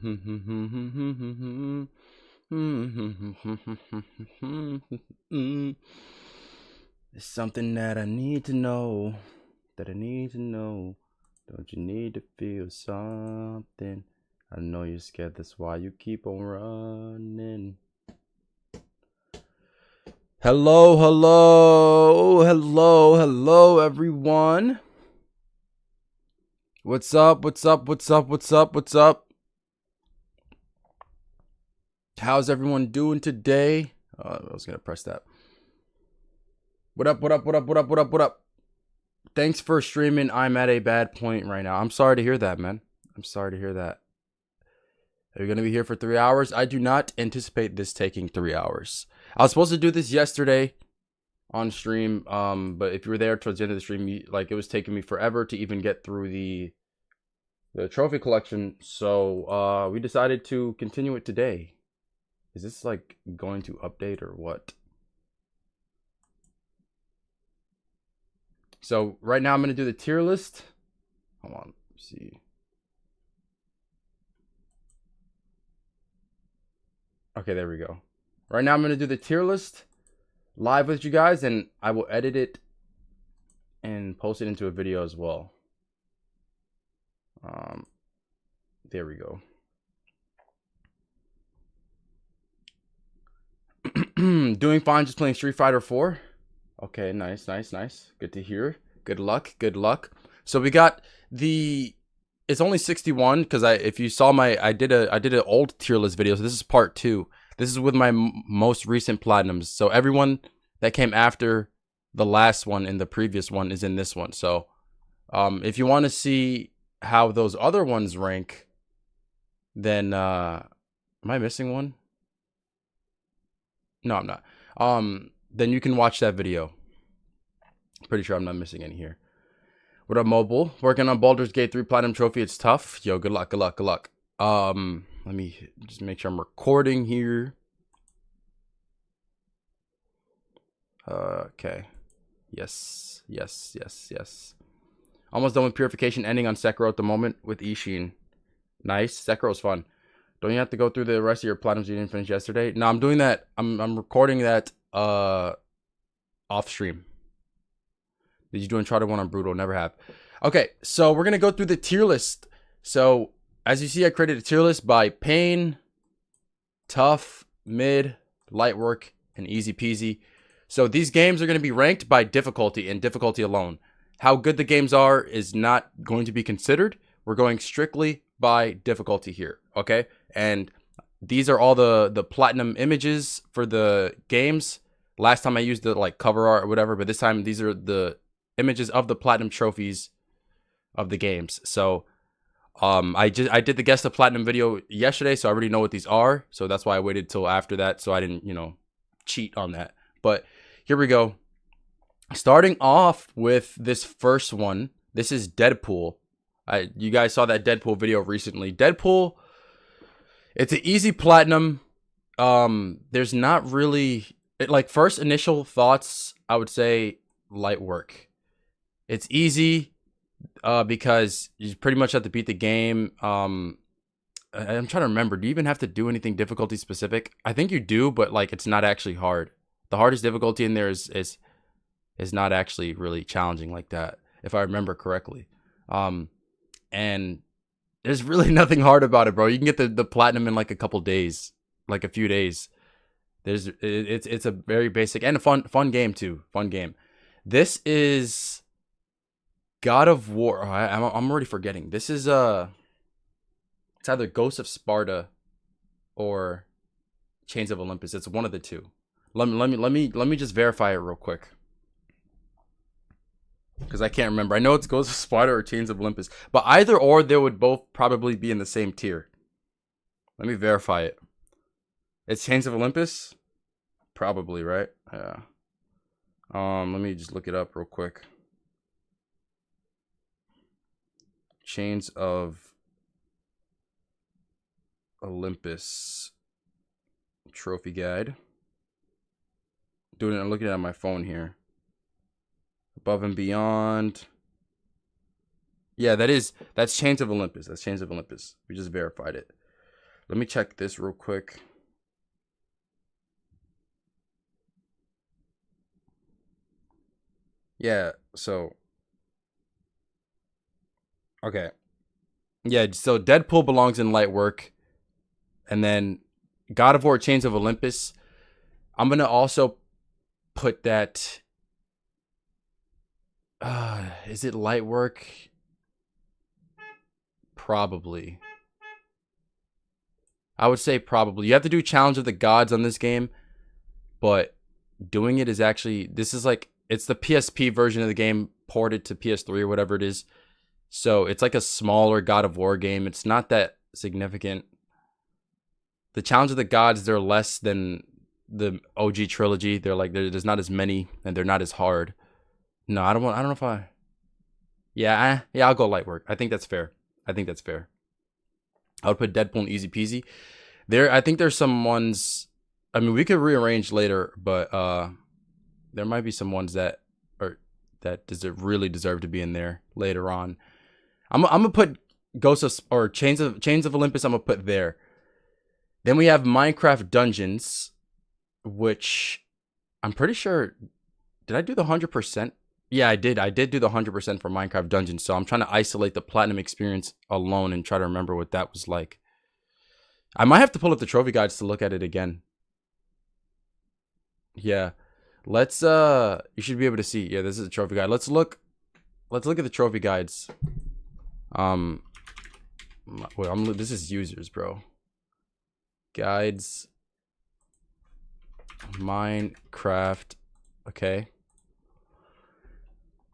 It's something that I need to know. Don't you need to feel something? I know you're scared, that's why you keep on running. Hello, everyone. What's up? How's everyone doing today? I was gonna press that. What up? Thanks for streaming. I'm at a bad point right now. I'm sorry to hear that, man. I'm sorry to hear that. Are you gonna be here for 3 hours? I do not anticipate this taking 3 hours. I was supposed to do this yesterday on stream, but if you were there towards the end of the stream, it was taking me forever to even get through the trophy collection. So we decided to continue it today. Is this like going to update or what? So right now I'm gonna do the tier list. Hold on, let's see. Okay, there we go. Right now I'm gonna do the tier list live with you guys, and I will edit it and post it into a video as well. There we go. Doing fine, just playing Street Fighter 4. Okay, nice. Good to hear. Good luck. So we got it's only 61 because if you saw I did an old tier list video, so this is part 2. This is with my most recent platinums. So everyone that came after the last one and the previous one is in this one. So if you want to see how those other ones rank, then am I missing one? No, I'm not. Then you can watch that video. Pretty sure I'm not missing any here. What up, Mobile? Working on Baldur's Gate 3 Platinum Trophy. It's tough. Yo, good luck. Let me just make sure I'm recording here. Okay. Yes. Almost done with Purification, ending on Sekiro at the moment with Ishin. Nice. Sekiro's fun. Don't you have to go through the rest of your platinums you didn't finish yesterday? No, I'm doing that. I'm recording that off stream. Did you do Uncharted 1 on Brutal? Never have. Okay, so we're gonna go through the tier list. So as you see, I created a tier list by pain, tough, mid, light work, and easy peasy. So these games are gonna be ranked by difficulty and difficulty alone. How good the games are is not going to be considered. We're going strictly by difficulty here, okay? And these are all the platinum images for the games. Last time I used the cover art or whatever, but this time these are the images of the platinum trophies of the games. So I did the guess the platinum video yesterday, so I already know what these are. So that's why I waited till after that, so I didn't, cheat on that. But here we go. Starting off with this first one. This is Deadpool. You guys saw that Deadpool video recently. Deadpool, it's an easy platinum. There's not really first initial thoughts, I would say light work. It's easy because you pretty much have to beat the game. I'm trying to remember, do you even have to do anything difficulty specific? I think you do, but it's not actually hard. The hardest difficulty in there is not actually really challenging like that, if I remember correctly. And there's really nothing hard about it, bro. You can get the platinum in a couple days, a few days. It's a very basic and a fun game too. Fun game. This is God of War. I'm already forgetting. This is it's either Ghost of Sparta or Chains of Olympus. It's one of the two. Let me just verify it real quick, because I can't remember. I know it's Ghost of Sparta or Chains of Olympus, but either or, they would both probably be in the same tier. Let me verify it. It's Chains of Olympus? Probably, right? Yeah. Let me just look it up real quick. Chains of Olympus trophy guide. I'm looking at my phone here. Above and Beyond. Yeah, that's Chains of Olympus. That's Chains of Olympus. We just verified it. Let me check this real quick. Yeah, so okay. Yeah, so Deadpool belongs in light work. And then God of War Chains of Olympus. I'm gonna also put that. Is it light work? Probably. I would say probably. You have to do Challenge of the Gods on this game, but doing it is actually, this is like, it's the PSP version of the game ported to PS3 or whatever it is. So it's like a smaller God of War game. It's not that significant. The Challenge of the Gods, they're less than the OG trilogy. They're like, there's not as many, and they're not as hard. No, I don't know if I. Yeah, I'll go light work. I think that's fair. I would put Deadpool in easy peasy. I think there's some ones. I mean, we could rearrange later, but there might be some ones that really deserve to be in there later on. I'm gonna put Ghosts of, or Chains of Olympus. I'm gonna put there. Then we have Minecraft Dungeons, which I'm pretty sure. Did I do the 100%? Yeah, I did. I did do the 100% for Minecraft Dungeons. So I'm trying to isolate the platinum experience alone and try to remember what that was like. I might have to pull up the trophy guides to look at it again. Yeah. Let's you should be able to see. Yeah, this is a trophy guide. Let's look at the trophy guides. Wait, this is users, bro. Guides. Minecraft. Okay.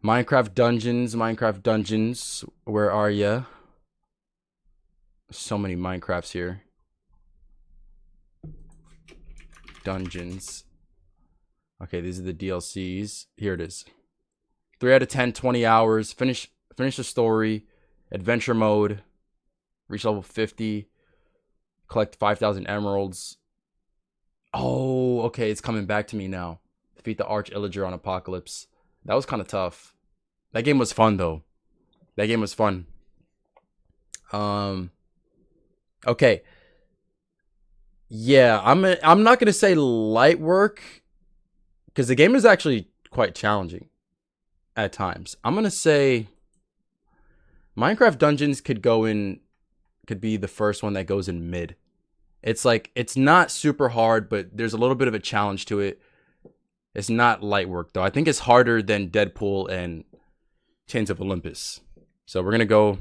Minecraft Dungeons. Where are ya? So many Minecrafts here. Dungeons. Okay, these are the DLCs. Here it is. 3 out of 10, 20 hours. Finish the story. Adventure mode. Reach level 50. Collect 5,000 emeralds. Oh, okay, it's coming back to me now. Defeat the Arch Illager on Apocalypse. That was kind of tough. That game was fun though. Okay. Yeah, I'm not gonna say light work, because the game is actually quite challenging at times. I'm gonna say Minecraft Dungeons could be the first one that goes in mid. It's like, it's not super hard, but there's a little bit of a challenge to it. It's not light work though. I think it's harder than Deadpool and Chains of Olympus. So we're gonna go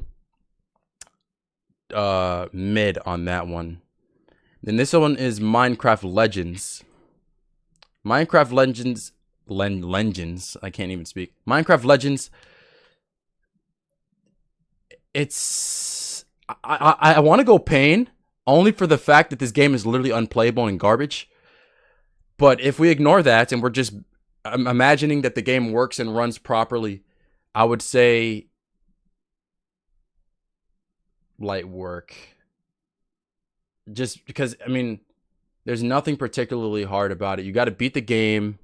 mid on that one. Then this one is Minecraft Legends. Minecraft Legends. I can't even speak. Minecraft Legends. It's I want to go pain, only for the fact that this game is literally unplayable and garbage. But if we ignore that and we're just imagining that the game works and runs properly, I would say light work. Just because, I mean, there's nothing particularly hard about it. You got to beat the game.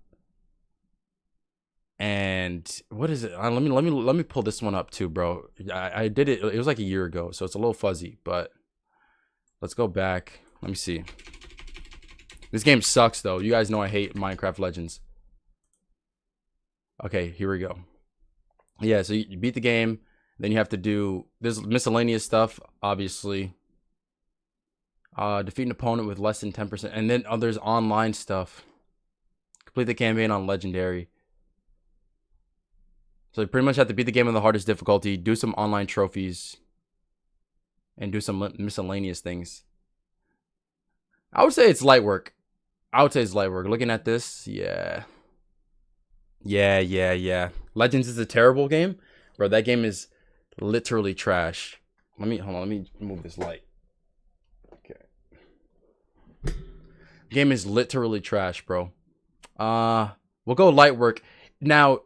And what is it? Let me pull this one up too, bro. I did it. It was like a year ago, so it's a little fuzzy. But let's go back. Let me see. This game sucks though. You guys know I hate Minecraft Legends. Okay, here we go. Yeah, so you beat the game. Then you have to do, there's miscellaneous stuff, obviously. Defeat an opponent with less than 10%. And then there's online stuff. Complete the campaign on Legendary. So you pretty much have to beat the game on the hardest difficulty, do some online trophies, and do some miscellaneous things. I would say it's light work. Looking at this, yeah. Legends is a terrible game. Bro, that game is literally trash. Let me move this light. Okay. Game is literally trash, bro. We'll go light work. Now,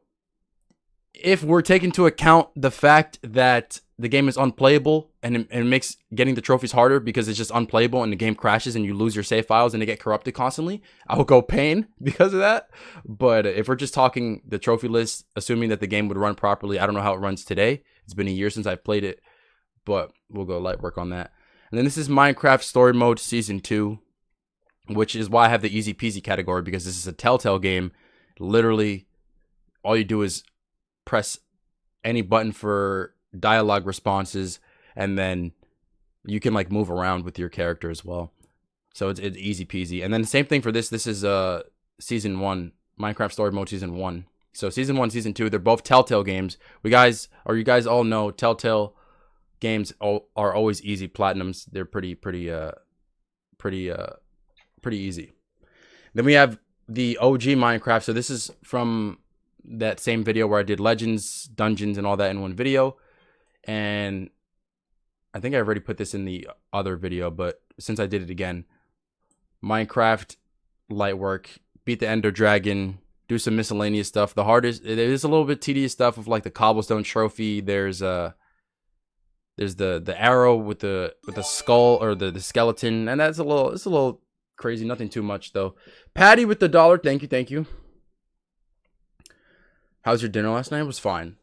if we're taking into account the fact that the game is unplayable and it makes getting the trophies harder because it's just unplayable and the game crashes and you lose your save files and they get corrupted constantly, I will go pain because of that. But if we're just talking the trophy list, assuming that the game would run properly, I don't know how it runs today. It's been a year since I've played it, but we'll go light work on that. And then this is Minecraft Story Mode Season 2, which is why I have the easy peasy category, because this is a Telltale game. Literally, all you do is press any button for dialogue responses, and then you can like move around with your character as well. So it's easy peasy. And then the same thing for this. This is Season 1, Minecraft Story Mode Season 1. So Season 1, Season 2, they're both Telltale games. You guys all know Telltale games are always easy platinums. They're pretty easy. Then we have the OG Minecraft. So this is from that same video where I did Legends, Dungeons, and all that in one video. And I think I already put this in the other video, but since I did it again, Minecraft light work, beat the Ender Dragon, do some miscellaneous stuff. The hardest, it is a little bit tedious stuff of like the cobblestone trophy. There's the arrow with the skull, or the skeleton, and it's a little crazy. Nothing too much though. Patty with the $1, thank you. How's your dinner last night? It was fine.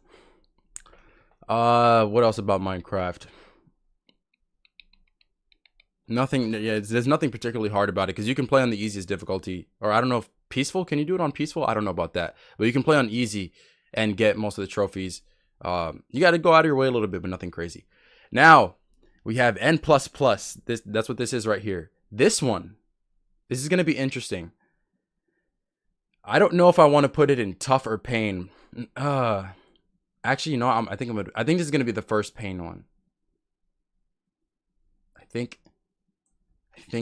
What else about Minecraft? Nothing. Yeah, there's nothing particularly hard about it, because you can play on the easiest difficulty, or I don't know if peaceful. Can you do it on peaceful? I don't know about that, but you can play on easy and get most of the trophies. You got to go out of your way a little bit, but nothing crazy. Now we have N++. That's what this is right here. This is going to be interesting. I don't know if I want to put it in tough or pain. Actually, you know, I think this is going to be the first pain one. I think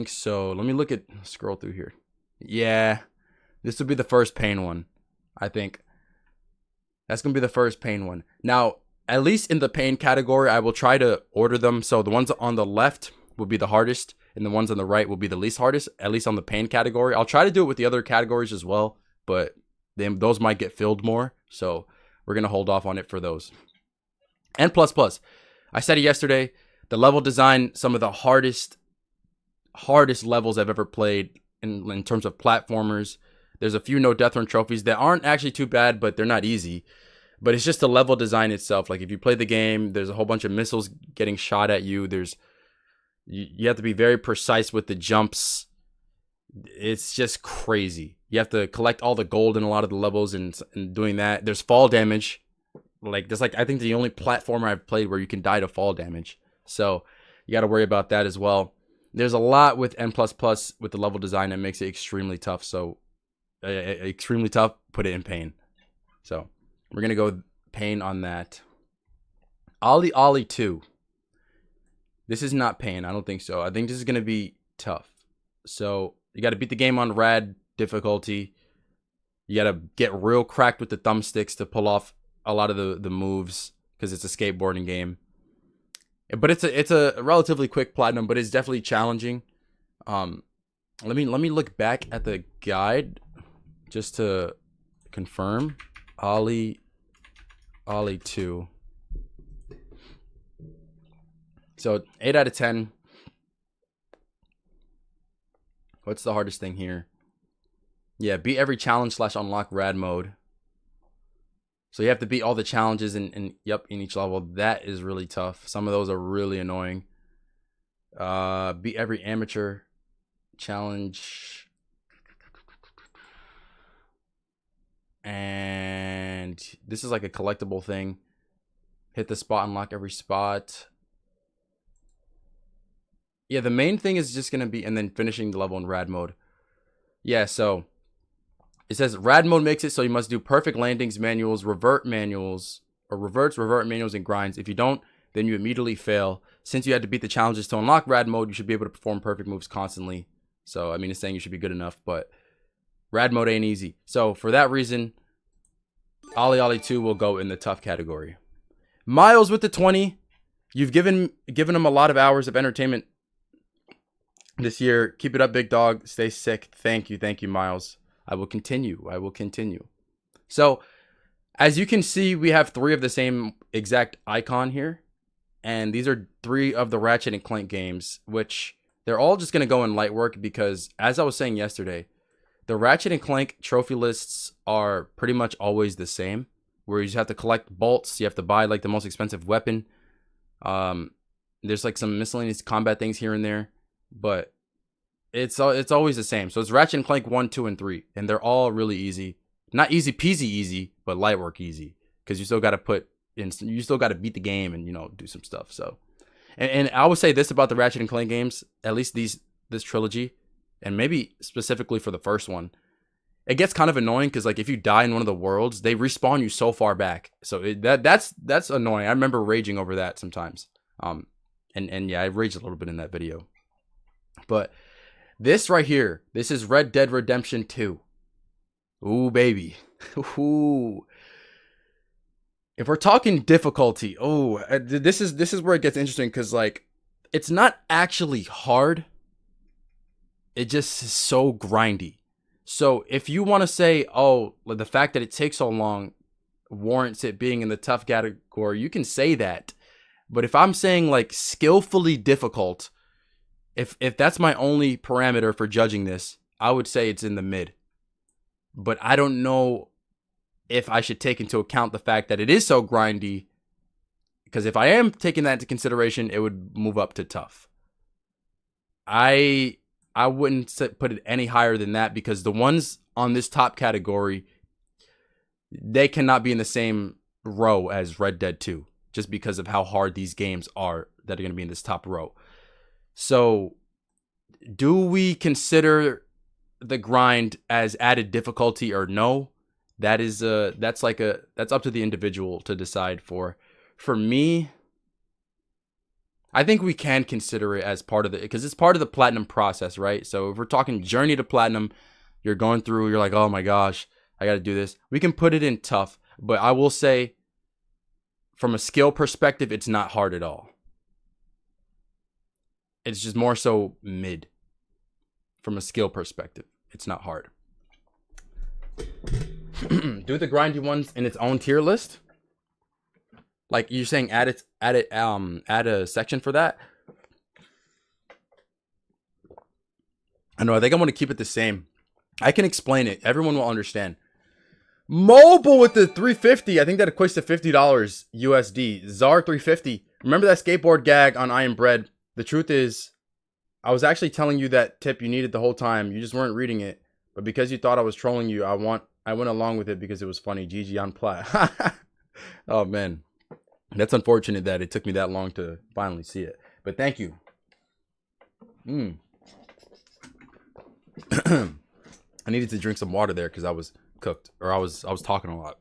so. Let me scroll through here. Yeah, this will be the first pain one. I think that's going to be the first pain one. Now, at least in the pain category, I will try to order them. So the ones on the left will be the hardest, and the ones on the right will be the least hardest, at least on the pain category. I'll try to do it with the other categories as well, but then those might get filled more. So we're going to hold off on it for those. N++. I said it yesterday. The level design, some of the hardest levels I've ever played in terms of platformers. There's a few no death run trophies that aren't actually too bad, but they're not easy. But it's just the level design itself. Like if you play the game, there's a whole bunch of missiles getting shot at you. You have to be very precise with the jumps. It's just crazy. You have to collect all the gold in a lot of the levels, and doing that. There's fall damage. I think the only platformer I've played where you can die to fall damage. So you got to worry about that as well. There's a lot with N++ with the level design that makes it extremely tough. So extremely tough, put it in pain. So we're going to go pain on that. Ollie Ollie 2. This is not pain. I don't think so. I think this is going to be tough. So you got to beat the game on rad difficulty. You got to get real cracked with the thumbsticks to pull off a lot of the moves, because it's a skateboarding game. But it's a relatively quick platinum, but it's definitely challenging. Let me look back at the guide just to confirm. Ollie 2. So 8 out of 10. What's the hardest thing here? Yeah, beat every challenge / unlock rad mode. So you have to beat all the challenges in each level. That is really tough. Some of those are really annoying. Beat every amateur challenge. And this is like a collectible thing. Hit the spot, unlock every spot. Yeah, the main thing is just going to be, and then finishing the level in rad mode. Yeah, so it says rad mode makes it so you must do perfect landings, manuals, revert manuals, or revert manuals, and grinds. If you don't, then you immediately fail. Since you had to beat the challenges to unlock rad mode, you should be able to perform perfect moves constantly. So, I mean, it's saying you should be good enough, but rad mode ain't easy. So, for that reason, Ollie Ollie 2 will go in the tough category. Miles with the 20. You've given him a lot of hours of entertainment this year. Keep it up, big dog. Stay sick. Thank you, Miles. I will continue. So, as you can see, we have 3 of the same exact icon here. And these are 3 of the Ratchet and Clank games, which they're all just going to go in light work, because, as I was saying yesterday, the Ratchet and Clank trophy lists are pretty much always the same, where you just have to collect bolts. You have to buy like the most expensive weapon. There's like some miscellaneous combat things here and there, but it's always the same. So it's Ratchet and Clank 1, 2, and 3, and they're all really easy. Not easy peasy easy, but light work easy, because you still got to beat the game and, you know, do some stuff. So, and I would say this about the Ratchet and Clank games, at least this trilogy, and maybe specifically for the first one, it gets kind of annoying because, like, if you die in one of the worlds, they respawn you so far back. So that's annoying. I remember raging over that sometimes. And yeah, I raged a little bit in that video. But this right here, this is Red Dead Redemption 2. Ooh, baby. Ooh. If we're talking difficulty, this is where it gets interesting, because, like, it's not actually hard. It just is so grindy. So if you want to say, oh, the fact that it takes so long warrants it being in the tough category, you can say that. But if I'm saying, like, skillfully difficult, if that's my only parameter for judging this, I would say it's in the mid. But I don't know if I should take into account the fact that it is so grindy, because if I am taking that into consideration, it would move up to tough. I wouldn't put it any higher than that, because the ones on this top category, they cannot be in the same row as Red Dead 2, just because of how hard these games are that are going to be in this top row. So, do we consider the grind as added difficulty or no? That's up to the individual to decide. For me, I think we can consider it as part of because it's part of the platinum process, right? So if we're talking journey to platinum, you're going through, you're like, oh my gosh, I got to do this. We can put it in tough, but I will say, from a skill perspective, it's not hard at all. It's just more so mid. From a skill perspective, it's not hard. Do the grindy ones in its own tier list. Like you're saying, add a section for that. I know. I think I'm gonna keep it the same. I can explain it. Everyone will understand. Mobile with the 350. I think that equates to $50 USD. Czar 350. Remember that skateboard gag on I Am Bread? The truth is, I was actually telling you that tip you needed the whole time. You just weren't reading it. But because you thought I was trolling you, I went along with it because it was funny. GG on plat. Oh man. That's unfortunate that it took me that long to finally see it. But thank you. I needed to drink some water there because I was cooked, or I was talking a lot.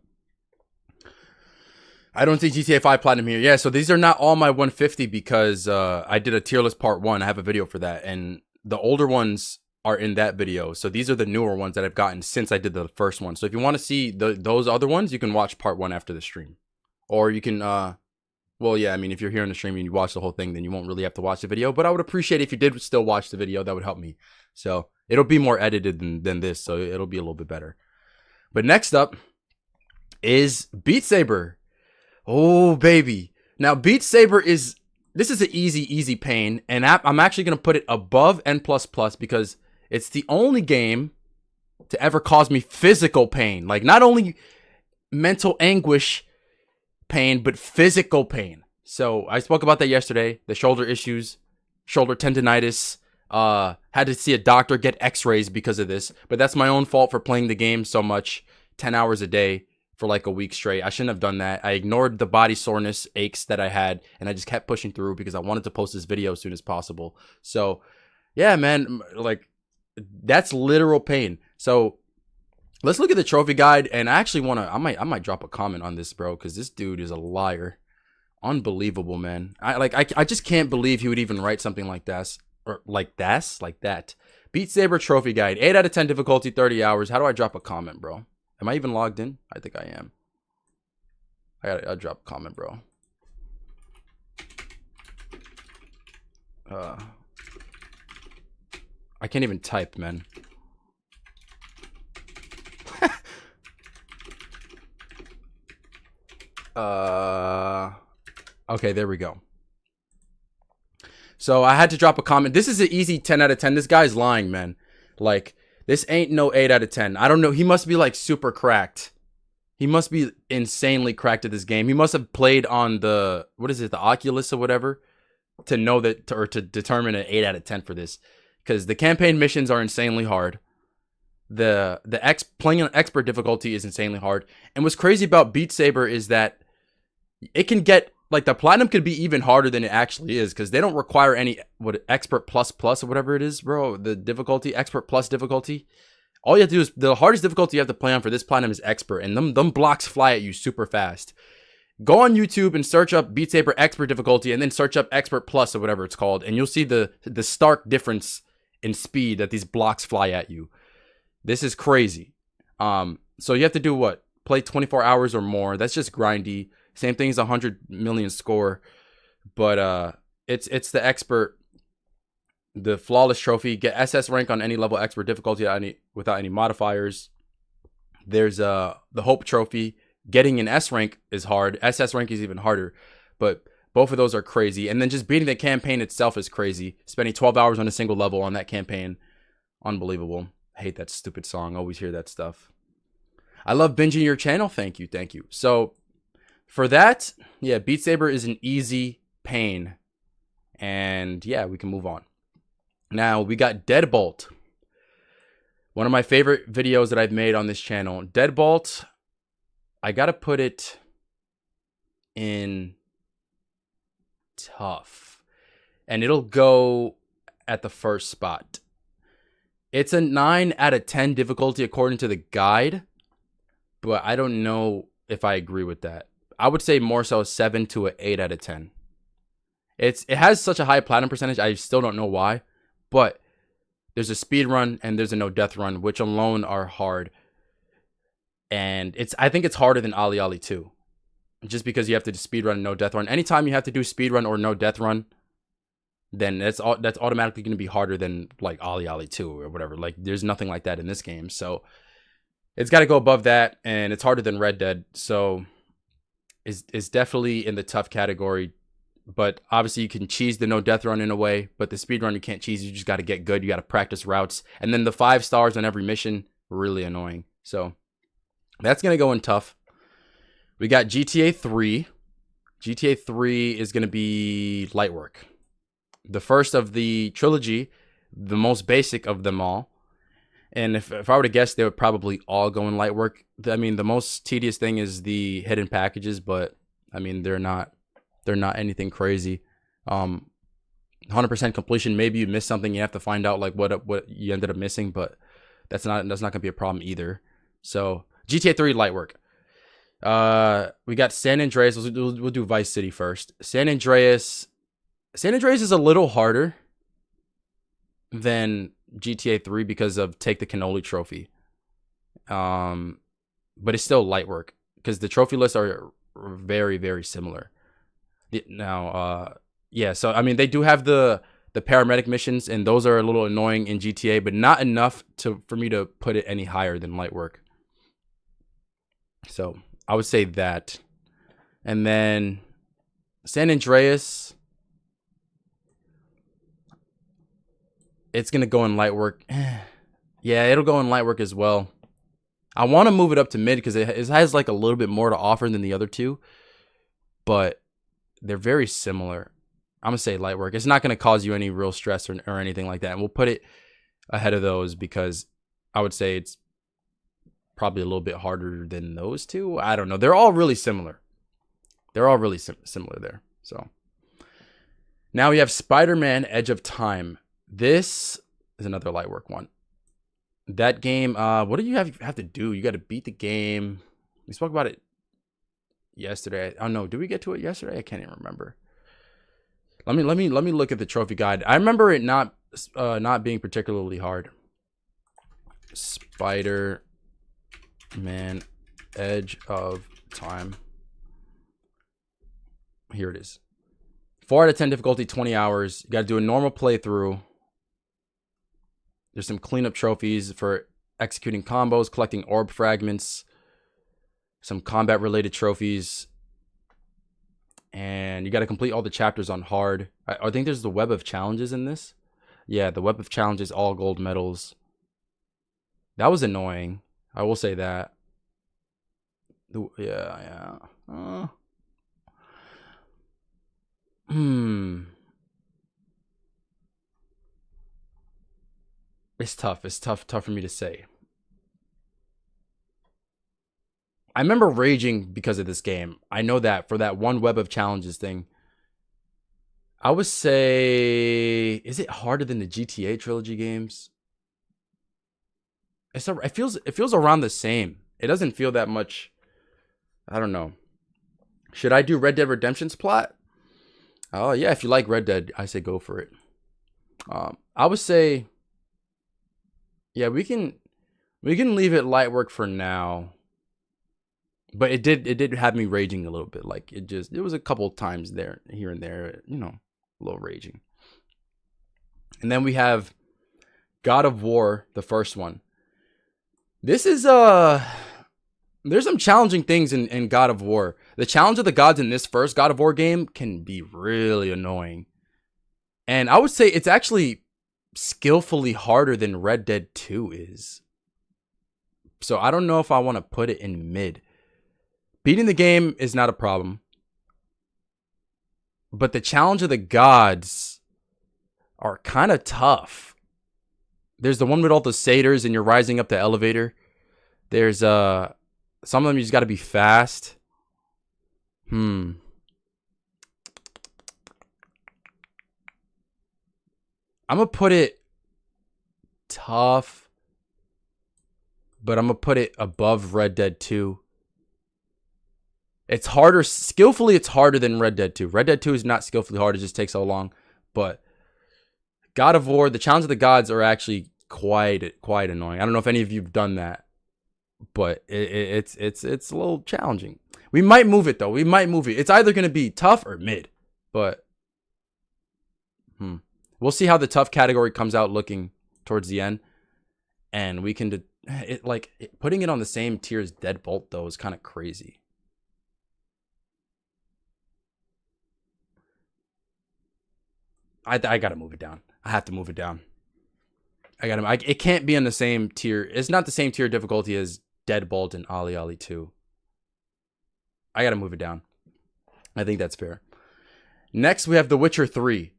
I don't see GTA 5 Platinum here. Yeah, so these are not all my 150 because I did a tier list part 1. I have a video for that, and the older ones are in that video. So these are the newer ones that I've gotten since I did the first one. So if you want to see those other ones, you can watch part 1 after the stream. Or you can, well, yeah, I mean, if you're here on the stream and you watch the whole thing, then you won't really have to watch the video. But I would appreciate if you did still watch the video. That would help me. So it'll be more edited than this, so it'll be a little bit better. But next up is Beat Saber. Oh, baby. Now, Beat Saber this is an easy pain. And I'm actually going to put it above N++ because it's the only game to ever cause me physical pain. Like, not only mental anguish pain, but physical pain. So I spoke about that yesterday. The shoulder issues, shoulder tendonitis. Had to see a doctor, get x-rays because of this. But that's my own fault for playing the game so much, 10 hours a day for like a week straight. I shouldn't have done that. I ignored the body soreness, aches that I had, and I just kept pushing through because I wanted to post this video as soon as possible. So yeah, man, like, that's literal pain. So let's look at the trophy guide, and I actually want to, I might drop a comment on this, bro, because this dude is a liar. Unbelievable, man. I just can't believe he would even write something like this, or like that. Beat Saber trophy guide, 8 out of 10 difficulty, 30 hours. How do I drop a comment, bro? Am I even logged in? I think I am. I'll drop a comment, bro. I can't even type, man. Okay, there we go. So I had to drop a comment. This is an easy 10 out of 10. This guy's lying, man. Like, this ain't no 8 out of 10. I don't know. He must be like super cracked. He must be insanely cracked at this game. He must have played on the, what is it, the Oculus or whatever. to know that, or to determine an 8 out of 10 for this, because the campaign missions are insanely hard. Playing on expert difficulty is insanely hard. And what's crazy about Beat Saber is that it can get, like, the platinum could be even harder than it actually is, because they don't require any expert plus or whatever it is, bro. The difficulty, expert plus difficulty. All you have to do is, the hardest difficulty you have to play on for this platinum is expert, and them blocks fly at you super fast. Go on YouTube and search up Beat Saber expert difficulty, and then search up expert plus or whatever it's called, and you'll see the stark difference in speed that these blocks fly at you. This is crazy. So you have to do what? Play 24 hours or more. That's just grindy. Same thing as 100 million score, but it's the expert, the flawless trophy. Get SS rank on any level expert difficulty without any modifiers. There's the hope trophy. Getting an S rank is hard. SS rank is even harder, but both of those are crazy. And then just beating the campaign itself is crazy. Spending 12 hours on a single level on that campaign, unbelievable. I hate that stupid song. Always hear that stuff. I love binging your channel. Thank you. So for that, yeah, Beat Saber is an easy pain. And yeah, we can move on. Now we got Deadbolt. One of my favorite videos that I've made on this channel. Deadbolt, I gotta put it in tough. And it'll go at the first spot. It's a 9 out of 10 difficulty according to the guide. But I don't know if I agree with that. I would say more so 7 to an 8 out of 10. It has such a high platinum percentage. I still don't know why. But there's a speed run and there's a no death run, which alone are hard. And I think it's harder than Ali Ali 2. Just because you have to do speed run and no death run. Anytime you have to do speed run or no death run, then that's automatically going to be harder than like Ali Ali 2 or whatever. Like there's nothing like that in this game. So it's got to go above that, and it's harder than Red Dead. So it's definitely in the tough category. But obviously you can cheese the no death run in a way, but the speed run you can't cheese. You just got to get good. You got to practice routes. And then the 5 stars on every mission, really annoying. So that's going to go in tough. We got GTA 3. GTA 3 is going to be light work. The first of the trilogy, the most basic of them all. And if I were to guess, they would probably all go in light work. I mean, the most tedious thing is the hidden packages, but I mean, they're not anything crazy. 100% completion. Maybe you missed something. You have to find out like what you ended up missing, but that's not gonna be a problem either. So GTA 3 light work. We got San Andreas. We'll do Vice City first. San Andreas is a little harder than GTA 3 because of Take the Cannoli trophy. But it's still light work because the trophy lists are very, very similar. Now, yeah, so I mean they do have the paramedic missions, and those are a little annoying in GTA, but not enough for me to put it any higher than light work. So I would say that. And then San Andreas, it's gonna go in light work. Yeah, it'll go in light work as well. I want to move it up to mid because it has like a little bit more to offer than the other two, but they're very similar. I'm gonna say light work. It's not gonna cause you any real stress or anything like that. And we'll put it ahead of those because I would say it's probably a little bit harder than those two. I don't know. They're all really similar. They're all really similar there. So now we have Spider-Man Edge of Time. This is another light work one. That game, what do you have to do? You got to beat the game. We spoke about it yesterday. Oh no, did we get to it yesterday? I can't even remember. Let me look at the trophy guide. I remember it not being particularly hard. Spider-Man Edge of Time. Here it is. 4 out of 10 difficulty, 20 hours. You got to do a normal playthrough. There's some cleanup trophies for executing combos, collecting orb fragments, some combat related trophies, and you got to complete all the chapters on hard. I think there's the web of challenges in this. Yeah, the web of challenges, all gold medals. That was annoying. I will say that. Yeah. It's tough. It's tough for me to say. I remember raging because of this game. I know that for that one Web of Challenges thing. I would say, is it harder than the GTA trilogy games? It feels around the same. It doesn't feel that much. I don't know. Should I do Red Dead Redemption's plot? Oh yeah, if you like Red Dead, I say go for it. I would say, yeah, we can leave it light work for now. But it did have me raging a little bit. Like it was a couple times there, here and there, you know, a little raging. And then we have God of War, the first one. This is there's some challenging things in God of War. The challenge of the gods in this first God of War game can be really annoying. And I would say it's actually skillfully harder than Red Dead 2 is. So I don't know if I want to put it in mid. Beating the game is not a problem. But the challenge of the gods are kind of tough. There's the one with all the satyrs and you're rising up the elevator. There's some of them you just got to be fast. I'm going to put it tough, but I'm going to put it above Red Dead 2. It's harder. Skillfully, it's harder than Red Dead 2. Red Dead 2 is not skillfully hard. It just takes so long. But God of War, the Challenge of the Gods are actually quite annoying. I don't know if any of you have done that, but it's a little challenging. We might move it though. We might move it. It's either going to be tough or mid, but we'll see how the tough category comes out looking towards the end, and we can putting it on the same tier as Deadbolt though is kind of crazy. I gotta move it down. I have to move it down. It can't be on the same tier. It's not the same tier difficulty as Deadbolt and Ali Ali 2. I gotta move it down. I think that's fair. Next, we have The Witcher 3.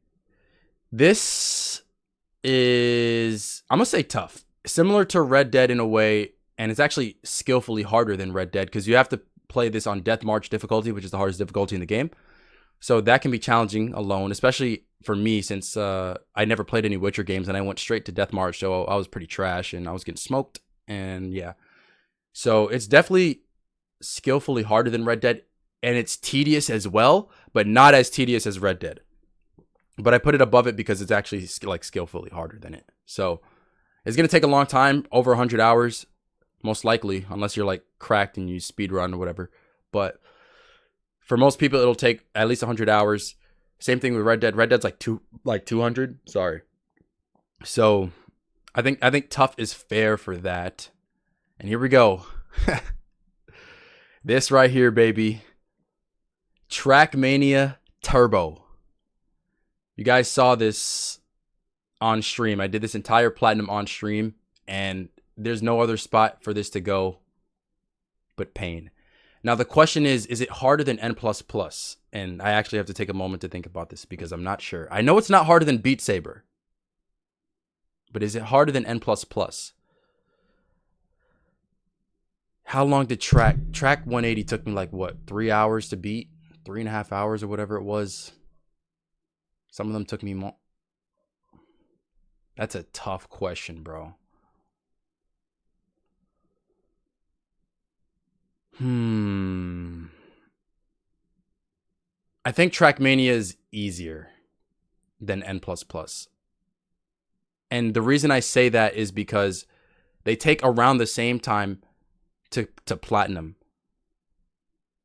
This is, I'm gonna say tough. Similar to Red Dead in a way, and it's actually skillfully harder than Red Dead because you have to play this on Death March difficulty, which is the hardest difficulty in the game. So that can be challenging alone, especially for me since I never played any Witcher games and I went straight to Death March, so I was pretty trash and I was getting smoked. And yeah, so it's definitely skillfully harder than Red Dead, and it's tedious as well, but not as tedious as Red Dead. But I put it above it because it's actually like skillfully harder than it. So it's gonna take a long time, over 100 hours, most likely, unless you're like cracked and you speedrun or whatever. But for most people, it'll take at least 100 hours. Same thing with Red Dead. Red Dead's like 200. Sorry. So I think tough is fair for that. And here we go. This right here, baby. Trackmania Turbo. You guys saw this on stream. I did this entire platinum on stream, and there's no other spot for this to go but pain. Now, the question is it harder than N++? And I actually have to take a moment to think about this because I'm not sure. I know it's not harder than Beat Saber. But is it harder than N++? How long did Track 180 took me like, what, 3 hours to beat? 3.5 hours or whatever it was. Some of them took me more. That's a tough question, bro. I think Trackmania is easier than N++. And the reason I say that is because they take around the same time to platinum,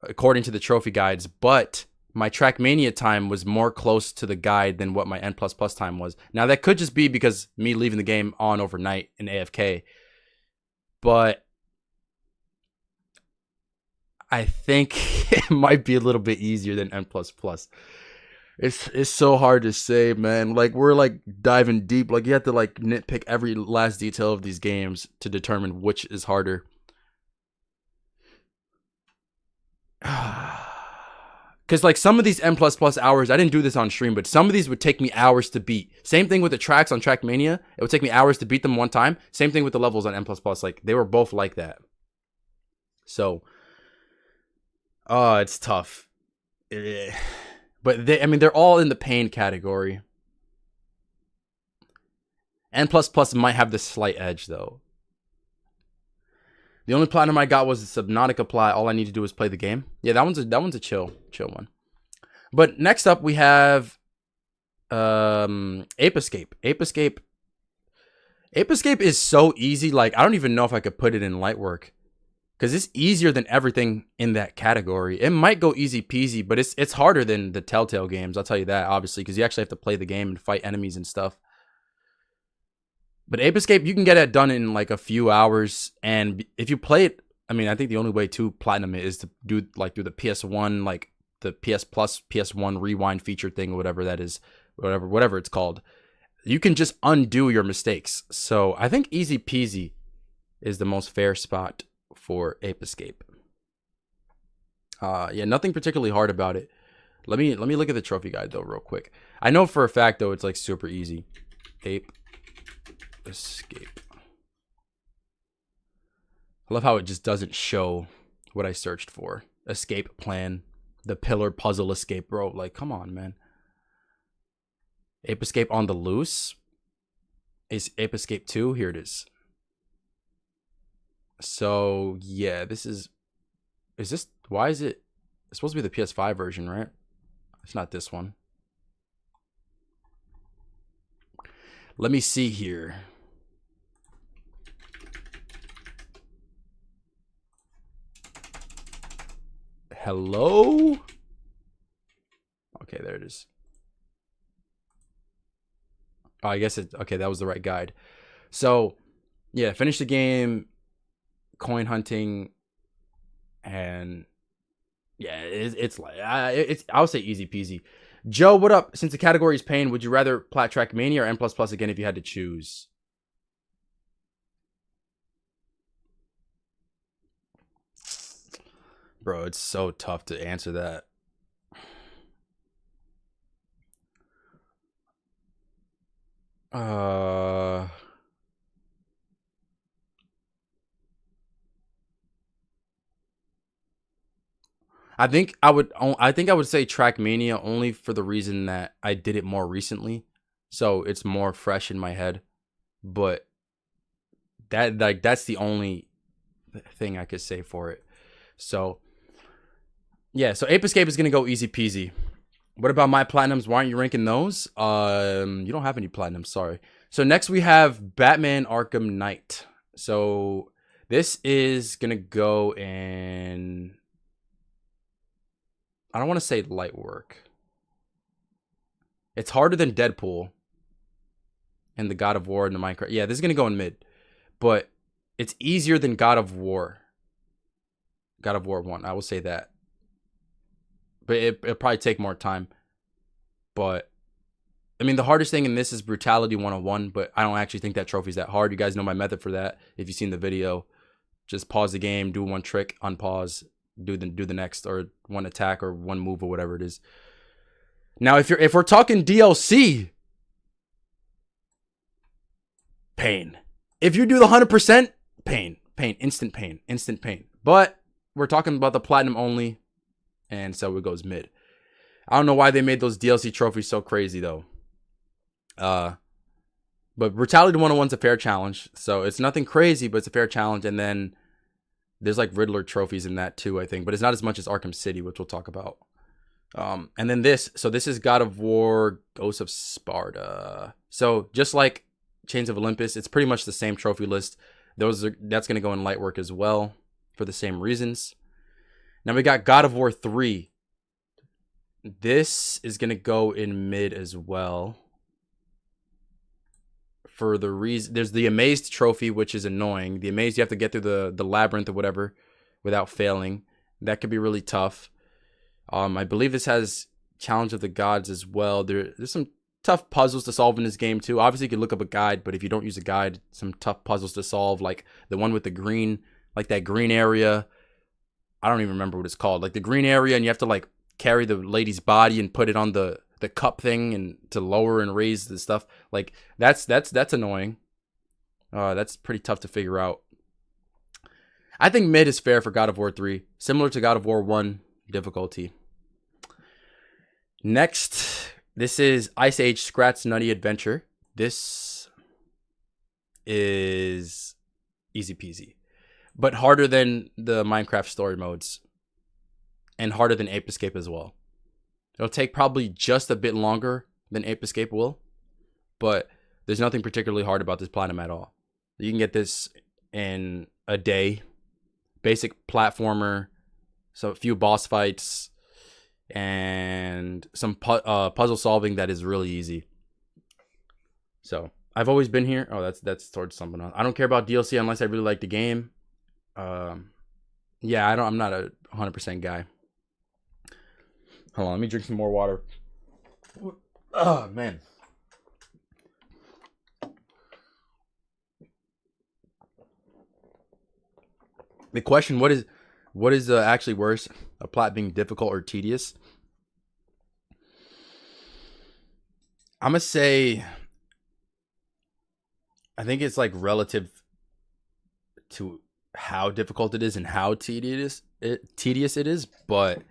according to the trophy guides. But my Trackmania time was more close to the guide than what my N++ time was. Now, that could just be because me leaving the game on overnight in AFK. But I think it might be a little bit easier than N++. It's so hard to say, man. Like, we're like diving deep. Like, you have to like nitpick every last detail of these games to determine which is harder. Because, like, some of these N++ hours, I didn't do this on stream, but some of these would take me hours to beat. Same thing with the tracks on Trackmania. It would take me hours to beat them one time. Same thing with the levels on N++. Like, they were both like that. So, it's tough. But, they're all in the pain category. N++ might have the slight edge, though. The only platinum I got was the Subnautica plat. All I need to do is play the game. Yeah, that one's a chill one. But next up we have Ape Escape. Ape Escape is so easy. Like, I don't even know if I could put it in light work, because it's easier than everything in that category. It might go easy peasy, but it's harder than the Telltale games. I'll tell you that, obviously, because you actually have to play the game and fight enemies and stuff. But Ape Escape, you can get it done in like a few hours. And if you play it, I mean, I think the only way to platinum it is to do the PS1, like the PS Plus, PS1 rewind feature thing, or whatever that is, whatever it's called. You can just undo your mistakes. So I think easy peasy is the most fair spot for Ape Escape. Yeah, nothing particularly hard about it. Let me look at the trophy guide though, real quick. I know for a fact though, it's like super easy. Ape Escape. I love how it just doesn't show what I searched for. Escape plan, the pillar puzzle escape, bro. Like, come on, man. Ape Escape on the loose. Is Ape Escape 2? Here it is. So yeah, this? Why is it? It's supposed to be the PS5 version, right? It's not this one. Let me see here. Hello? Okay, there it is. Oh, I guess okay, that was the right guide. So, yeah, finish the game, coin hunting, and yeah, it's like I would say easy peasy. Joe, what up? Since the category is pain, would you rather plat Trackmania or N++ again if you had to choose? Bro, it's so tough to answer that. I think I would say Trackmania only for the reason that I did it more recently, so it's more fresh in my head. But that's the only thing I could say for it. So yeah, so Ape Escape is gonna go easy peasy. What about my platinums? Why aren't you ranking those? You don't have any platinums, sorry. So next we have Batman Arkham Knight. So this is gonna go in, I don't want to say light work. It's harder than Deadpool and the God of War and the Minecraft. Yeah, this is gonna go in mid, but it's easier than God of War. God of War 1, I will say that. But it'll probably take more time. But I mean, the hardest thing in this is Brutality 101, but I don't actually think that trophy's that hard. You guys know my method for that. If you've seen the video, just pause the game, do one trick, unpause, do the next, or one attack or one move or whatever it is. Now, if we're talking DLC, pain. If you do the 100%, pain, instant pain. But we're talking about the platinum only, and so it goes mid. I don't know why they made those DLC trophies so crazy though. But Brutality 101's a fair challenge, so it's nothing crazy, but it's a fair challenge. And then there's like Riddler trophies in that too, I think, but it's not as much as Arkham City, which we'll talk about. And then this is God of War, Ghosts of Sparta. So just like Chains of Olympus, it's pretty much the same trophy list. That's gonna go in light work as well for the same reasons. Now we got God of War 3. This is gonna go in mid as well. For the reason, there's the Amazed trophy, which is annoying. The Amazed, you have to get through the labyrinth or whatever without failing. That could be really tough. I believe this has Challenge of the Gods as well. There's some tough puzzles to solve in this game too. Obviously, you can look up a guide, but if you don't use a guide, some tough puzzles to solve, like the one with the green, like that green area. I don't even remember what it's called. Like the green area, and you have to like carry the lady's body and put it on the cup thing and to lower and raise the stuff. Like that's annoying. That's pretty tough to figure out. I think mid is fair for God of War 3, similar to God of War 1 difficulty. Next, this is Ice Age Scratch Nutty Adventure. This is easy peasy, but harder than the Minecraft story modes and harder than Ape Escape as well. It'll take probably just a bit longer than Ape Escape will, but there's nothing particularly hard about this platinum at all. You can get this in a day. Basic platformer, so a few boss fights, and some puzzle solving that is really easy. So I've always been here. Oh, that's towards something else. I don't care about DLC unless I really like the game. Yeah, I'm not a 100% guy. Hold on, let me drink some more water. Oh man. The question, what is actually worse, a plot being difficult or tedious? I'm gonna say, I think it's like relative to how difficult it is and how tedious it is, but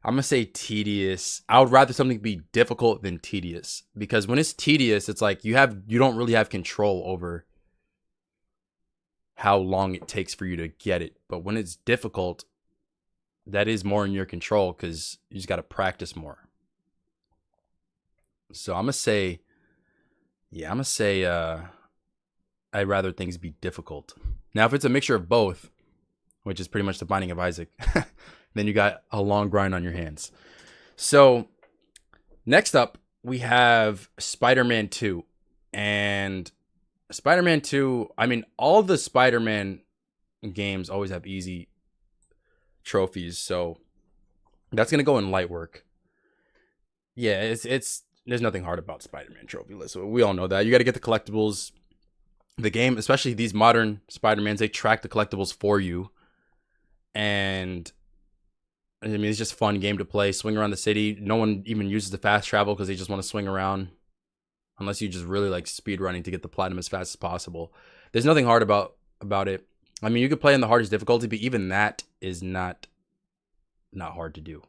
I'm gonna say tedious. I would rather something be difficult than tedious, because when it's tedious, it's like you don't really have control over how long it takes for you to get it. But when it's difficult, that is more in your control because you just got to practice more. So I'm gonna say I'd rather things be difficult. Now, if it's a mixture of both, which is pretty much the Binding of Isaac, then you got a long grind on your hands. So next up, we have Spider-Man 2. And Spider-Man 2, I mean, all the Spider-Man games always have easy trophies, so that's going to go in light work. Yeah, it's there's nothing hard about Spider-Man trophy list. So we all know that. You got to get the collectibles. The game, especially these modern Spider-Mans, they track the collectibles for you. And I mean, it's just a fun game to play. Swing around the city. No one even uses the fast travel because they just want to swing around. Unless you just really like speed running to get the platinum as fast as possible. There's nothing hard about it. I mean, you could play in the hardest difficulty, but even that is not hard to do.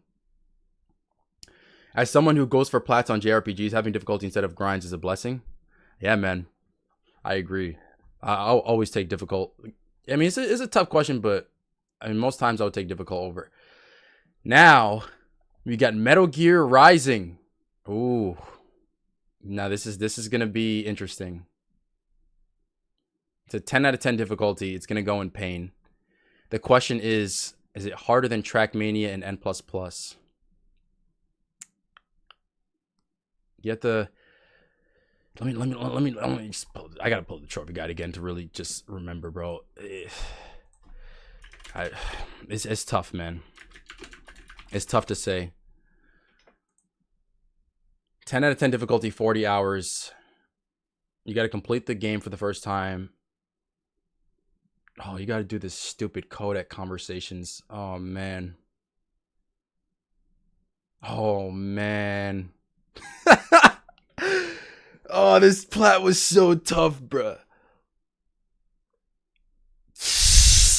As someone who goes for plats on JRPGs, having difficulty instead of grinds is a blessing. Yeah, man. I agree. I'll always take difficult. I mean, it's a tough question, but I mean, most times I would take difficult over. Now, we got Metal Gear Rising. Ooh. Now this is gonna be interesting. It's a 10 out of 10 difficulty. It's gonna go in pain. The question is it harder than Trackmania and N++? You have to. Let me just I gotta pull the trophy guide again to really just remember, bro. It's tough, man. It's tough to say. 10 out of 10 difficulty, 40 hours. You got to complete the game for the first time. Oh, you got to do this stupid codec conversations. Oh, man. Oh, man. Oh, this plat was so tough, bruh.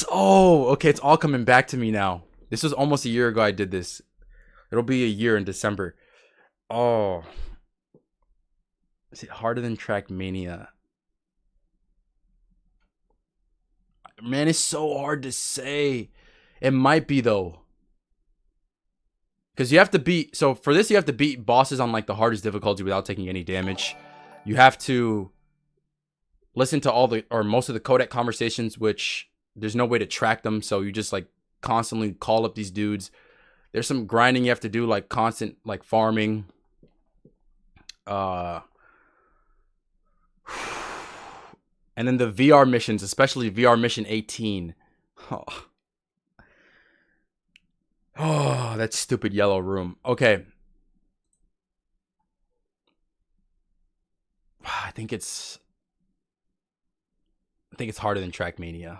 Oh, okay. It's all coming back to me now. This was almost a year ago I did this. It'll be a year in December. Oh. Is it harder than Trackmania? Man, it's so hard to say. It might be, though. Because you have to beat... So, for this, you have to beat bosses on, like, the hardest difficulty without taking any damage. You have to listen to all the... Or most of the codec conversations, which there's no way to track them. So, you just, like, constantly call up these dudes. There's some grinding you have to do, like, constant, like, farming. And then the VR missions, especially VR mission 18. Oh, that stupid yellow room. Okay. I think it's harder than Trackmania.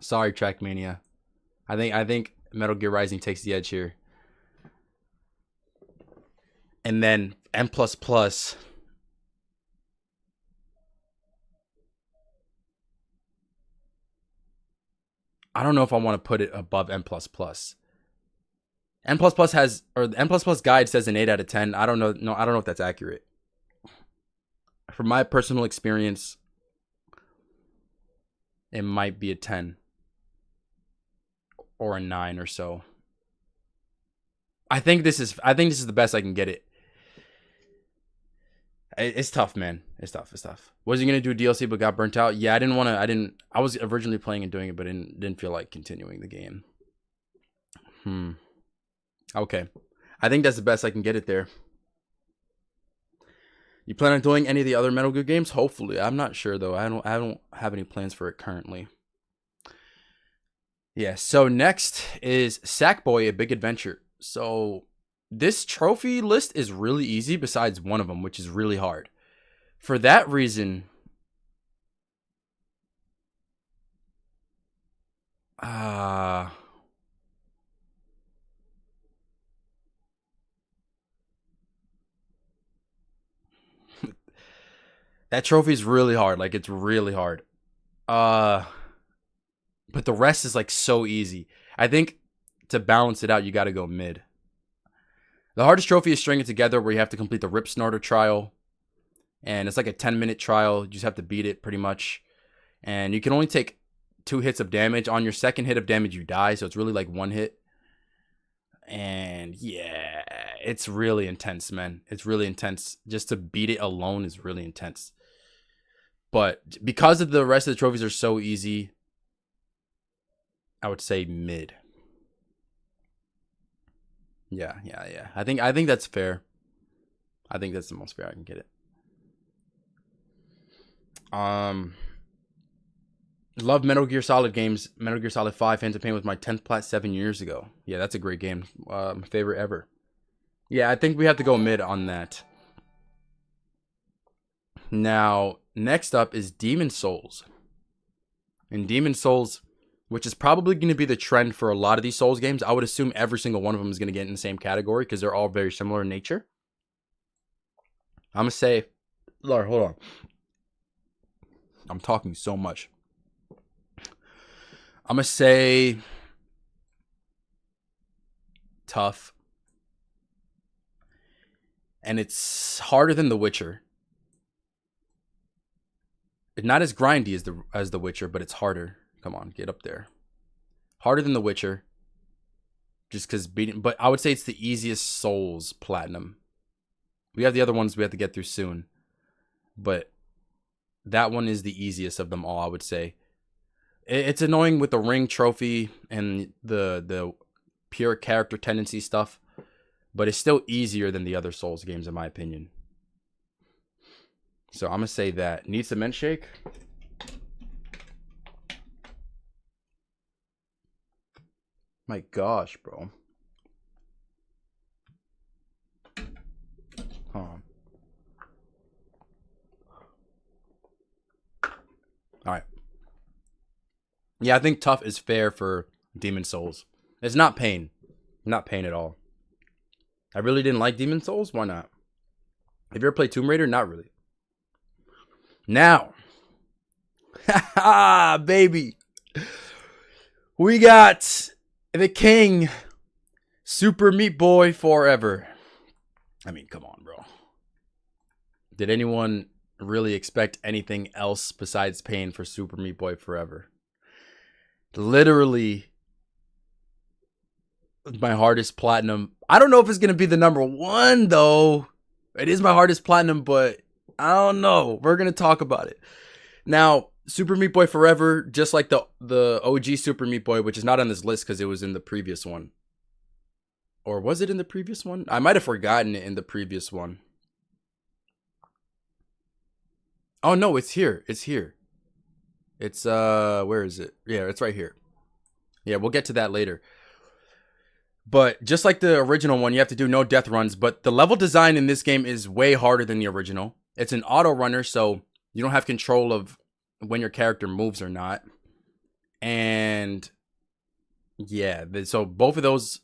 Sorry, Trackmania. I think Metal Gear Rising takes the edge here. And then M++. I don't know if I want to put it above M++. M++ has, or the M++ guide says an 8 out of 10. I don't know. No, I don't know if that's accurate. From my personal experience, it might be a 10 or a 9 or so. I think this is the best I can get it. It's tough, man. It's tough. Was he gonna do DLC but got burnt out? Yeah, I was originally playing and doing it, but didn't feel like continuing the game. Okay. I think that's the best I can get it there. You plan on doing any of the other Metal Gear games? Hopefully. I'm not sure though. I don't have any plans for it currently. Yeah, so next is Sackboy: A Big Adventure. So this trophy list is really easy besides one of them, which is really hard. For that reason, that trophy is really hard. Like, it's really hard. But the rest is like so easy. I think to balance it out, you got to go mid. The hardest trophy is String It Together, where you have to complete the Rip Snorter trial. And it's like a 10-minute trial. You just have to beat it pretty much. And you can only take 2 hits of damage. On your second hit of damage, you die. So it's really like 1 hit. And yeah, it's really intense, man. It's really intense. Just to beat it alone is really intense. But because of the rest of the trophies are so easy, I would say mid. Yeah. I think that's fair. I think that's the most fair I can get it. Love Metal Gear Solid games. Metal Gear Solid 5, Phantom Pain was my 10th plat 7 years ago. Yeah, that's a great game. My favorite ever. Yeah, I think we have to go mid on that. Now, next up is Demon Souls. And Demon Souls, which is probably going to be the trend for a lot of these Souls games. I would assume every single one of them is going to get in the same category because they're all very similar in nature. I'm going to say, Lord, hold on. I'm talking so much. I'm going to say tough. And it's harder than The Witcher. It's not as grindy as the Witcher, but it's harder. Come on, get up there. Harder than The Witcher. Just because beating... But I would say it's the easiest Souls Platinum. We have the other ones we have to get through soon. But that one is the easiest of them all, I would say. It's annoying with the ring trophy and the pure character tendency stuff. But it's still easier than the other Souls games, in my opinion. So I'm going to say that. Need some mint shake? My gosh, bro. Hold on. Alright. Yeah, I think tough is fair for Demon Souls. It's not pain. Not pain at all. I really didn't like Demon Souls. Why not? Have you ever played Tomb Raider? Not really. Now. Haha, baby. We got the king. Super Meat Boy forever. I mean, come on, bro. Did anyone really expect anything else besides pain for Super Meat Boy forever? Literally my hardest platinum. I don't know if it's going to be the number 1, though. It is my hardest platinum, but I don't know. We're going to talk about it. Now, Super Meat Boy Forever, just like the OG Super Meat Boy, which is not on this list because it was in the previous one. Or was it in the previous one? I might have forgotten it in the previous one. Oh, no, it's here. It's here. It's, where is it? Yeah, it's right here. Yeah, we'll get to that later. But just like the original one, you have to do no death runs. But the level design in this game is way harder than the original. It's an auto runner, so you don't have control of when your character moves or not. And Yeah, so both of those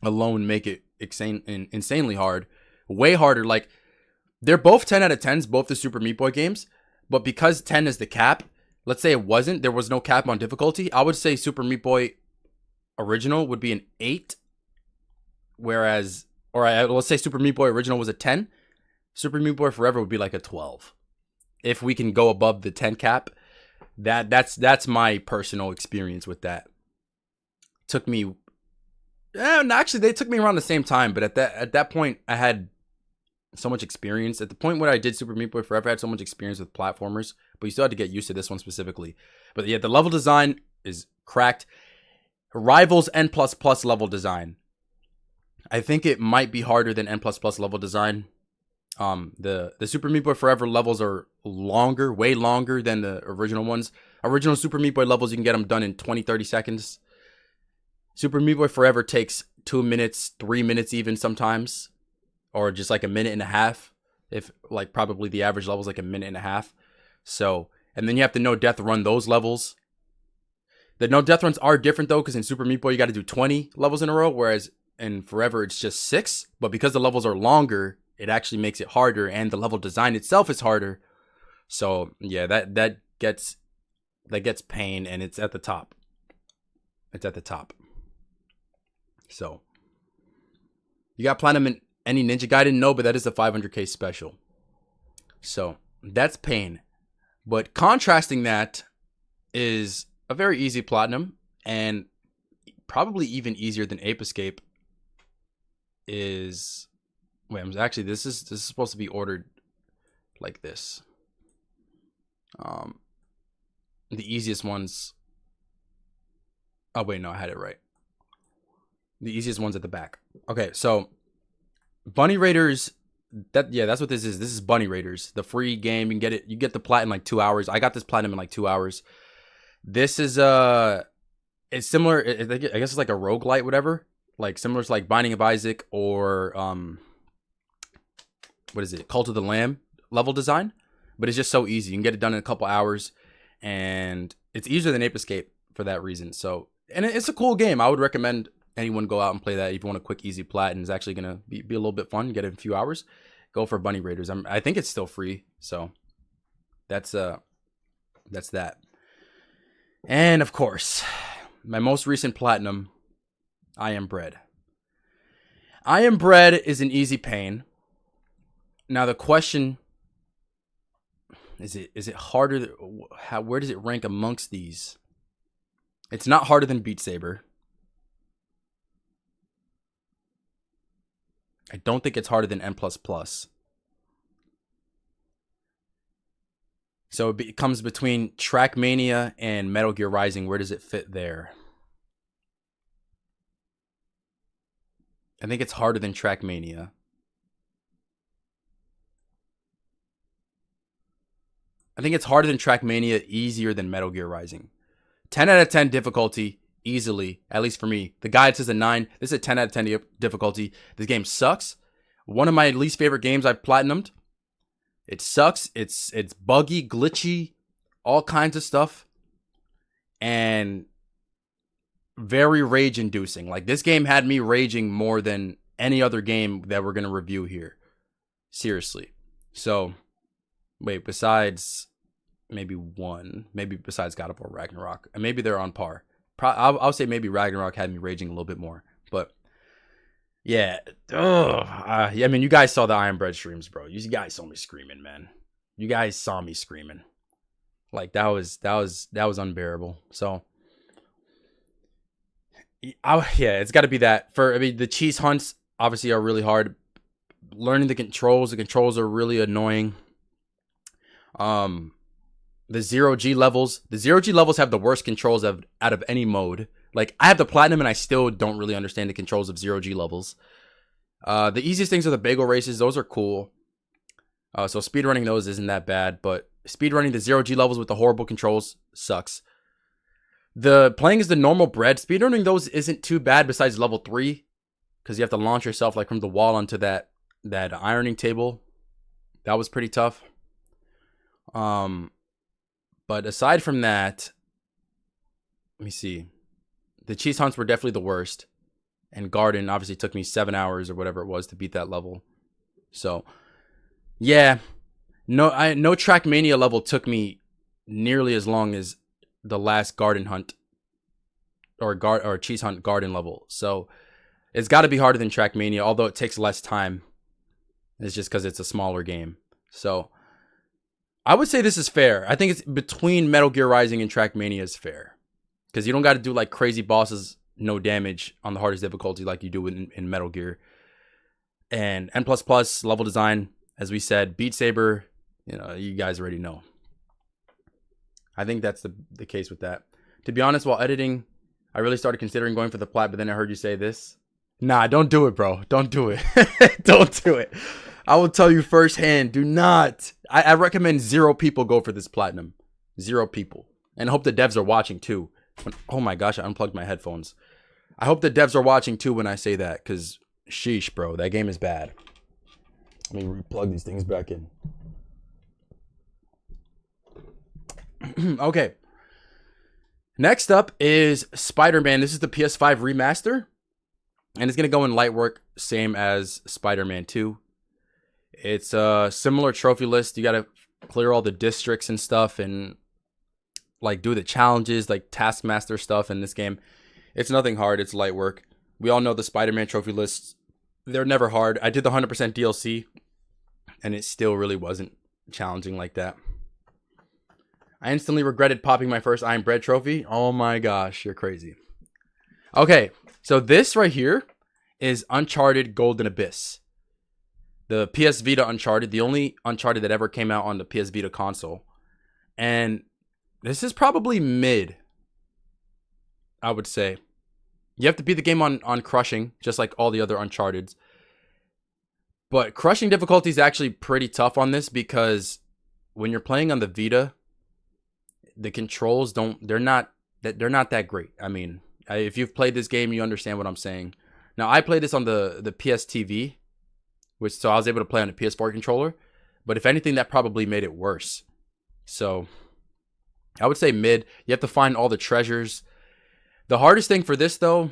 alone make it insanely hard. Way harder. Like, they're both 10 out of 10s, both the Super Meat Boy games. But because 10 is the cap, let's say there was no cap on difficulty, I would say Super Meat Boy Original would be an 8. Whereas, let's say Super Meat Boy Original was a 10. Super Meat Boy Forever would be like a 12. If we can go above the 10 cap, that's my personal experience with that. Took me, actually they took me around the same time, but at that point I had so much experience. At the point where I did Super Meat Boy Forever, I had so much experience with platformers, but you still had to get used to this one specifically. But yeah, the level design is cracked. Rivals N++ level design. I think it might be harder than N++ level design. The Super Meat Boy Forever levels are longer, way longer than the original ones. Original Super Meat Boy levels, you can get them done in 20-30 seconds. Super Meat Boy Forever takes 2 minutes, 3 minutes even sometimes. Or just like a minute and a half. If like probably the average level is like a minute and a half. So, and then you have to no death run those levels. The no death runs are different though, because in Super Meat Boy you got to do 20 levels in a row, whereas in Forever it's just 6. But because the levels are longer, it actually makes it harder, and the level design itself is harder. So yeah, that gets pain, and it's at the top. It's at the top. So you got platinum in any Ninja Gaiden? No, but that is a 500k special. So that's pain. But contrasting that is a very easy platinum, and probably even easier than Ape Escape is... Wait, actually, this is supposed to be ordered like this. The easiest ones... Oh, wait, no, I had it right. The easiest ones at the back. Okay, so Bunny Raiders, that's what this is. This is Bunny Raiders, the free game. You can get it. You get the plat in like 2 hours. I got this platinum in like 2 hours. This is it's similar. I guess it's like a roguelite, whatever. Like similar to like Binding of Isaac or what is it? Cult of the Lamb level design, but it's just so easy. You can get it done in a couple hours, and it's easier than Ape Escape for that reason. So, and it's a cool game. I would recommend anyone go out and play that if you want a quick, easy plat, and it's actually gonna be a little bit fun. Get it in a few hours. Go for Bunny Raiders. I think it's still free, so that's that. And of course, my most recent platinum, I Am Bread. I Am Bread is an easy pain. Now the question is it harder? Where does it rank amongst these? It's not harder than Beat Saber. I don't think it's harder than N++. So it comes between Trackmania and Metal Gear Rising. Where does it fit there? I think it's harder than Trackmania. I think it's harder than Trackmania, easier than Metal Gear Rising. 10 out of 10 difficulty, easily, at least for me. The guide says a 9. This is a 10 out of 10 difficulty. This game sucks. One of my least favorite games I've platinumed. It sucks. It's buggy, glitchy, all kinds of stuff. And very rage-inducing. Like, this game had me raging more than any other game that we're going to review here. Seriously. So, wait, besides maybe one. Maybe besides God of War Ragnarok. And maybe they're on par. I'll say maybe Ragnarok had me raging a little bit more. But, yeah. I mean, you guys saw the Iron Bread streams, bro. You guys saw me screaming, man. You guys saw me screaming. Like, that was unbearable. So, yeah, it's got to be that. The cheese hunts obviously are really hard. Learning the controls are really annoying. The 0G levels. The 0G levels have the worst controls out of any mode. Like, I have the platinum and I still don't really understand the controls of 0G levels. The easiest things are the bagel races. Those are cool. So speedrunning those isn't that bad, but speedrunning the 0G levels with the horrible controls sucks. Playing as the normal bread, speedrunning those isn't too bad besides level 3. Because you have to launch yourself like from the wall onto that ironing table. That was pretty tough. But aside from that, let me see. the cheese hunts were definitely the worst. And Garden obviously took me 7 hours or whatever it was to beat that level. So, yeah. No Trackmania level took me nearly as long as the last Garden hunt or cheese hunt Garden level. So, it's got to be harder than Trackmania, although it takes less time. It's just because it's a smaller game. So, I would say this is fair. I think it's between Metal Gear Rising and Trackmania is fair. Because you don't got to do like crazy bosses, no damage on the hardest difficulty like you do in Metal Gear. And N++ level design, as we said, Beat Saber, you guys already know. I think that's the case with that. To be honest, while editing, I really started considering going for the plat, but then I heard you say this. Nah, don't do it, bro. Don't do it. Don't do it. I will tell you firsthand, do not. I recommend 0 people go for this platinum. 0 people. And I hope the devs are watching too. Oh my gosh, I unplugged my headphones. I hope the devs are watching too when I say that, because sheesh, bro, that game is bad. Let me replug these things back in. Okay. Next up is Spider-Man. This is the PS5 remaster. And it's going to go in light work, same as Spider-Man 2. It's a similar trophy list. You got to clear all the districts and stuff and like do the challenges, like Taskmaster stuff in this game. It's nothing hard. It's light work. We all know the Spider-Man trophy lists. They're never hard. I did the 100% DLC and it still really wasn't challenging like that. I instantly regretted popping my first Iron Bread trophy. Oh my gosh, you're crazy. Okay, so this right here is Uncharted Golden Abyss. The PS Vita Uncharted, the only Uncharted that ever came out on the PS Vita console. And this is probably mid, I would say. You have to beat the game on crushing, just like all the other Uncharteds. But crushing difficulty is actually pretty tough on this because when you're playing on the Vita, the controls they're not that great. I mean, if you've played this game, you understand what I'm saying. Now, I played this on the PS TV, so I was able to play on a PS4 controller. But if anything, that probably made it worse. So, I would say mid. You have to find all the treasures. The hardest thing for this, though,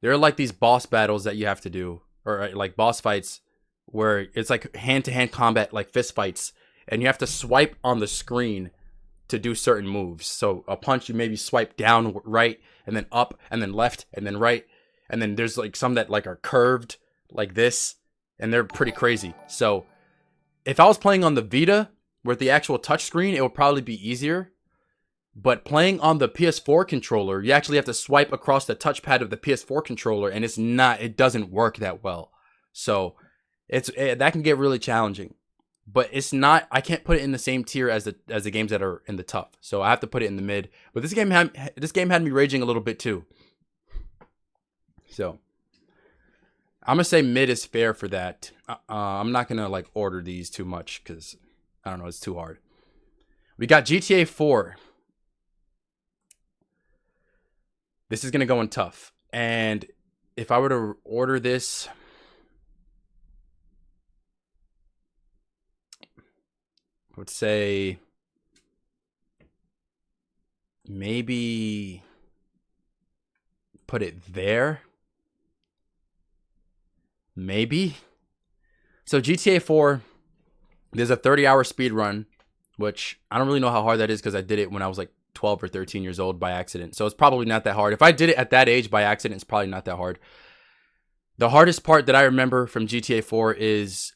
there are like these boss battles that you have to do. Or like boss fights where it's like hand-to-hand combat, like fist fights. And you have to swipe on the screen to do certain moves. So a punch, you maybe swipe down, right, and then up, and then left, and then right. And then there's like some that like are curved like this, and they're pretty crazy. So if I was playing on the Vita with the actual touchscreen, it would probably be easier. But playing on the PS4 controller, you actually have to swipe across the touchpad of the PS4 controller, and it doesn't work that well. So that can get really challenging. But it's not, I can't put it in the same tier as the games that are in the tough. So I have to put it in the mid. But this game had me raging a little bit too. So I'm gonna say mid is fair for that. I'm not gonna like order these too much because I don't know, it's too hard. We got GTA 4. This is gonna go in tough. And if I were to order this, I would say maybe put it there. Maybe. So GTA 4, there's a 30-hour speed run, which I don't really know how hard that is because I did it when I was like 12 or 13 years old by accident. So it's probably not that hard. If I did it at that age by accident, it's probably not that hard. The hardest part that I remember from GTA 4 is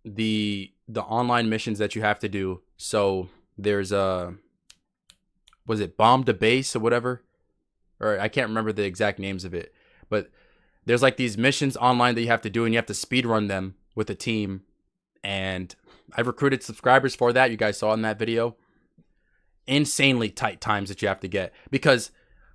the online missions that you have to do. So there's was it Bomb to Base or whatever? Or I can't remember the exact names of it. But there's like these missions online that you have to do, and you have to speed run them with a team. And I've recruited subscribers for that. You guys saw in that video. Insanely tight times that you have to get, because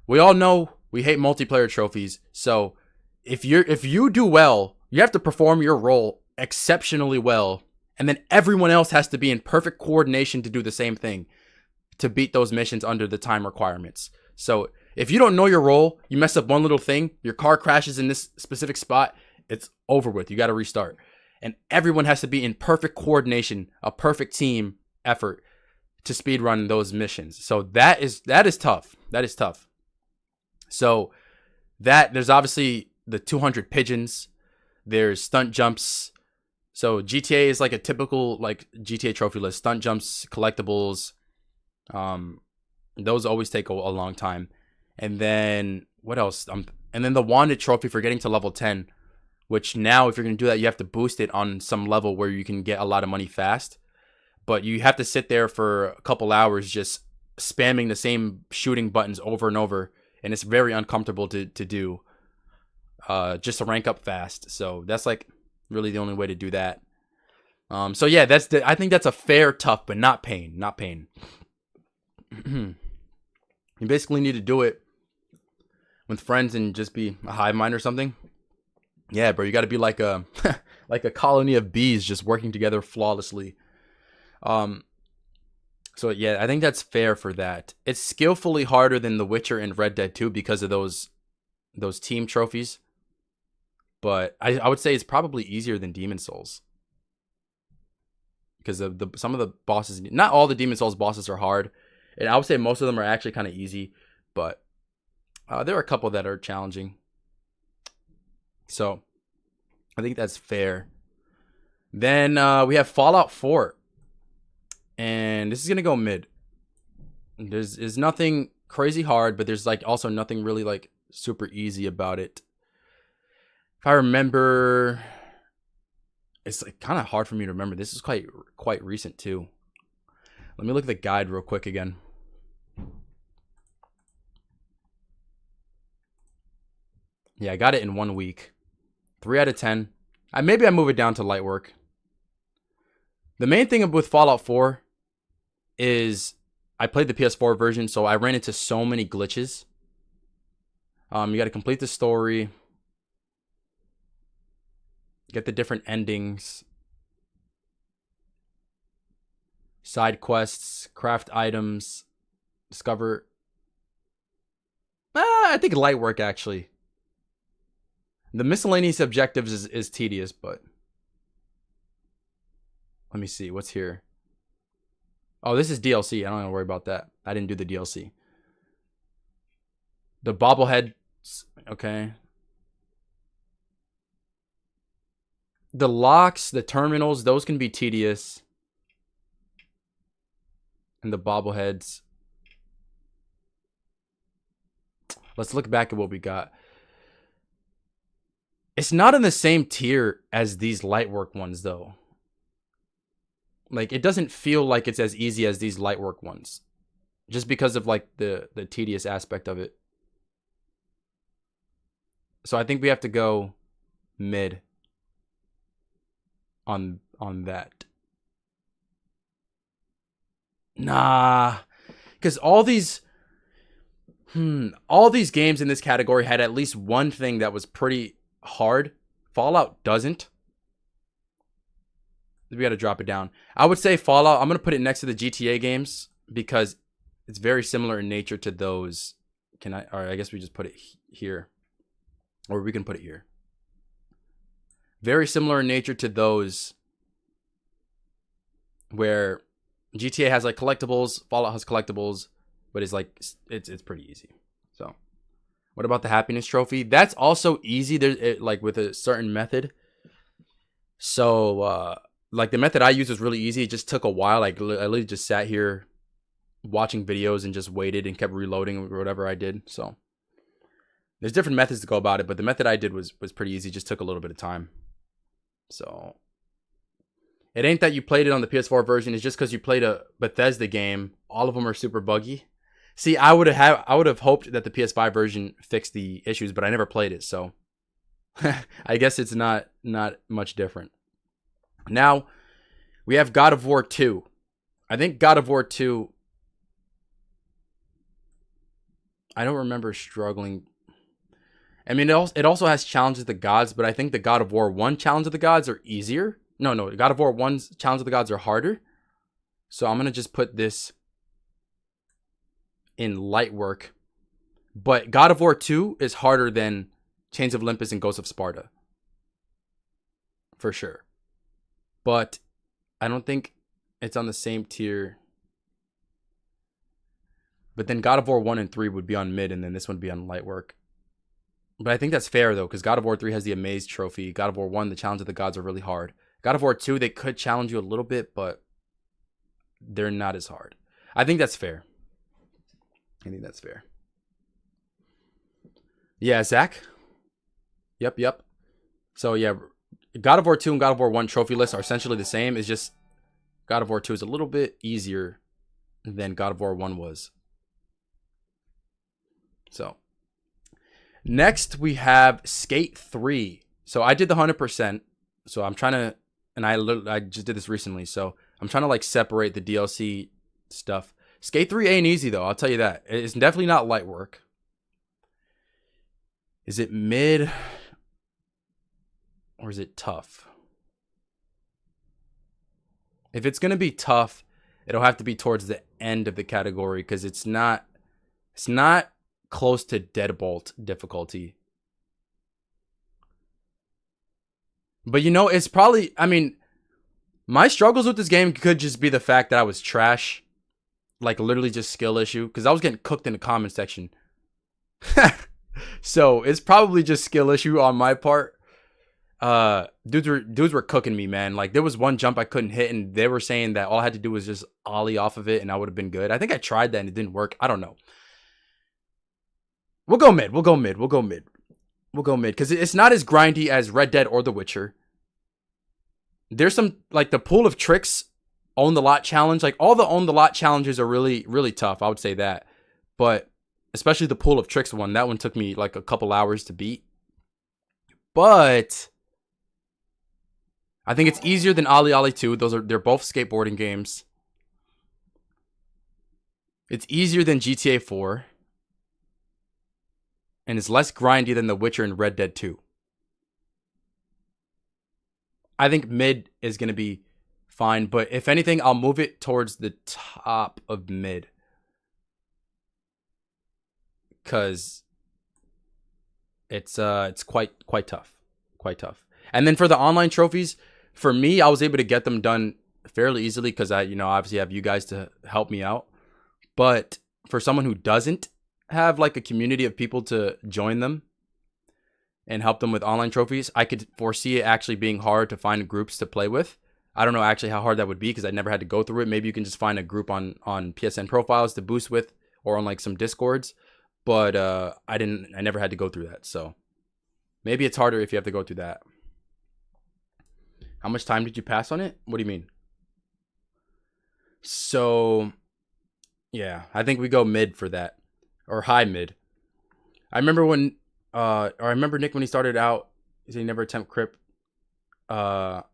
we all know we hate multiplayer trophies. So if you do well, you have to perform your role exceptionally well, and then everyone else has to be in perfect coordination to do the same thing to beat those missions under the time requirements. So if you don't know your role, you mess up one little thing, your car crashes in this specific spot, it's over with. You got to restart. And everyone has to be in perfect coordination, a perfect team effort to speedrun those missions. So that is tough. That is tough. So that there's obviously the 200 pigeons. There's stunt jumps. So GTA is like a typical like GTA trophy list. Stunt jumps, collectibles. Those always take a long time. And then what else? And then the wanted trophy for getting to level 10, which now if you're gonna do that, you have to boost it on some level where you can get a lot of money fast. But you have to sit there for a couple hours just spamming the same shooting buttons over and over, and it's very uncomfortable to do. Just to rank up fast. So that's like really the only way to do that. So yeah, I think that's a fair tough, but not pain. Not pain. You basically need to do it with friends and just be a hive mind or something. Yeah, bro, you got to be like a like a colony of bees just working together flawlessly. So yeah, I think that's fair for that. It's skillfully harder than The Witcher and Red Dead 2 because of those team trophies. But I would say it's probably easier than Demon Souls. Because some of the bosses, not all the Demon Souls bosses are hard. And I would say most of them are actually kind of easy. But there are a couple that are challenging. So I think that's fair. Then we have Fallout 4. And this is going to go mid. There's nothing crazy hard, but there's like also nothing really like super easy about it. If I remember, it's like kind of hard for me to remember. This is quite recent too. Let me look at the guide real quick again. Yeah, I got it in 1 week. 3 out of 10. Maybe I move it down to light work. The main thing with Fallout 4 is I played the PS4 version, so I ran into so many glitches. You got to complete the story. Get the different endings. Side quests. Craft items. Discover. I think light work, actually. The miscellaneous objectives is tedious, but... Let me see. What's here? Oh, this is DLC. I don't have to worry about that. I didn't do the DLC. The bobbleheads. Okay. The locks, the terminals, those can be tedious. And the bobbleheads. Let's look back at what we got. It's not in the same tier as these light work ones, though. Like, it doesn't feel like it's as easy as these light work ones. Just because of, like, the tedious aspect of it. So I think we have to go mid on that. Nah. Because all these games in this category had at least one thing that was pretty hard. Fallout doesn't. We got to drop it down. I would say Fallout, I'm going to put it next to the GTA games because it's very similar in nature to those. I guess we just put it here. Or we can put it here. Very similar in nature to those where GTA has like collectibles, Fallout has collectibles, but it's like it's pretty easy. So, what about the happiness trophy? That's also easy. There's like with a certain method. So, like the method I used was really easy. It just took a while. Like I literally just sat here watching videos and just waited and kept reloading or whatever I did. So there's different methods to go about it, but the method I did was pretty easy. It just took a little bit of time. So it ain't that you played it on the PS4 version. It's just because you played a Bethesda game. All of them are super buggy. See, I would have hoped that the PS5 version fixed the issues, but I never played it, so I guess it's not much different. Now, we have God of War 2. I think God of War 2... I don't remember struggling. I mean, it also has Challenge of the Gods, but I think the God of War 1 Challenge of the Gods are easier. No, God of War 1's Challenge of the Gods are harder. So I'm going to just put this in light work. But God of War 2 is harder than Chains of Olympus and Ghosts of Sparta. For sure. But I don't think it's on the same tier. But then God of War 1 and 3 would be on mid, and then this one would be on light work. But I think that's fair, though, because God of War 3 has the Amaze trophy. God of War 1, the Challenge of the Gods are really hard. God of War 2, they could challenge you a little bit, but they're not as hard. I think that's fair. I think that's fair. Yeah, Zach? Yep. So, yeah, God of War 2 and God of War 1 trophy lists are essentially the same. It's just God of War 2 is a little bit easier than God of War 1 was. So, next we have Skate 3. So, I did the 100%. So, I'm trying to, and I just did this recently. So, I'm trying to like separate the DLC stuff. Skate 3 ain't easy, though. I'll tell you that. It's definitely not light work. Is it mid or is it tough? If it's going to be tough, it'll have to be towards the end of the category because it's not close to deadbolt difficulty. But you know, it's probably, I mean, my struggles with this game could just be the fact that I was trash. Like literally just skill issue because I was getting cooked in the comment section. So it's probably just skill issue on my part. Dudes were cooking me, man. Like there was one jump I couldn't hit and they were saying that all I had to do was just ollie off of it and I would have been good. I think I tried that and it didn't work. I don't know. We'll go mid because it's not as grindy as Red Dead or The Witcher. There's some like the pool of tricks, own the lot challenge. Like all the own the lot challenges are really, really tough. I would say that, but especially the pool of tricks one. That one took me like a couple hours to beat. But I think it's easier than Ollie Ollie 2. They're both skateboarding games. It's easier than GTA 4. And it's less grindy than The Witcher and Red Dead 2. I think mid is going to be fine, but if anything, I'll move it towards the top of mid. Cuz it's quite tough. Quite tough. And then for the online trophies, for me, I was able to get them done fairly easily cuz I, obviously have you guys to help me out. But for someone who doesn't have like a community of people to join them and help them with online trophies, I could foresee it actually being hard to find groups to play with. I don't know actually how hard that would be because I never had to go through it. Maybe you can just find a group on PSN profiles to boost with or on like some Discords. But I never had to go through that. So maybe it's harder if you have to go through that. How much time did you pass on it? What do you mean? So yeah, I think we go mid for that. Or high mid. I remember Nick when he started out, he said he never attempt Crip. Someone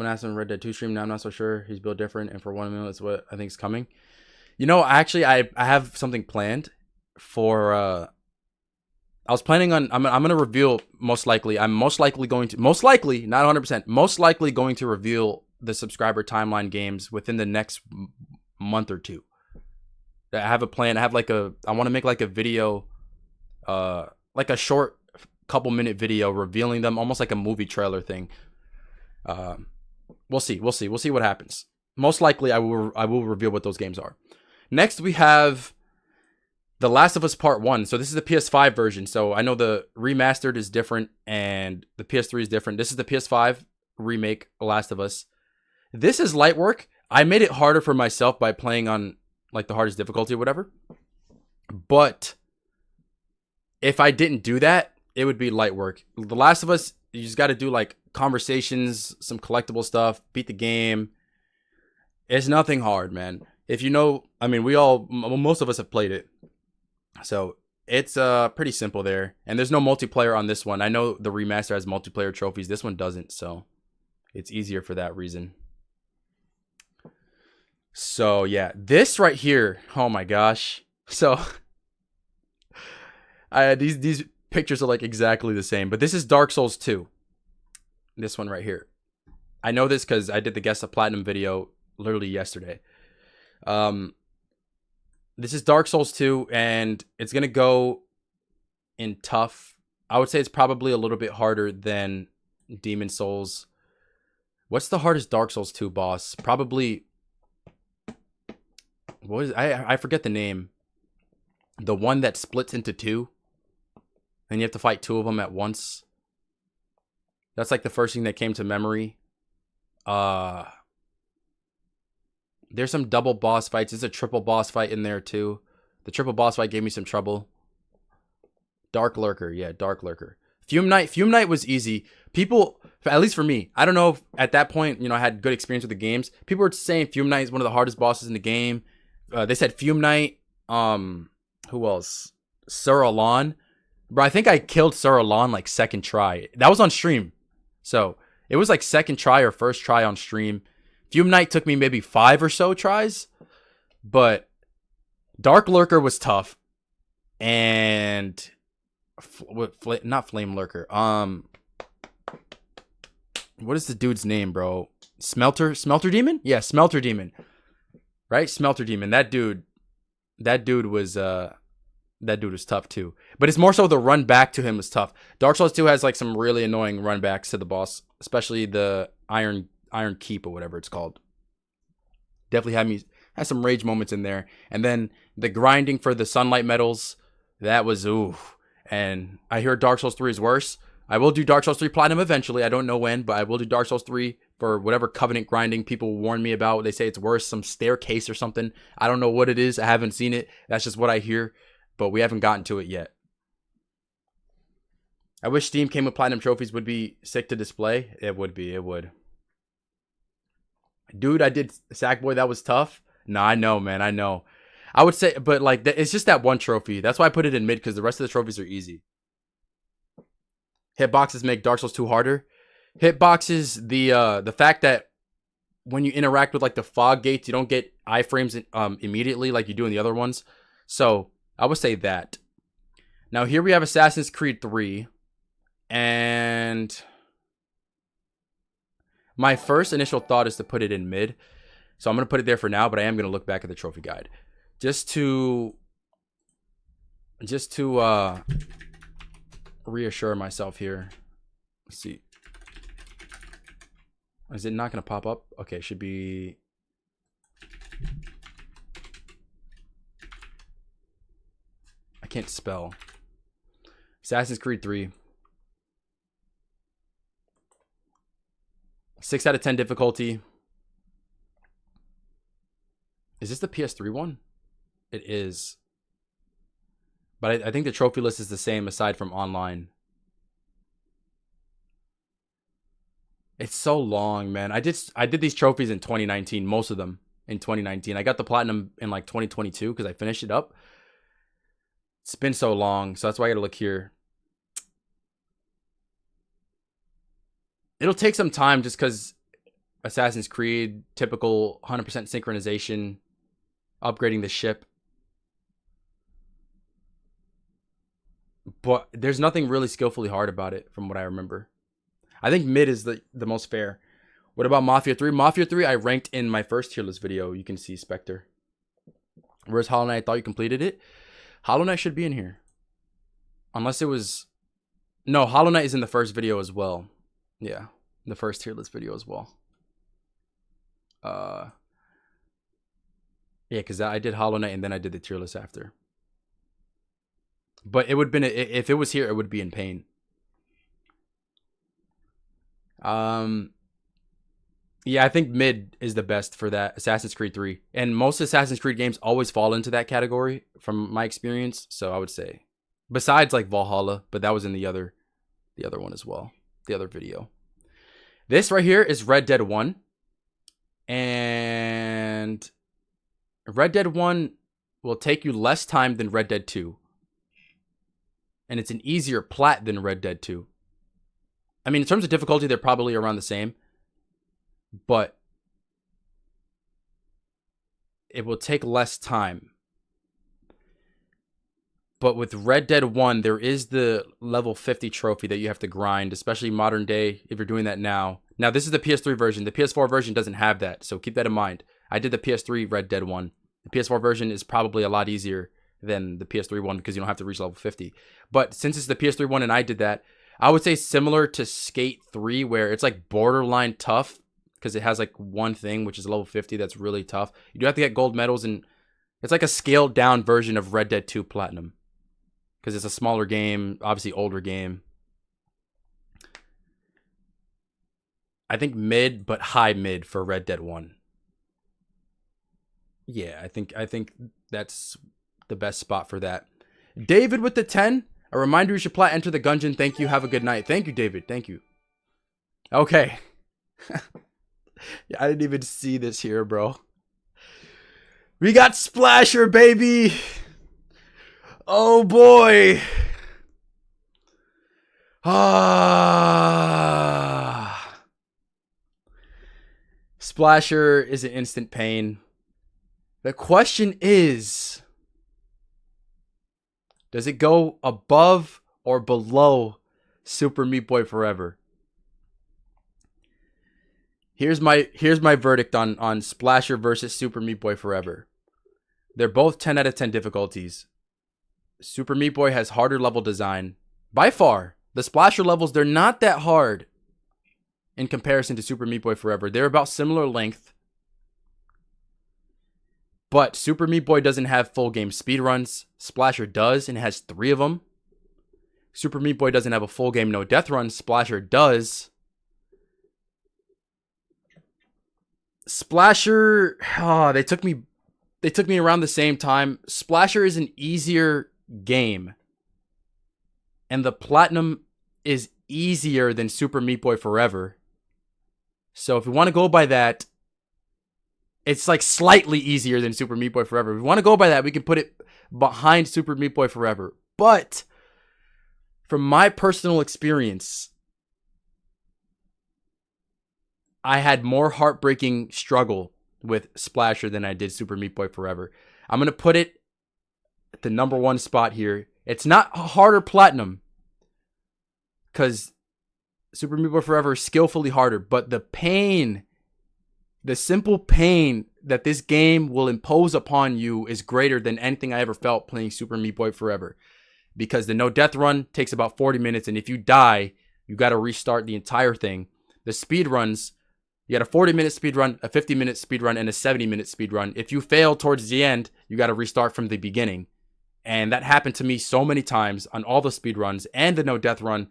asked him in Red Dead 2 stream. Now I'm not so sure. He's built different, and for 1 million, it's what I think is coming. Actually, I have something planned for. I was planning on. I'm gonna reveal most likely. I'm most likely not 100%. Most likely going to reveal the subscriber timeline games within the next month or two. I have a plan. I want to make like a video, like a short couple minute video revealing them, almost like a movie trailer thing. We'll see what happens. Most likely I will reveal what those games are. Next we have The Last of Us Part 1. So this is the PS5 version. So I know the remastered is different and the PS3 is different. This is the PS5 remake, The Last of Us. This is light work. I made it harder for myself by playing on like the hardest difficulty or whatever. But if I didn't do that, it would be light work. The Last of Us, you just got to do like conversations, some collectible stuff, beat the game. It's nothing hard, man. If most of us have played it. So it's pretty simple there. And there's no multiplayer on this one. I know the remaster has multiplayer trophies. This one doesn't, so it's easier for that reason. So yeah, this right here, oh my gosh. So these pictures are like exactly the same, but this is Dark Souls 2. This one right here. I know this because I did the Guess the Platinum video literally yesterday. This is Dark Souls 2, and it's gonna go in tough. I would say it's probably a little bit harder than Demon Souls. What's the hardest Dark Souls 2 boss? Probably What is I forget the name. The one that splits into two, and you have to fight two of them at once. That's like the first thing that came to memory. There's some double boss fights. There's a triple boss fight in there too. The triple boss fight gave me some trouble. Dark Lurker, yeah, Dark Lurker. Fume Knight was easy. People, at least for me, I don't know if at that point, you know, I had good experience with the games. People were saying Fume Knight is one of the hardest bosses in the game. They said Fume Knight. Who else? Sir Alon. Bro, I think I killed Sir Alon like second try. That was on stream. So it was like second try or first try on stream. Fume Knight took me maybe 5 or so tries. But Dark Lurker was tough. And not Flame Lurker. What is the dude's name, bro? Smelter Demon? Yeah, Smelter Demon. Right? Smelter Demon. That dude was tough too. But it's more so the run back to him was tough. Dark Souls 2 has like some really annoying run backs to the boss, especially the Iron Keep or whatever it's called. Definitely had some rage moments in there. And then the grinding for the sunlight medals, that was oof. And I hear Dark Souls 3 is worse. I will do Dark Souls 3 Platinum eventually. I don't know when, but I will do Dark Souls 3 for whatever Covenant grinding people warn me about. They say it's worse, some staircase or something. I don't know what it is. I haven't seen it. That's just what I hear, but we haven't gotten to it yet. I wish Steam came with Platinum trophies. Would be sick to display. It would be. It would. Dude, I did Sackboy. That was tough. No, I know, man. I know. I would say, but like, it's just that one trophy. That's why I put it in mid, because the rest of the trophies are easy. Hitboxes make Dark Souls 2 harder. Hitboxes, the fact that when you interact with like the fog gates, you don't get iframes immediately like you do in the other ones. So I would say that. Now here we have Assassin's Creed 3. And my first initial thought is to put it in mid. So I'm going to put it there for now, but I am going to look back at the trophy guide. Just to reassure myself here. Let's see. Is it not going to pop up? Okay, it should be. I can't spell. Assassin's Creed 3. 6 out of 10 difficulty. Is this the PS3 one? It is. But I think the trophy list is the same aside from online. It's so long, man. I did these trophies in 2019, most of them in 2019. I got the platinum in like 2022 because I finished it up. It's been so long, so that's why I gotta look here. It'll take some time just because Assassin's Creed, typical 100% synchronization, upgrading the ship. But there's nothing really skillfully hard about it from what I remember. I think mid is the most fair. What about Mafia 3? Mafia 3 I ranked in my first tier list video. You can see Spectre. Where's Hollow Knight? I thought you completed it. Hollow Knight should be in here. Unless it was... No, Hollow Knight is in the first video as well. Yeah, the first tier list video as well. Yeah, because I did Hollow Knight and then I did the tier list after. But it would have been, if it was here, it would be in pain. Yeah, I think mid is the best for that Assassin's Creed 3. And most Assassin's Creed games always fall into that category from my experience. So I would say, besides like Valhalla, but that was in the other one as well. The other video. This right here is Red Dead 1. And Red Dead 1 will take you less time than Red Dead 2. And it's an easier plat than Red Dead 2. I mean, in terms of difficulty, they're probably around the same. But it will take less time. But with Red Dead 1, there is the level 50 trophy that you have to grind, especially modern day, if you're doing that now. Now, this is the PS3 version. The PS4 version doesn't have that, so keep that in mind. I did the PS3 Red Dead 1. The PS4 version is probably a lot easier than the PS3 one because you don't have to reach level 50. But since it's the PS3 one and I did that, I would say similar to Skate 3, where it's like borderline tough because it has like one thing, which is level 50 that's really tough. You do have to get gold medals in It's like a scaled down version of Red Dead 2 Platinum. Because it's a smaller game, obviously older game. I think mid, but high mid for Red Dead 1. Yeah, I think that's the best spot for that. David with the 10. A reminder you should plat enter the Gungeon. Thank you. Have a good night. Thank you, David. Thank you. Okay. Yeah, I didn't even see this here, bro. We got Splasher, baby. Oh, boy. Ah. Splasher is an instant pain. The question is, does it go above or below Super Meat Boy Forever? Here's my verdict on Splasher versus Super Meat Boy Forever. They're both 10 out of 10 difficulties. Super Meat Boy has harder level design. By far, the Splasher levels, they're not that hard in comparison to Super Meat Boy Forever. They're about similar length. But Super Meat Boy doesn't have full game speedruns. Splasher does, and has 3 of them. Super Meat Boy doesn't have a full game no death run. Splasher does. Splasher, they took me around the same time. Splasher is an easier game. And the Platinum is easier than Super Meat Boy Forever. So if we want to go by that, it's like slightly easier than Super Meat Boy Forever. If we want to go by that, we can put it behind Super Meat Boy Forever. But from my personal experience, I had more heartbreaking struggle with Splasher than I did Super Meat Boy Forever. I'm going to put it at the number 1 spot here. It's not a harder Platinum, because Super Meat Boy Forever is skillfully harder, but the pain, the simple pain that this game will impose upon you is greater than anything I ever felt playing Super Meat Boy Forever. Because the no death run takes about 40 minutes, and if you die, you got to restart the entire thing. The speed runs, you got a 40-minute speed run, a 50-minute speed run, and a 70-minute speed run. If you fail towards the end, you got to restart from the beginning. And that happened to me so many times on all the speed runs and the no death run.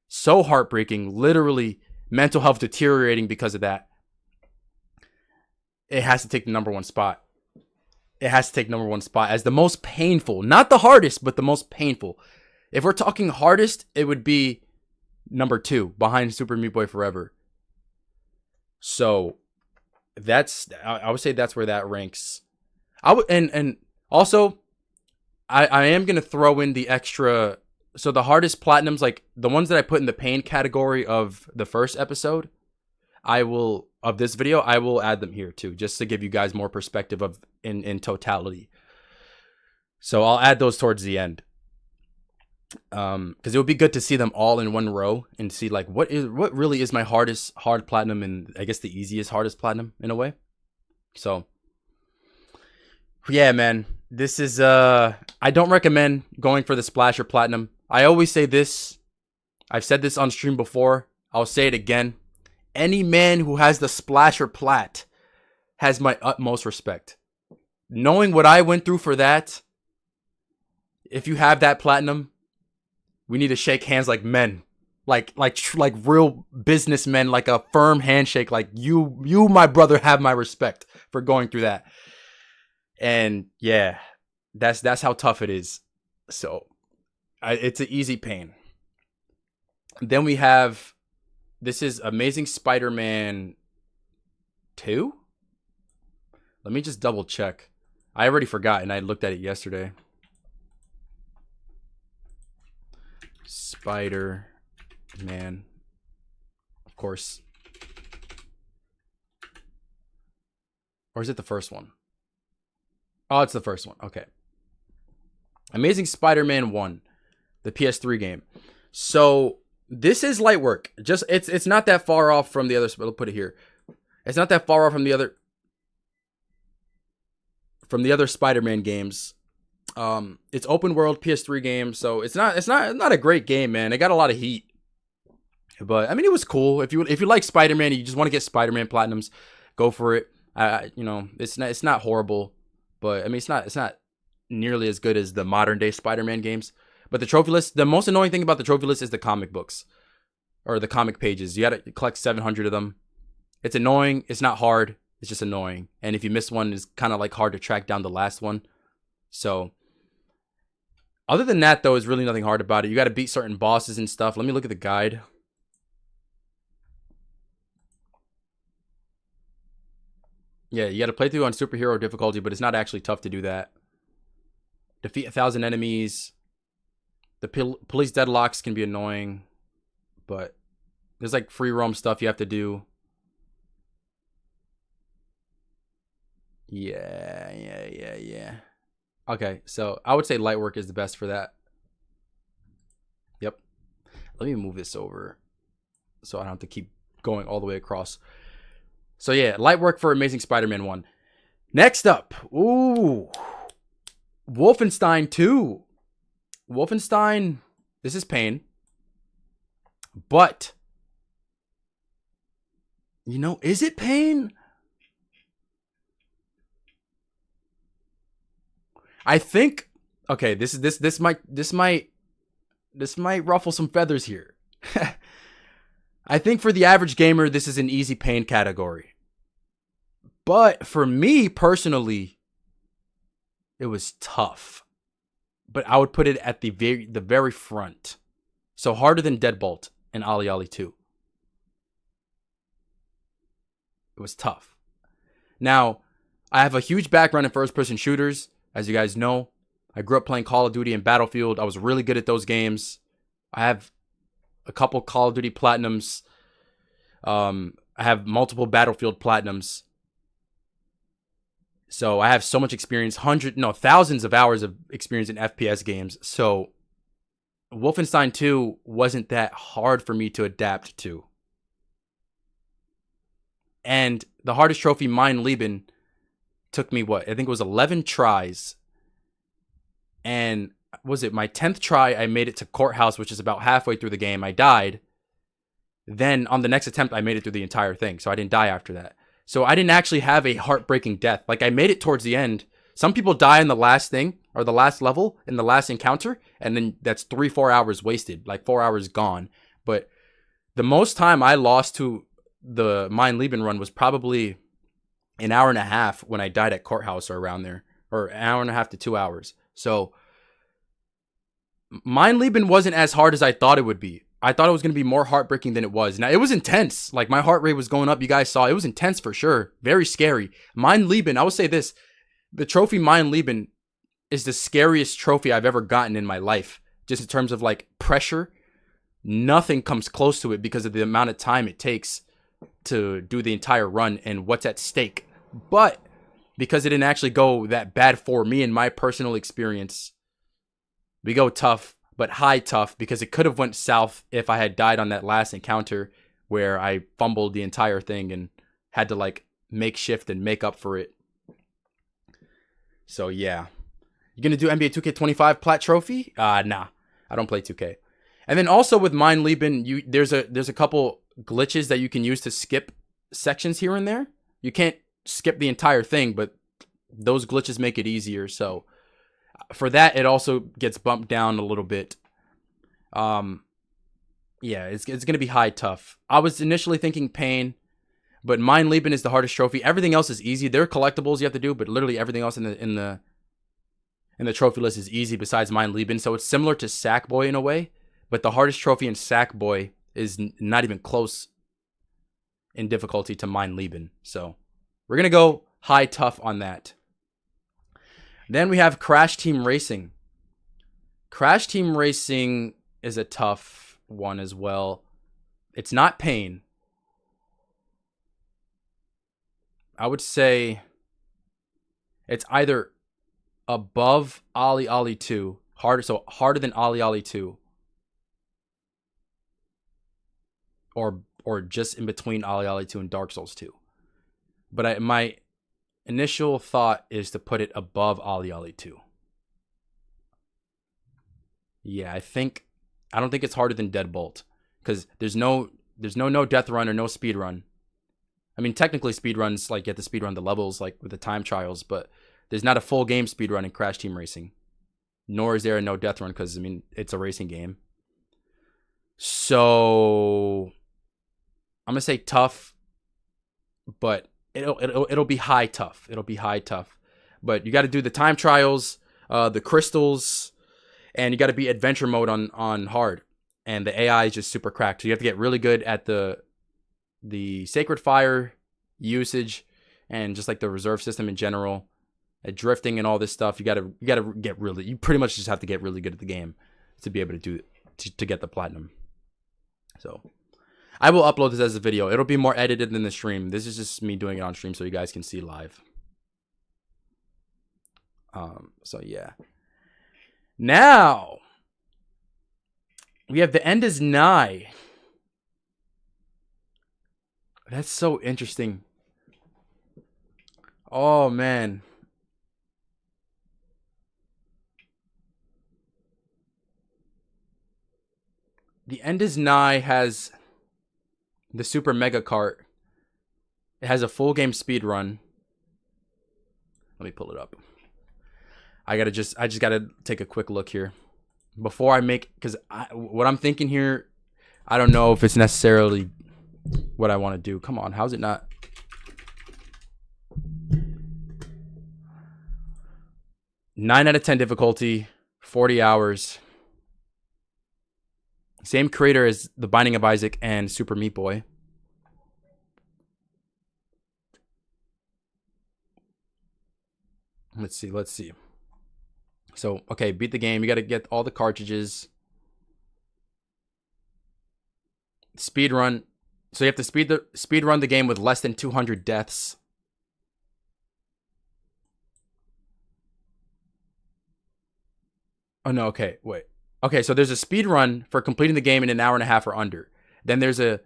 So heartbreaking, literally mental health deteriorating because of that. It has to take the number 1 spot. It has to take number 1 spot as the most painful. Not the hardest, but the most painful. If we're talking hardest, it would be number 2 behind Super Meat Boy Forever. So I would say that's where that ranks. And also I am gonna throw in the extra. So the hardest Platinums, like the ones that I put in the pain category of the first episode, of this video, I will add them here too, just to give you guys more perspective of in totality. So I'll add those towards the end. Because it would be good to see them all in one row and see like what really is my hard Platinum, and I guess the easiest hardest Platinum in a way. So yeah, man, this is I don't recommend going for the Splasher Platinum. I always say this. I've said this on stream before. I'll say it again. Any man who has the Splasher Plat has my utmost respect. Knowing what I went through for that, if you have that Platinum, we need to shake hands like men, like real businessmen, like a firm handshake. Like you, my brother, have my respect for going through that. And yeah, that's how tough it is. So it's an easy pain. Then we have, this is Amazing Spider-Man 2. Let me just double check. I already forgot and I looked at it yesterday. Spider-Man, of course. Or is it the first one? Oh, it's the first one. Okay. Amazing Spider-Man 1, the PS3 game. So this is light work. Just it's not that far off from the other. I'll put it here. It's not that far off from the other Spider-Man games. It's open world PS3 game, so it's not a great game, man. It got a lot of heat, but I mean, it was cool. If you like Spider-Man and you just want to get Spider-Man Platinums, go for it. You know, it's not horrible. but I mean it's not nearly as good as the modern day Spider-Man games. But the trophy list, the most annoying thing about the trophy list is the comic books or the comic pages. You gotta collect 700 of them. It's annoying. It's not hard. It's just annoying. And if you miss one, it's kind of like hard to track down the last one. So other than that, though, there's really nothing hard about it. You got to beat certain bosses and stuff. Let me look at the guide. Yeah, you got to play through on superhero difficulty, but it's not actually tough to do that. Defeat 1,000 enemies. The police deadlocks can be annoying, but there's like free roam stuff you have to do. Yeah. Okay, so I would say light work is the best for that. Yep. Let me move this over so I don't have to keep going all the way across. So yeah, light work for Amazing Spider-Man 1. Next up, ooh, Wolfenstein 2. Wolfenstein, this is pain. But, you know, is it pain? I think, okay, this might ruffle some feathers here. I think for the average gamer, this is an easy pain category. But for me personally, it was tough. But I would put it at the very front. So harder than Deadbolt and Ollie Ollie 2. It was tough. Now, I have a huge background in first-person shooters. As you guys know, I grew up playing Call of Duty and Battlefield. I was really good at those games. I have a couple Call of Duty Platinums. I have multiple Battlefield Platinums. So I have so much experience, thousands of hours of experience in FPS games. So Wolfenstein 2 wasn't that hard for me to adapt to. And the hardest trophy, Mein Leben, took me I think it was 11 tries. And was it my 10th try, I made it to Courthouse, which is about halfway through the game. I died. Then on the next attempt, I made it through the entire thing. So I didn't die after that. So I didn't actually have a heartbreaking death. Like, I made it towards the end. Some people die in the last thing, or the last level, in the last encounter, and then that's 3-4 hours wasted. Like, 4 hours gone. But the most time I lost to the Mein Leben run was probably an hour and a half when I died at Courthouse or around there. Or an hour and a half to 2 hours. So Mein Leben wasn't as hard as I thought it would be. I thought it was going to be more heartbreaking than it was. Now, it was intense. Like, my heart rate was going up. You guys saw. It was intense for sure. Very scary. Mein Leben, I would say this. The trophy Mein Leben is the scariest trophy I've ever gotten in my life. Just in terms of, like, pressure. Nothing comes close to it because of the amount of time it takes to do the entire run and what's at stake. But because it didn't actually go that bad for me in my personal experience, we go tough. But high tough, because it could have went south if I had died on that last encounter where I fumbled the entire thing and had to like make shift and make up for it. So yeah. You gonna do NBA 2K25 Plat Trophy? Nah. I don't play 2K. And then also with Mein Leben, there's a couple glitches that you can use to skip sections here and there. You can't skip the entire thing, but those glitches make it easier, so for that, it also gets bumped down a little bit. Yeah, it's going to be high tough. I was initially thinking pain, but Mein Leben is the hardest trophy. Everything else is easy. There are collectibles you have to do, but literally everything else in the trophy list is easy besides Mein Leben. So it's similar to Sackboy in a way, but the hardest trophy in Sackboy is not even close in difficulty to Mein Leben. So we're going to go high tough on that. Then we have Crash Team Racing. Crash Team Racing is a tough one as well. It's not pain. I would say it's either above Ollie Ollie 2, harder than Ollie Ollie 2, or just in between Ollie Ollie 2 and Dark Souls 2. But my initial thought is to put it above Ollie Ollie 2. Yeah, I don't think it's harder than Deadbolt, because there's no death run or no speed run. I mean, technically speed runs, like you have to speed run the levels like with the time trials, but there's not a full game speedrun in Crash Team Racing. Nor is there a no death run because, I mean, it's a racing game. So I'm going to say tough, but it'll be high tough. It'll be high tough. But you got to do the time trials, the crystals, and you got to be adventure mode on hard. And the AI is just super cracked. So you have to get really good at the Sacred Fire usage and just like the reserve system in general, at drifting and all this stuff. You gotta get really. You pretty much just have to get really good at the game to be able to do to get the platinum. So I will upload this as a video. It'll be more edited than the stream. This is just me doing it on stream so you guys can see live. So yeah. Now we have the end is nigh. That's so interesting. Oh man. The end is nigh has the super mega cart. It has a full game speed run. Let me pull it up. I just gotta take a quick look here before I make, because what I'm thinking here, I don't know if it's necessarily what I want to do. Come on, how's it not? Nine out of 10 difficulty, 40 hours. Same creator as The Binding of Isaac and Super Meat Boy. Let's see. So, okay, beat the game. You got to get all the cartridges. Speed run. So you have to speed run the game with less than 200 deaths. Oh no, okay, wait. Okay, so there's a speed run for completing the game in an hour and a half or under. Then there's a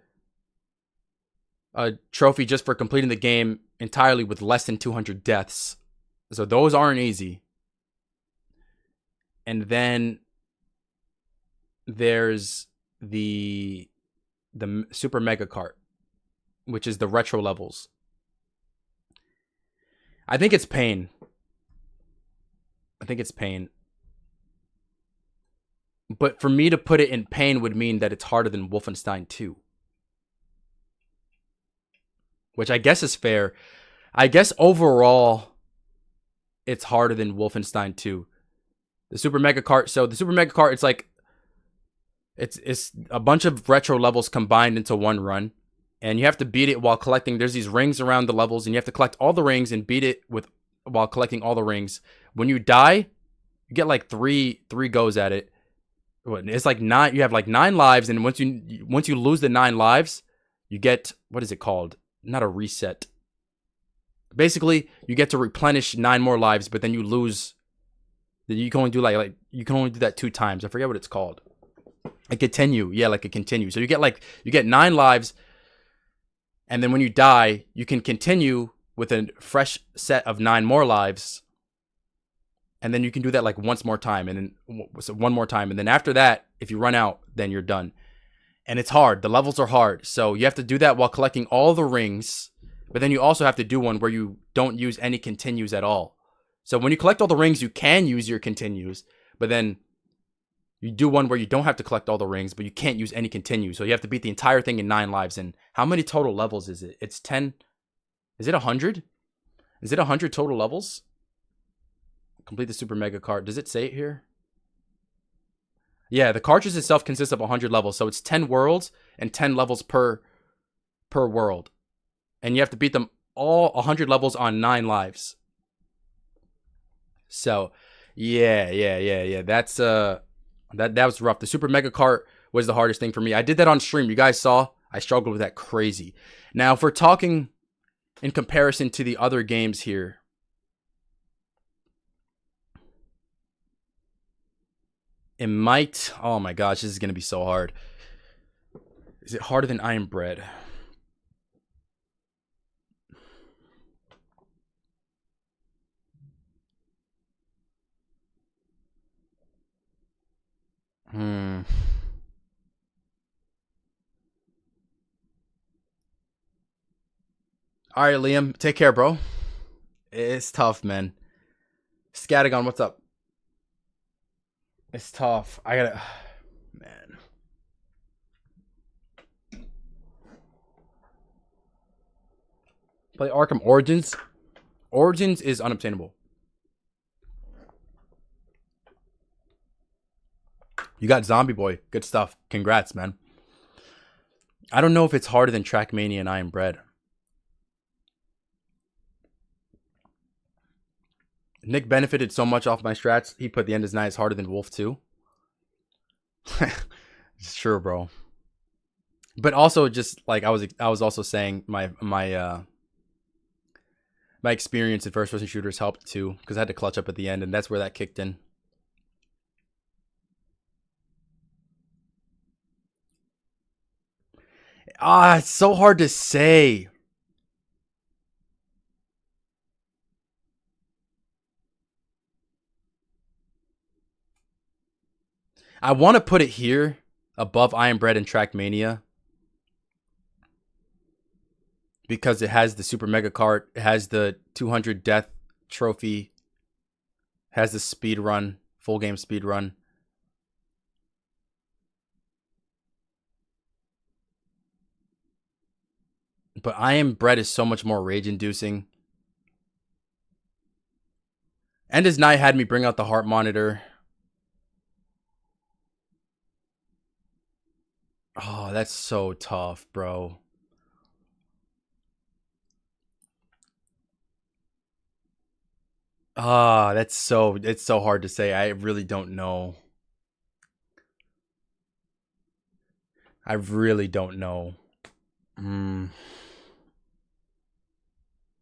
trophy just for completing the game entirely with less than 200 deaths. So those aren't easy. And then there's the Super Mega Cart, which is the retro levels. I think it's pain. But for me to put it in pain would mean that it's harder than Wolfenstein 2. Which I guess is fair. I guess overall, it's harder than Wolfenstein 2. The Super Mega Cart. So the Super Mega Cart, it's like, it's a bunch of retro levels combined into one run. And you have to beat it while collecting. There's these rings around the levels, and you have to collect all the rings and beat it while collecting all the rings. When you die, you get like three goes at it. It's like 9. You have like 9 lives, and once you lose the 9 lives, you get, what is it called? Not a reset. Basically, you get to replenish 9 more lives, but then you lose. You can only do like you can only do that 2 times. I forget what it's called. A continue, yeah, like a continue. So you get 9 lives, and then when you die, you can continue with a fresh set of 9 more lives. And then you can do that like once more time, and then one more time. And then after that, if you run out, then you're done. And it's hard. The levels are hard. So you have to do that while collecting all the rings. But then you also have to do one where you don't use any continues at all. So when you collect all the rings, you can use your continues. But then you do one where you don't have to collect all the rings, but you can't use any continues. So you have to beat the entire thing in 9 lives. And how many total levels is it? It's 10. Is it 100? Is it 100 total levels? Complete the Super Mega Cart. Does it say it here? Yeah, the cartridge itself consists of 100 levels. So it's 10 worlds and 10 levels per world. And you have to beat them all 100 levels on 9 lives. So, yeah. That's that was rough. The Super Mega Cart was the hardest thing for me. I did that on stream. You guys saw I struggled with that crazy. Now, if we're talking in comparison to the other games here, it might... Oh my gosh, this is going to be so hard. Is it harder than Iron Bread? All right, Liam. Take care, bro. It's tough, man. Scatagon, what's up? It's tough. I gotta, man. Play Arkham Origins. Origins is unobtainable. You got Zombie Boy. Good stuff. Congrats, man. I don't know if it's harder than Trackmania and I Am Bread. Nick benefited so much off my strats. He put the End is Night harder than Wolf 2. It's true, bro. But also, just like I was also saying, my experience in first-person shooters helped too, because I had to clutch up at the end, and that's where that kicked in. It's so hard to say. I want to put it here above I Am Bread and Trackmania because it has the Super Mega Cart, it has the 200 Death Trophy, has the speed run, full game speed run. But I Am Bread is so much more rage-inducing. End is Night had me bring out the heart monitor. Oh, that's so tough, bro. It's so hard to say. I really don't know. I really don't know.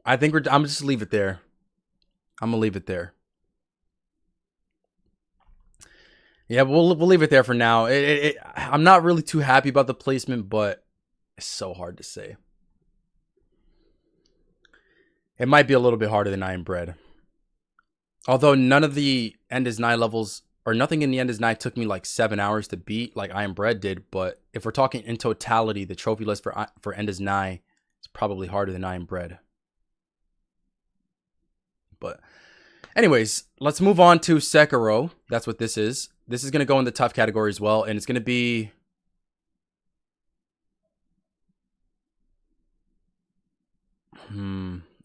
I think I'm just leave it there. I'm gonna leave it there. Yeah, we'll leave it there for now. I'm not really too happy about the placement, but it's so hard to say. It might be a little bit harder than I Am Bread. Although none of the End is Night levels, or nothing in the End is Night took me like 7 hours to beat like I Am Bread did. But if we're talking in totality, the trophy list for End is Night is probably harder than I Am Bread. But anyways, let's move on to Sekiro. That's what this is. This is going to go in the tough category as well. And it's going to be...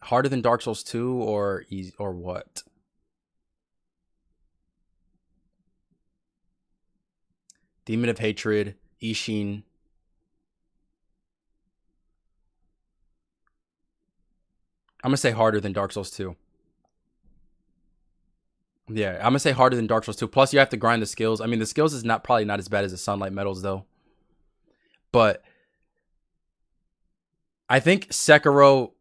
harder than Dark Souls 2 or easy, or what? Demon of Hatred, Ishin. I'm going to say harder than Dark Souls 2. Yeah, I'm going to say harder than Dark Souls 2. Plus, you have to grind the skills. I mean, the skills is probably not as bad as the Sunlight Metals, though. But I think Sekiro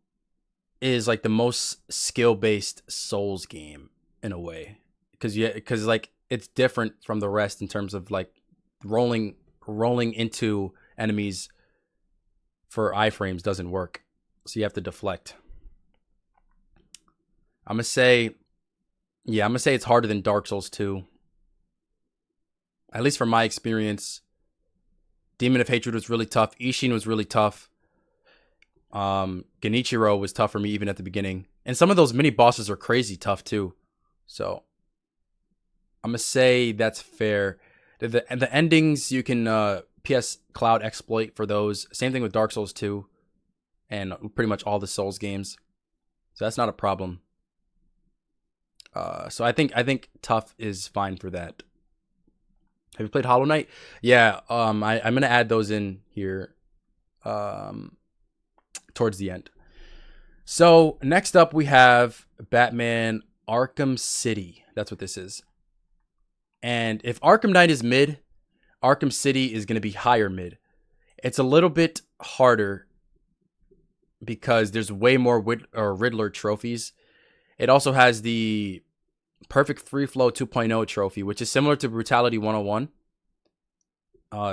is like the most skill-based Souls game in a way. Because like, it's different from the rest in terms of like rolling into enemies for iframes doesn't work. So you have to deflect. I'm going to say... yeah, I'm going to say it's harder than Dark Souls 2. At least from my experience. Demon of Hatred was really tough. Ishin was really tough. Genichiro was tough for me even at the beginning. And some of those mini bosses are crazy tough too. So I'm going to say that's fair. The endings, you can PS Cloud exploit for those. Same thing with Dark Souls 2. And pretty much all the Souls games. So that's not a problem. So I think tough is fine for that. Have you played Hollow Knight? Yeah, I'm gonna add those in here towards the end. So next up we have Batman Arkham City. That's what this is. And if Arkham Knight is mid, Arkham City is gonna be higher mid. It's a little bit harder because there's way more Riddler trophies. It also has the Perfect Free Flow 2.0 trophy, which is similar to Brutality 101.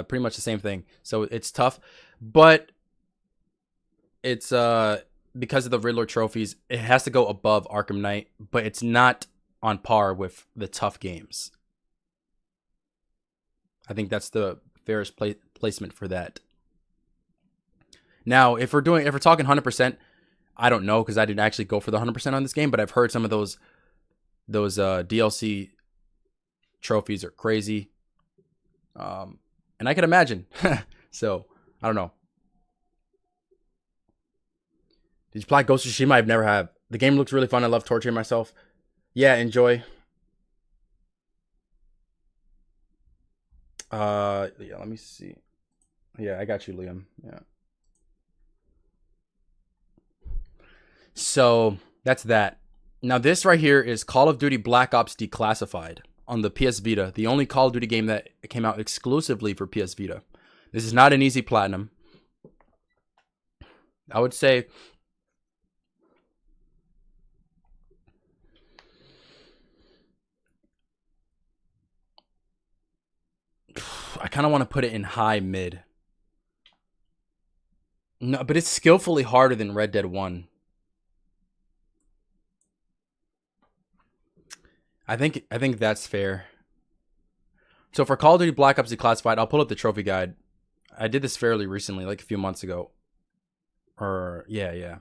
Pretty much the same thing. So it's tough, but it's because of the Riddler trophies, it has to go above Arkham Knight, but it's not on par with the tough games. I think that's the fairest placement for that. Now, if we're talking 100%, I don't know because I didn't actually go for the 100% on this game, but I've heard some of those Those DLC trophies are crazy. And I can imagine. So, I don't know. Did you play Ghost of Tsushima? I've never have. The game looks really fun. I love torturing myself. Yeah, enjoy. Yeah, let me see. Yeah, I got you, Liam. Yeah. So, that's that. Now, this right here is Call of Duty Black Ops Declassified on the PS Vita, the only Call of Duty game that came out exclusively for PS Vita. This is not an easy platinum. I would say I kind of want to put it in high mid. No, but it's skillfully harder than Red Dead 1. I think that's fair. So for Call of Duty Black Ops Declassified, I'll pull up the trophy guide. I did this fairly recently, like a few months ago. Or yeah.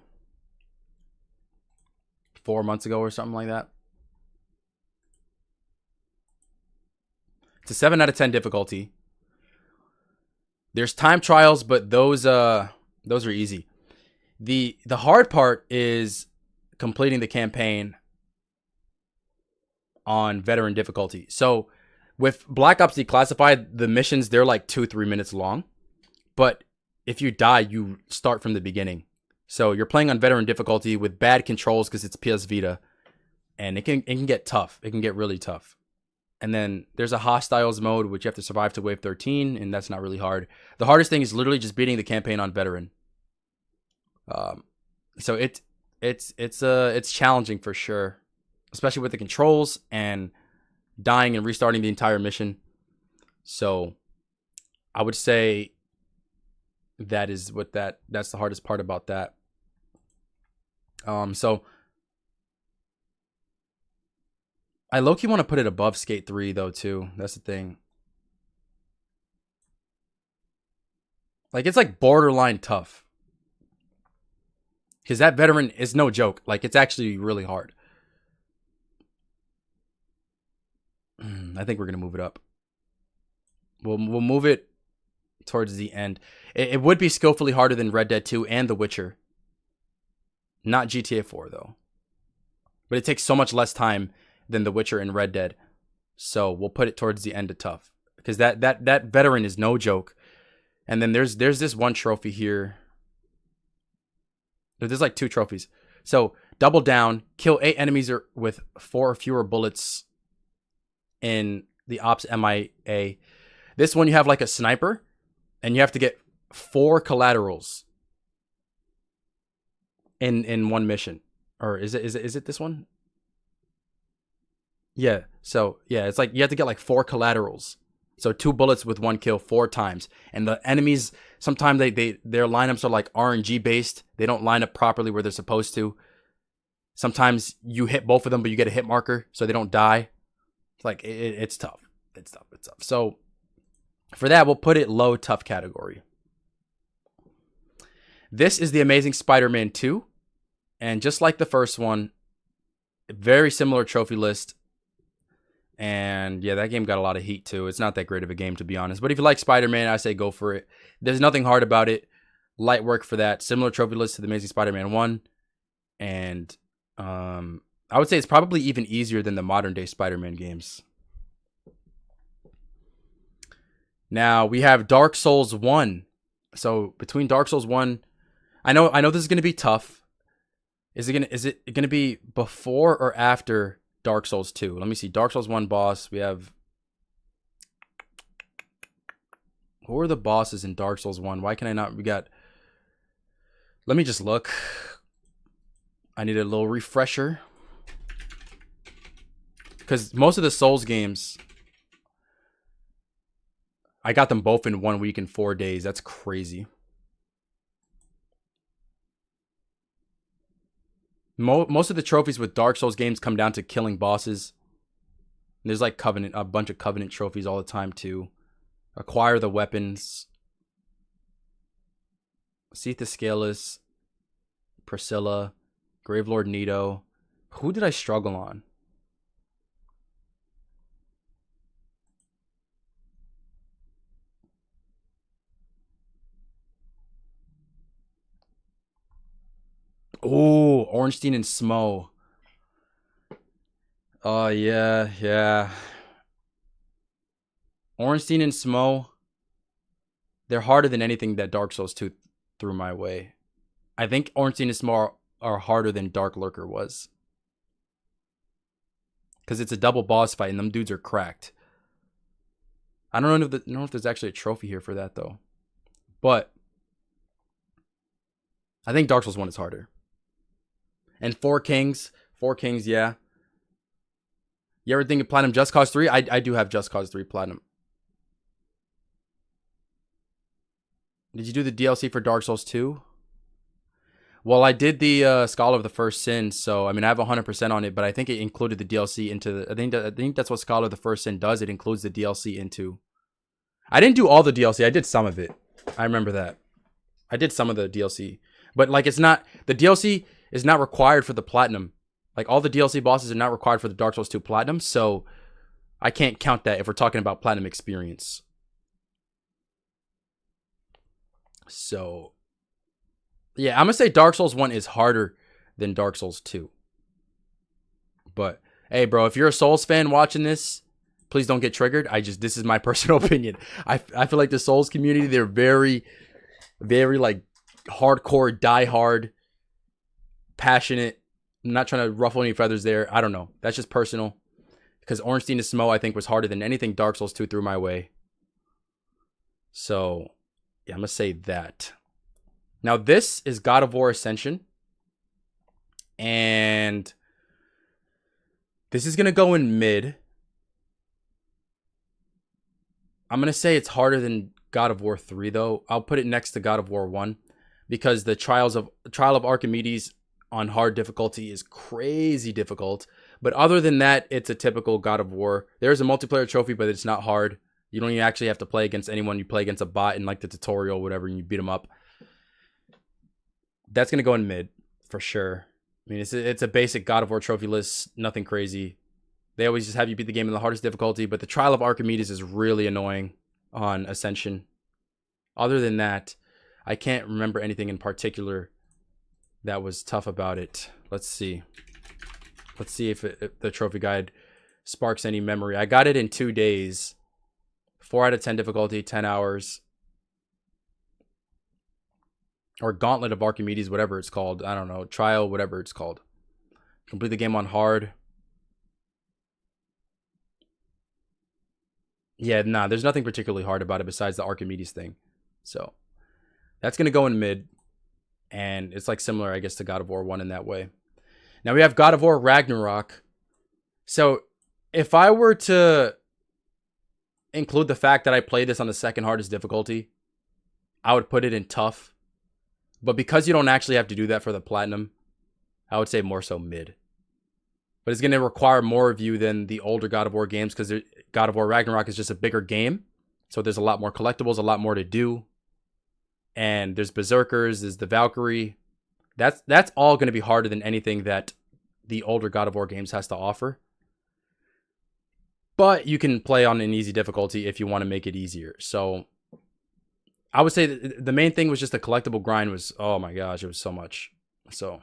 4 months ago or something like that. It's a 7 out of 10 difficulty. There's time trials, but those are easy. The hard part is completing the campaign on veteran difficulty. So with Black Ops Declassified, the missions, they're like 2-3 minutes long. But if you die, you start from the beginning. So you're playing on veteran difficulty with bad controls because it's PS Vita. And it can get tough. It can get really tough. And then there's a hostiles mode, which you have to survive to wave 13, and that's not really hard. The hardest thing is literally just beating the campaign on veteran. So it's challenging for sure, especially with the controls and dying and restarting the entire mission. So I would say that's the hardest part about that. So I low-key want to put it above Skate 3 though too. That's the thing. Like it's like borderline tough. Because that veteran is no joke. Like it's actually really hard. I think we're gonna move it up. We'll move it towards the end. It would be skillfully harder than Red Dead 2 and The Witcher. Not GTA 4 though. But it takes so much less time than The Witcher and Red Dead. So we'll put it towards the end of tough. Because that veteran is no joke. And then there's this one trophy here. There's like 2 trophies. So double down, kill 8 enemies with 4 or fewer bullets in the Ops MIA. This one you have like a sniper, and you have to get 4 collaterals in one mission. Or is it this one? Yeah. So yeah, it's like you have to get like 4 collaterals. So 2 bullets with 1 kill 4 times. And the enemies, sometimes their lineups are like RNG based. They don't line up properly where they're supposed to. Sometimes you hit both of them, but you get a hit marker so they don't die. It's like it's tough. It's tough. So for that, we'll put it low tough category. This is the Amazing Spider-Man 2. And just like the first one, very similar trophy list. And yeah, that game got a lot of heat too. It's not that great of a game, to be honest. But if you like Spider-Man, I say go for it. There's nothing hard about it. Light work for that. Similar trophy list to the Amazing Spider-Man 1. And I would say it's probably even easier than the modern day Spider-Man games. Now we have Dark Souls 1. So between Dark Souls 1, I know this is gonna be tough. Is it gonna be before or after Dark Souls 2? Let me see. Dark Souls 1 boss. We have... Who are the bosses in Dark Souls 1? Why can I not... We got... Let me just look. I need a little refresher. Because most of the Souls games... I got them both in 1 week and 4 days. That's crazy. Most of the trophies with Dark Souls games come down to killing bosses. There's like a bunch of Covenant trophies all the time too. Acquire the weapons. Setha Scalus, Priscilla, Gravelord Nito. Who did I struggle on? Oh, Ornstein and Smo. Oh, yeah, yeah. Ornstein and Smo, they're harder than anything that Dark Souls 2 threw my way. I think Ornstein and Smo are harder than Dark Lurker was. Because it's a double boss fight and them dudes are cracked. I don't know if there's actually a trophy here for that, though. But I think Dark Souls 1 is harder. And Four Kings, yeah. You ever think of Platinum Just Cause 3? I do have Just Cause 3 Platinum. Did you do the DLC for Dark Souls 2? Well, I did the Scholar of the First Sin, so I mean I have 100% on it, but I think it included the DLC into the. I think that's what Scholar of the First Sin does. It includes the DLC into. I didn't do all the DLC. I did some of it. I remember that. I did some of the DLC, but like it's not the DLC is not required for the Platinum. Like all the DLC bosses are not required for the Dark Souls 2 Platinum, so I can't count that if we're talking about Platinum experience. So, yeah, I'm going to say Dark Souls 1 is harder than Dark Souls 2. But, hey, bro, if you're a Souls fan watching this, please don't get triggered. This is my personal opinion. I feel like the Souls community, they're very, very, like, hardcore, die-hard, passionate. I'm not trying to ruffle any feathers there. I don't know. That's just personal. Because Ornstein to Smo, I think, was harder than anything Dark Souls 2 threw my way. So, yeah, I'm going to say that. Now, this is God of War Ascension. And this is going to go in mid. I'm going to say it's harder than God of War 3, though. I'll put it next to God of War 1. Because the Trial of Archimedes on hard difficulty is crazy difficult. But other than that, it's a typical God of War. There's a multiplayer trophy, but it's not hard. You don't even actually have to play against anyone. You play against a bot in like the tutorial or whatever, and you beat them up. That's going to go in mid for sure. I mean, it's a basic God of War trophy list. Nothing crazy. They always just have you beat the game in the hardest difficulty, but the Trial of Archimedes is really annoying on Ascension. Other than that, I can't remember anything in particular that was tough about it. Let's see. Let's see if the trophy guide sparks any memory. I got it in 2 days. 4 out of 10 difficulty, 10 hours. Or Gauntlet of Archimedes, whatever it's called. I don't know. Trial, whatever it's called. Complete the game on hard. Yeah, nah, there's nothing particularly hard about it besides the Archimedes thing. So, that's going to go in mid. And it's like similar, I guess, to God of War 1 in that way. Now we have God of War Ragnarok. So, if I were to include the fact that I played this on the second hardest difficulty, I would put it in tough. But because you don't actually have to do that for the Platinum, I would say more so mid. But it's going to require more of you than the older God of War games because God of War Ragnarok is just a bigger game. So there's a lot more collectibles, a lot more to do. And there's Berserkers, there's the Valkyrie. That's all going to be harder than anything that the older God of War games has to offer. But you can play on an easy difficulty if you want to make it easier. So I would say the main thing was just the collectible grind was, oh my gosh, it was so much. So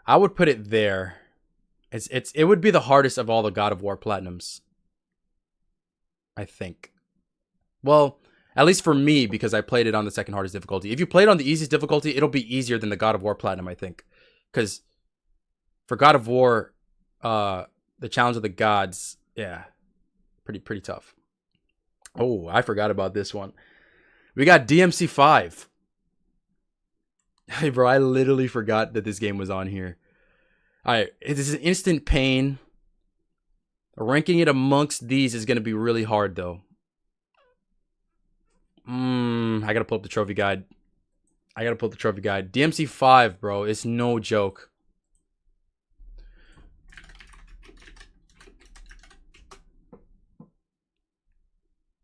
I would put it there. It would be the hardest of all the God of War Platinums, I think. Well, at least for me, because I played it on the second hardest difficulty. If you play it on the easiest difficulty, it'll be easier than the God of War Platinum, I think. Because for God of War, the Challenge of the Gods, yeah, pretty tough. Oh, I forgot about this one. We got DMC5. Hey, bro, I literally forgot that this game was on here. Alright, this is Instant Pain. Ranking it amongst these is going to be really hard, though. I gotta pull up the trophy guide. DMC5, bro, it's no joke.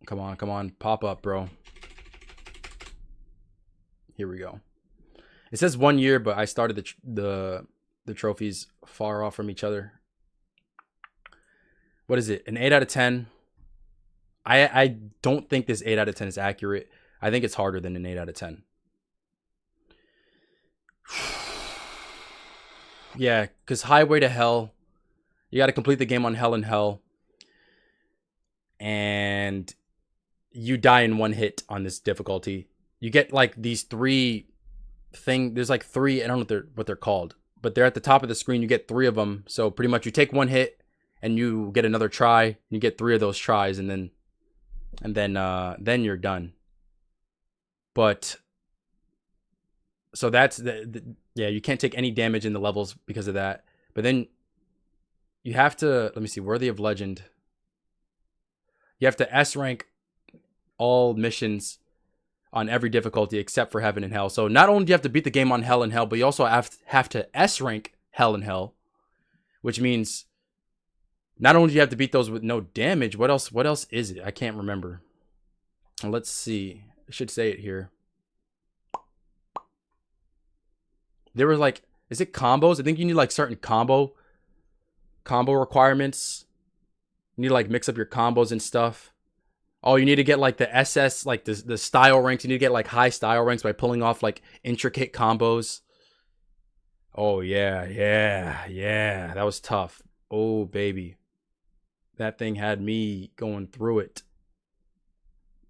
Come on, pop up, bro. Here we go. It says 1 year, but I started the trophies far off from each other. What is it? An 8 out of 10. I don't think this 8 out of 10 is accurate. I think it's harder than an 8 out of 10. Yeah, because Highway to Hell, you got to complete the game on Hell in Hell. And you die in one hit on this difficulty. You get like these three there's like three, I don't know what they're called, but they're at the top of the screen. You get three of them. So pretty much you take one hit and you get another try. You get three of those tries and then you're done. But so that's yeah, you can't take any damage in the levels because of that. But then you have to, let me see, Worthy of Legend. You have to S rank all missions on every difficulty except for Heaven and Hell. So not only do you have to beat the game on Hell and Hell, but you also have to S rank Hell and Hell, which means not only do you have to beat those with no damage, what else is it? I can't remember. Let's see. I should say it here. There were like, is it combos? I think you need like certain combo requirements. You need to like mix up your combos and stuff. Oh, you need to get like the SS, like the style ranks. You need to get like high style ranks by pulling off like intricate combos. Oh yeah. That was tough. Oh baby. That thing had me going through it.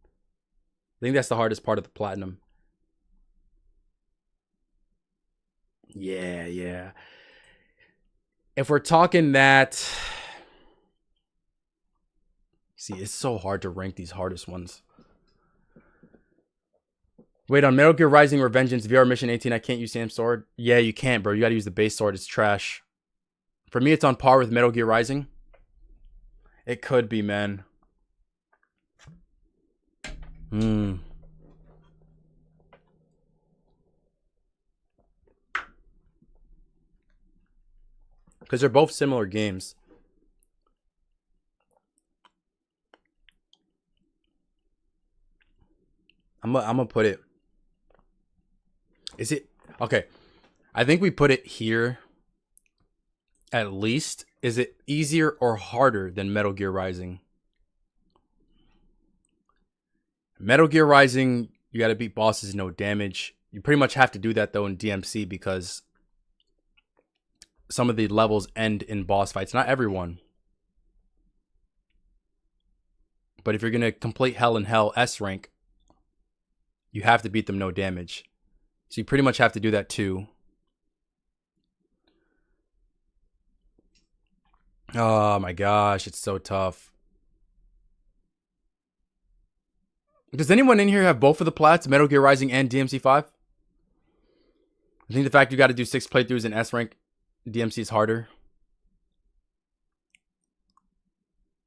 I think that's the hardest part of the platinum. Yeah. If we're talking that, see, it's so hard to rank these hardest ones. Wait, on Metal Gear Rising Revengeance VR Mission 18, I can't use Sam's sword? Yeah, you can't, bro. You gotta use the base sword. It's trash. For me, it's on par with Metal Gear Rising. It could be, man. Because they're both similar games. I'm gonna put it. Is it okay? I think we put it here. At least, is it easier or harder than Metal Gear Rising? Metal Gear Rising, you got to beat bosses no damage. You pretty much have to do that though in DMC because some of the levels end in boss fights. Not everyone. But if you're going to complete Hell in Hell S rank, you have to beat them no damage. So you pretty much have to do that too. Oh my gosh, it's so tough. Does anyone in here have both of the plats, Metal Gear Rising and DMC5? I think the fact you got to do 6 playthroughs in S rank DMC is harder.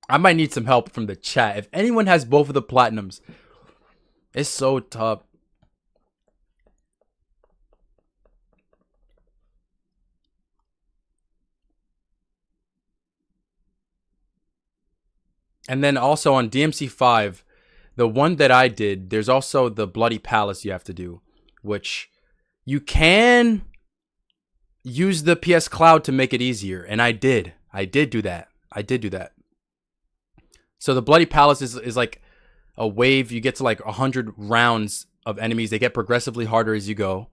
I might need some help from the chat. If anyone has both of the platinums, it's so tough. And then also on DMC5, the one that I did, there's also the Bloody Palace you have to do, which you can use the PS Cloud to make it easier. And I did do that. So the Bloody Palace is like a wave. You get to like 100 rounds of enemies. They get progressively harder as you go.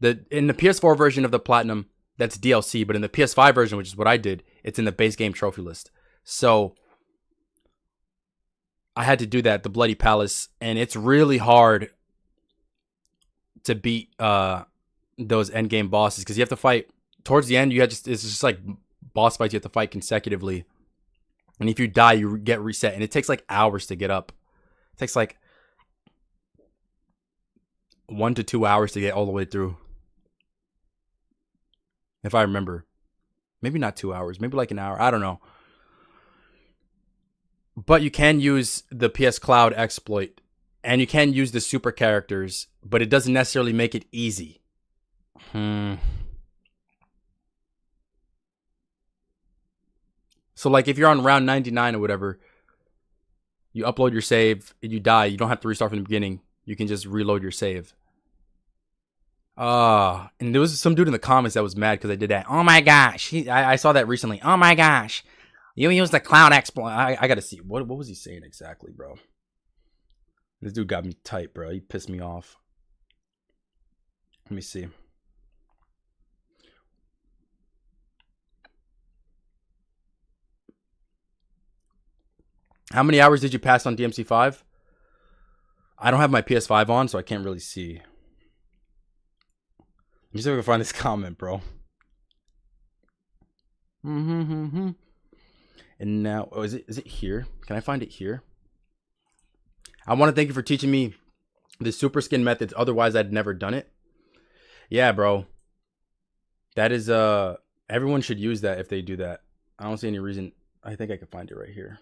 In the PS4 version of the Platinum, that's DLC. But in the PS5 version, which is what I did, it's in the base game trophy list. So I had to do that, the Bloody Palace. And it's really hard to beat those endgame bosses. Because you have to fight towards the end. It's just like boss fights you have to fight consecutively. And if you die, you get reset. And it takes like hours to get up. It takes like 1 to 2 hours to get all the way through. If I remember. Maybe not 2 hours. Maybe like an hour. I don't know. But you can use the PS Cloud exploit. And you can use the super characters. But it doesn't necessarily make it easy. So like if you're on round 99 or whatever, you upload your save and you die, you don't have to restart from the beginning. You can just reload your save. And there was some dude in the comments that was mad because I did that. Oh my gosh. I saw that recently. Oh my gosh. You use the cloud exploit. I gotta see. What was he saying exactly, bro? This dude got me tight, bro. He pissed me off. Let me see. How many hours did you pass on DMC5? I don't have my PS5 on, so I can't really see. Let me see if I can find this comment, bro. And now, oh, is it here? Can I find it here? I want to thank you for teaching me the super skin methods. Otherwise, I'd never done it. Yeah, bro. That is, everyone should use that if they do that. I don't see any reason. I think I could find it right here.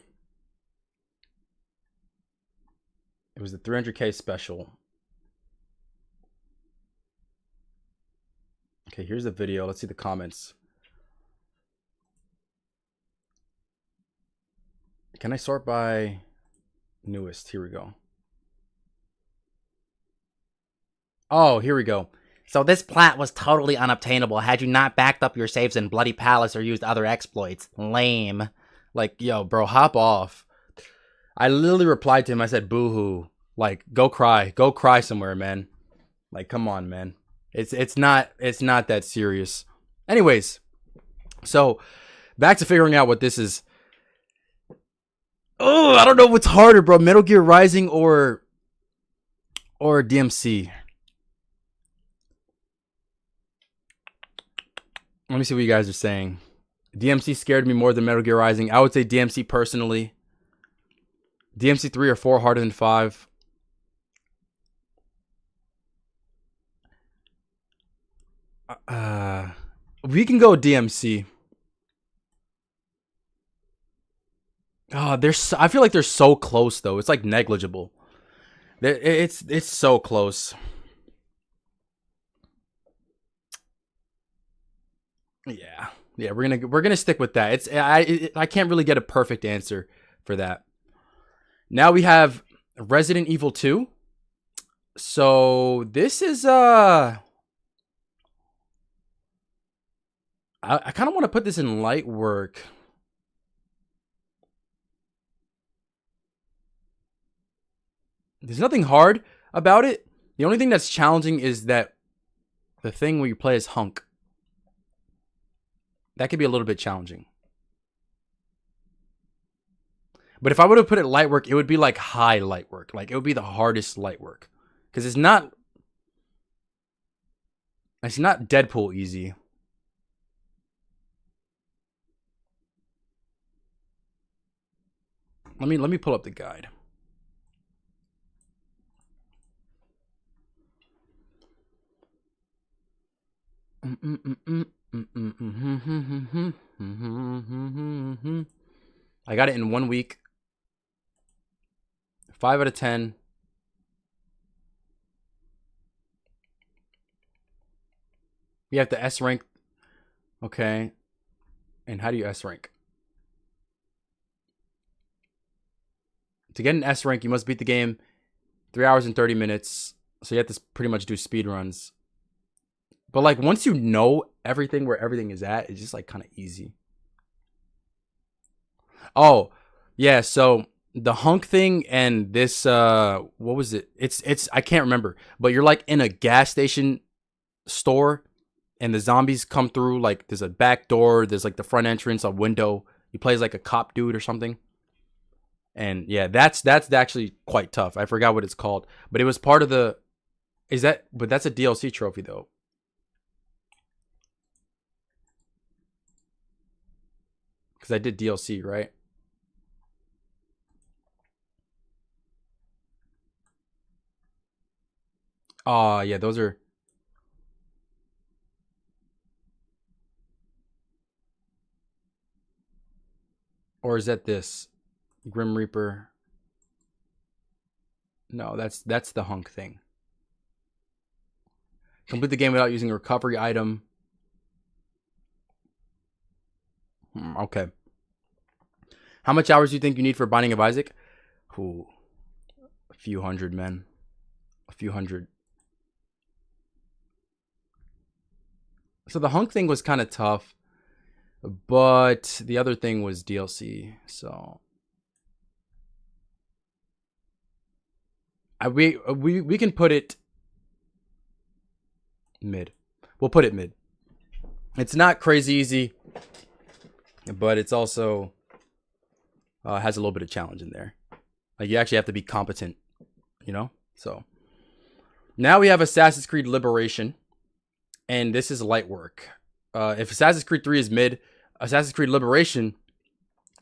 It was the 300K special. Okay, here's the video. Let's see the comments. Can I sort by newest? Here we go. Oh, here we go. So this plat was totally unobtainable had you not backed up your saves in Bloody Palace or used other exploits. Lame. Like, yo, bro, hop off. I literally replied to him. I said, boo-hoo. Like, go cry somewhere, man. Like, come on, man. It's not that serious. Anyways, so back to figuring out what this is. Oh, I don't know what's harder, bro. Metal Gear Rising or DMC. Let me see what you guys are saying. DMC scared me more than Metal Gear Rising. I would say DMC personally. DMC 3 or 4 harder than 5. We can go DMC. Oh, I feel like they're so close though. It's like negligible. It's so close. Yeah, we're gonna stick with that. I can't really get a perfect answer for that. Now we have Resident Evil 2. So this is I kind of want to put this in light work. There's nothing hard about it. The only thing that's challenging is that the thing where you play as Hunk. That could be a little bit challenging. But if I would have put it light work, it would be like high light work. Like it would be the hardest light work. Because it's not Deadpool easy. Let me pull up the guide. I got it in 1 week. 5 out of 10. You have to S rank. Okay. And how do you S rank? To get an S rank, you must beat the game 3 hours and 30 minutes. So you have to pretty much do speed runs. But like once you know everything where everything is at, it's just like kind of easy. Oh, yeah, so the Hunk thing and this what was it? It's I can't remember. But you're like in a gas station store and the zombies come through, like there's a back door, there's like the front entrance, a window. You play as like a cop dude or something. And yeah, that's actually quite tough. I forgot what it's called, but it was part of the but that's a DLC trophy though. Because I did DLC, right? Oh, yeah, those are... Or is that this? Grim Reaper? No, that's the Hunk thing. Complete the game without using a recovery item. Okay. How much hours do you think you need for Binding of Isaac? Ooh, a few hundred, man. A few hundred. So the Hunk thing was kind of tough, but the other thing was DLC. So we can put it mid. We'll put it mid. It's not crazy easy, but it's also has a little bit of challenge in there. Like, you actually have to be competent, you know? So, now we have Assassin's Creed Liberation. And this is light work. If Assassin's Creed 3 is mid, Assassin's Creed Liberation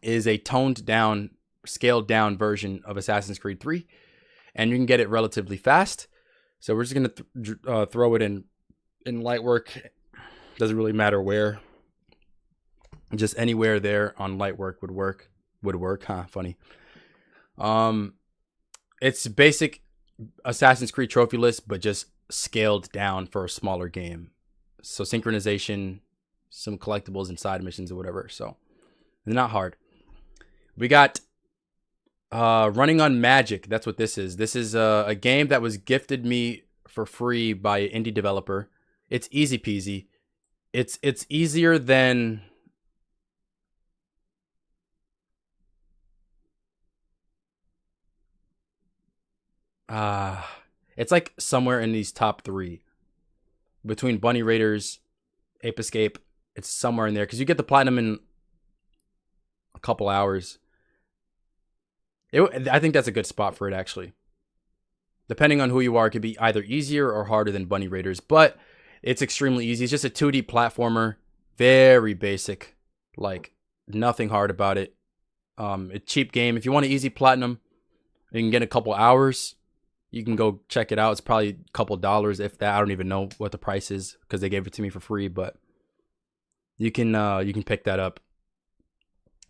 is a toned down, scaled down version of Assassin's Creed 3. And you can get it relatively fast. So we're just going to throw it in light work. Doesn't really matter where. Just anywhere there on light work would work. Huh? Funny. It's basic Assassin's Creed trophy list, but just scaled down for a smaller game. So synchronization, some collectibles and side missions or whatever. So they're not hard. We got Running on Magic. That's what this is. This is a game that was gifted me for free by an indie developer. It's easy peasy. It's easier than it's like somewhere in these top 3. Between Bunny Raiders, Ape Escape, it's somewhere in there. Because you get the platinum in a couple hours. I think that's a good spot for it, actually. Depending on who you are, it could be either easier or harder than Bunny Raiders. But it's extremely easy. It's just a 2D platformer. Very basic. Like, nothing hard about it. A cheap game. If you want an easy platinum, you can get a couple hours. You can go check it out. It's probably a couple dollars, if that. I don't even know what the price is because they gave it to me for free, but you can pick that up.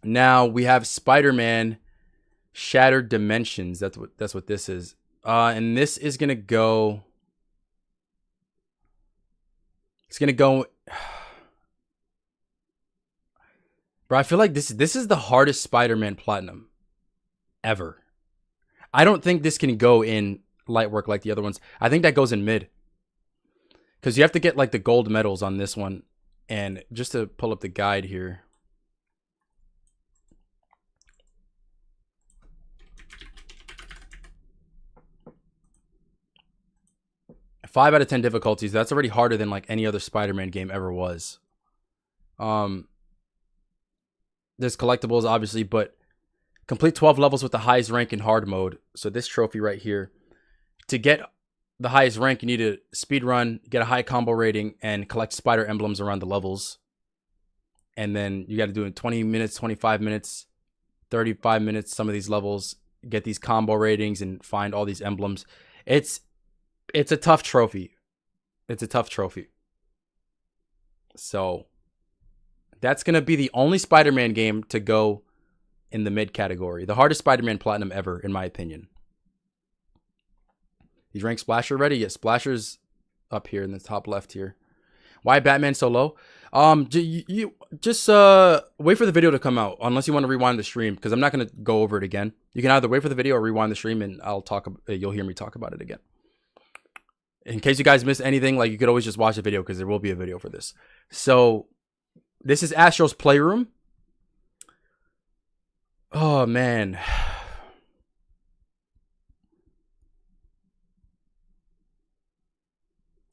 Now we have Spider-Man Shattered Dimensions. That's what this is. And this is gonna go. It's gonna go. Bro, I feel like this is the hardest Spider-Man platinum ever. I don't think this can go in light work like the other ones. I think that goes in mid. Because you have to get like the gold medals on this one. And just to pull up the guide here. Five out of 10 difficulties. That's already harder than like any other Spider-Man game ever was. There's collectibles obviously, but complete 12 levels with the highest rank in hard mode. So this trophy right here. To get the highest rank, you need to speed run, get a high combo rating, and collect spider emblems around the levels. And then you got to do it in 20 minutes, 25 minutes, 35 minutes, some of these levels. Get these combo ratings and find all these emblems. It's a tough trophy. It's a tough trophy. So that's going to be the only Spider-Man game to go in the mid category. The hardest Spider-Man platinum ever, in my opinion. Is rank Splasher ready? Yes, Splasher's up here in the top left here. Why Batman so low? You just wait for the video to come out, unless you want to rewind the stream, because I'm not going to go over it again. You can either wait for the video or rewind the stream, and you'll hear me talk about it again. In case you guys miss anything, like, you could always just watch the video, because there will be a video for this. So this is Astro's Playroom. Oh man.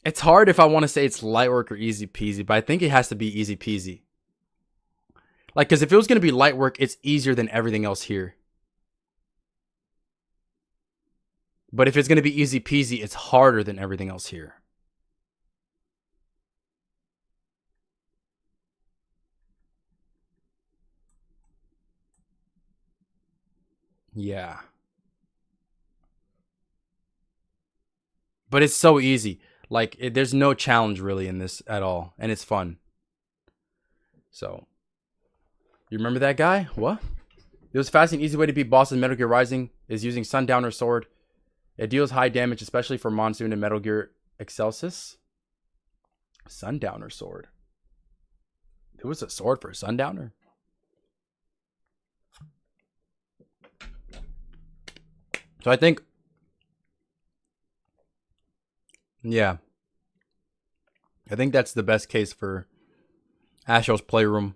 It's hard if I want to say it's light work or easy peasy, but I think it has to be easy peasy. Like, because if it was going to be light work, it's easier than everything else here. But if it's going to be easy peasy, it's harder than everything else here. Yeah. But it's so easy. Like, there's no challenge really in this at all. And it's fun. So, you remember that guy? What? It was fast and easy way to beat bosses in Metal Gear Rising is using Sundowner Sword. It deals high damage, especially for Monsoon and Metal Gear Excelsis. Sundowner Sword. There was a sword for a Sundowner? So I think... yeah. I think that's the best case for Astro's Playroom.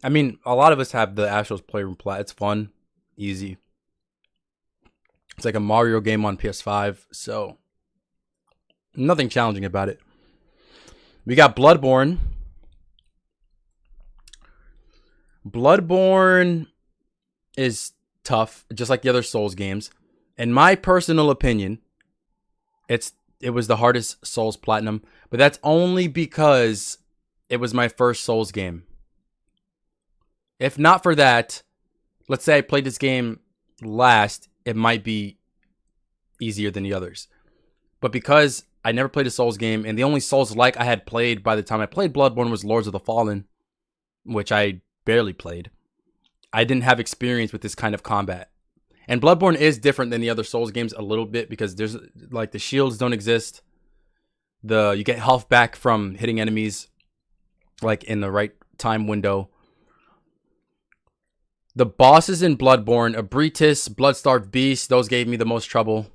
I mean, a lot of us have the Astro's Playroom plat. It's fun. Easy. It's like a Mario game on PS5. So, nothing challenging about it. We got Bloodborne. Bloodborne is tough, just like the other Souls games. In my personal opinion, it was the hardest Souls Platinum, but that's only because it was my first Souls game. If not for that, let's say I played this game last, it might be easier than the others. But because I never played a Souls game, and the only Souls-like I had played by the time I played Bloodborne was Lords of the Fallen, which I barely played, I didn't have experience with this kind of combat. And Bloodborne is different than the other Souls games a little bit because there's like the shields don't exist. You get health back from hitting enemies like in the right time window. The bosses in Bloodborne, Abritus, Bloodstarved Beast, those gave me the most trouble.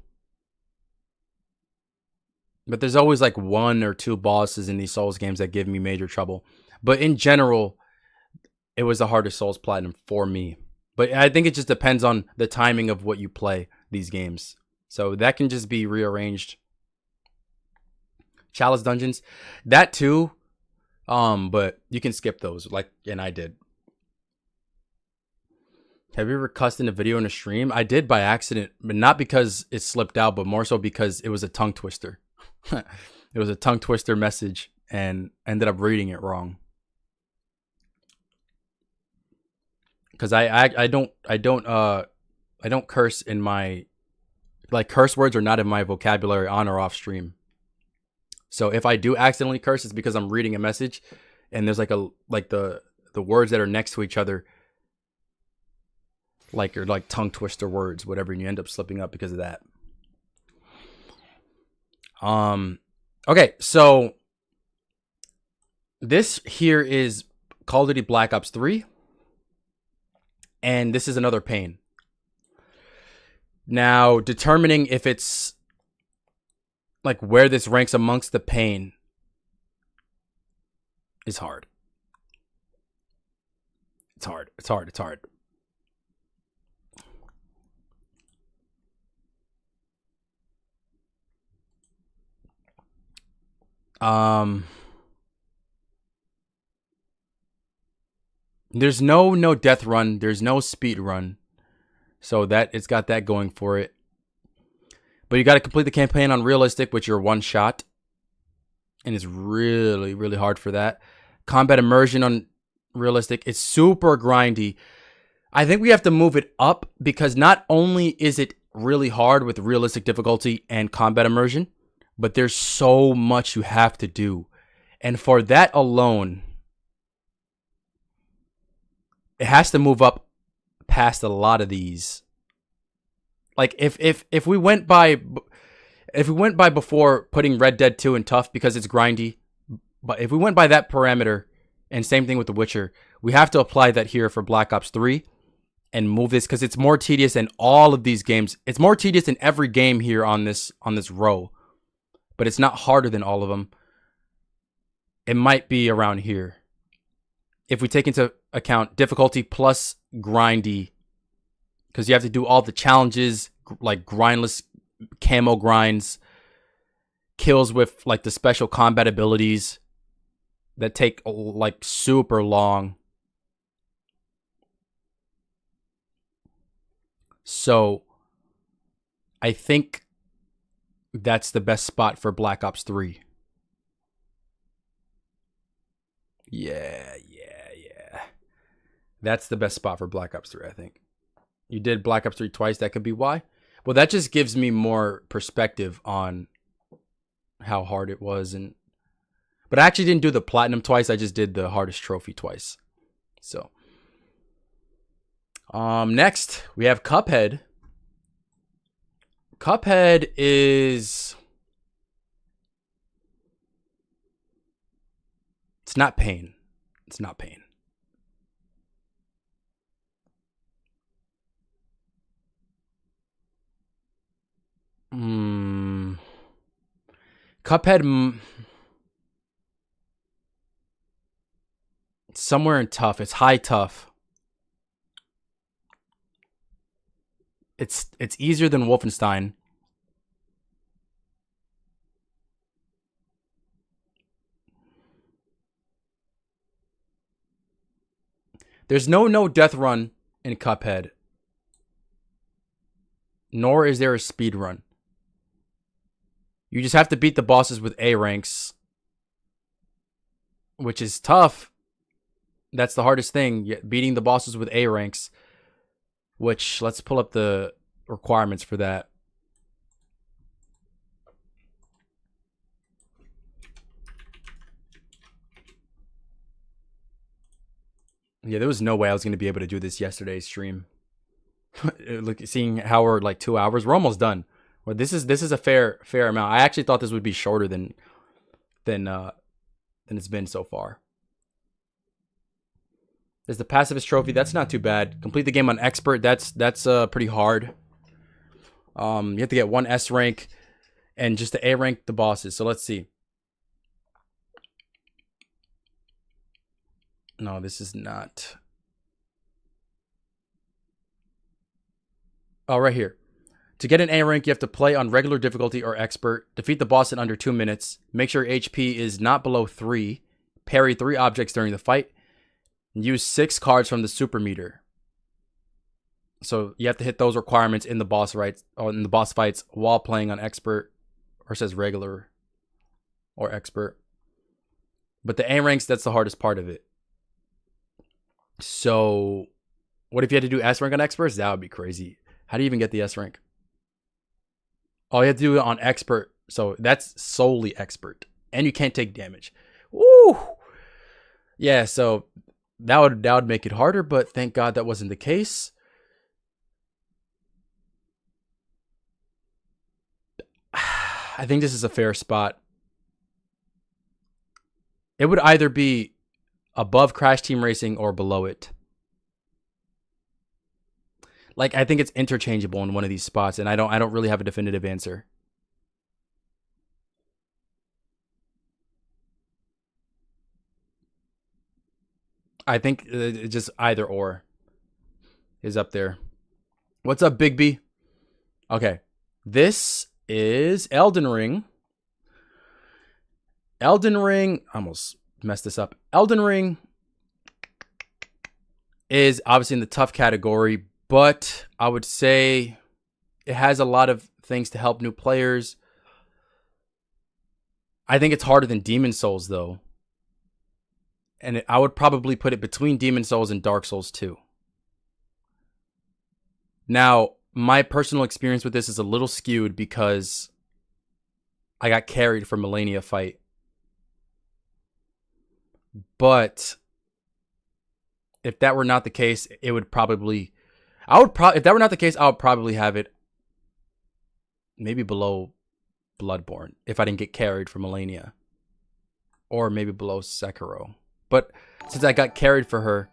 But there's always like 1 or 2 bosses in these Souls games that give me major trouble. But in general, it was the hardest Souls Platinum for me. But I think it just depends on the timing of what you play these games. So that can just be rearranged. Chalice Dungeons, that too. But you can skip those, and I did. Have you ever cussed in a video in a stream? I did by accident, but not because it slipped out, but more so because it was a tongue twister. It was a tongue twister message and ended up reading it wrong. Because I don't curse in my, like, curse words are not in my vocabulary on or off stream. So if I do accidentally curse, it's because I'm reading a message and there's the words that are next to each other are like tongue twister words, whatever, and you end up slipping up because of that. Okay, so this here is Call of Duty Black Ops 3. And this is another pain. Now, determining if it's like where this ranks amongst the pain is hard. It's hard. It's hard. It's hard. There's no death run. There's no speed run. So that it's got that going for it. But you got to complete the campaign on realistic, which you're one shot. And it's really, really hard for that. Combat immersion on realistic. It's super grindy. I think we have to move it up because not only is it really hard with realistic difficulty and combat immersion, but there's so much you have to do. And for that alone, it has to move up past a lot of these. Like if we went by before putting Red Dead 2 in tough because it's grindy, but if we went by that parameter, and same thing with The Witcher, we have to apply that here for Black Ops 3 and move this because it's more tedious than all of these games. It's more tedious than every game here on this row, but it's not harder than all of them. It might be around here. If we take into account difficulty plus grindy, because you have to do all the challenges, like grindless camo grinds, kills with like the special combat abilities that take like super long. So I think that's the best spot for Black Ops 3. Yeah. That's the best spot for Black Ops 3, I think. You did Black Ops 3 twice, that could be why. Well, that just gives me more perspective on how hard it was. But I actually didn't do the platinum twice, I just did the hardest trophy twice. So next we have Cuphead. Cuphead is, it's not pain. It's not pain. Cuphead, somewhere in tough. It's high tough. It's easier than Wolfenstein. There's no death run in Cuphead. nor is there a speed run. You just have to beat the bosses with A ranks, which is tough. That's the hardest thing, beating the bosses with A ranks, which, let's pull up the requirements for that. Yeah, there was no way I was going to be able to do this yesterday's stream. Look, seeing how we're like 2 hours, we're almost done. Well, this is a fair amount. I actually thought this would be shorter than it's been so far. There's the pacifist trophy. That's not too bad. Complete the game on expert. That's pretty hard. You have to get 1 S rank and just to A rank the bosses. So let's see. No, this is not. Oh, right here. To get an A rank, you have to play on regular difficulty or expert, defeat the boss in under 2 minutes, make sure HP is not below 3, parry 3 objects during the fight, and use 6 cards from the super meter. So you have to hit those requirements in the boss fights while playing on expert, or it says regular or expert. But the A ranks, that's the hardest part of it. So what if you had to do S rank on experts? That would be crazy. How do you even get the S rank? Oh, you have to do it on expert. So that's solely expert. And you can't take damage. Woo! Yeah, so that would make it harder, but thank God that wasn't the case. I think this is a fair spot. It would either be above Crash Team Racing or below it. Like, I think it's interchangeable in one of these spots, and I don't really have a definitive answer. I think it's just either or is up there. What's up, Big B? Okay, this is Elden Ring. Elden Ring, I almost messed this up. Elden Ring is obviously in the tough category, but I would say it has a lot of things to help new players. I think it's harder than Demon Souls, though. And I would probably put it between Demon Souls and Dark Souls 2. Now, my personal experience with this is a little skewed because I got carried for Millennia Fight. But if that were not the case, it would probably... if that were not the case, I would probably have it maybe below Bloodborne if I didn't get carried for Millennia. Or maybe below Sekiro. But since I got carried for her,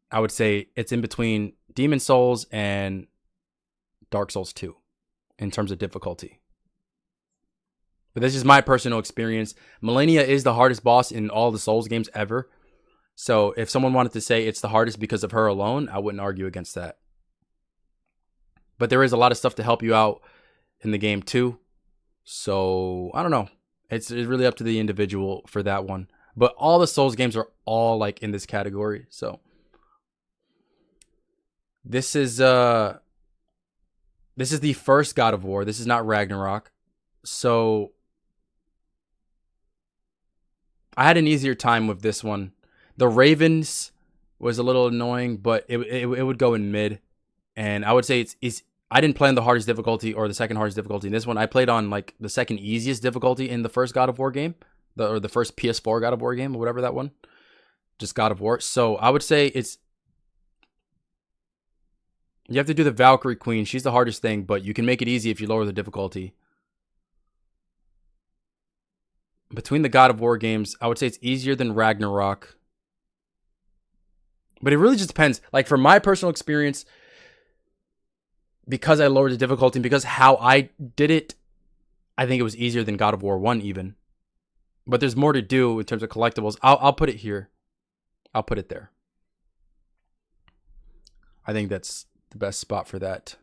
I would say it's in between Demon Souls and Dark Souls 2 in terms of difficulty. But this is my personal experience. Millennia is the hardest boss in all the Souls games ever. So if someone wanted to say it's the hardest because of her alone, I wouldn't argue against that. But there is a lot of stuff to help you out in the game too. So I don't know. It's really up to the individual for that one. But all the Souls games are all like in this category. So this is the first God of War. This is not Ragnarok. So I had an easier time with this one. The Ravens was a little annoying, but it would go in mid. And I would say it's I didn't play on the hardest difficulty or the second hardest difficulty in this one. I played on like the second easiest difficulty in the first God of War game. Or the first PS4 God of War game or whatever that one. Just God of War. So I would say you have to do the Valkyrie Queen. She's the hardest thing, but you can make it easy if you lower the difficulty. Between the God of War games, I would say it's easier than Ragnarok. But it really just depends. Like, for my personal experience, because I lowered the difficulty and because how I did it, I think it was easier than God of War 1 even. But there's more to do in terms of collectibles. I'll put it here. I'll put it there. I think that's the best spot for that.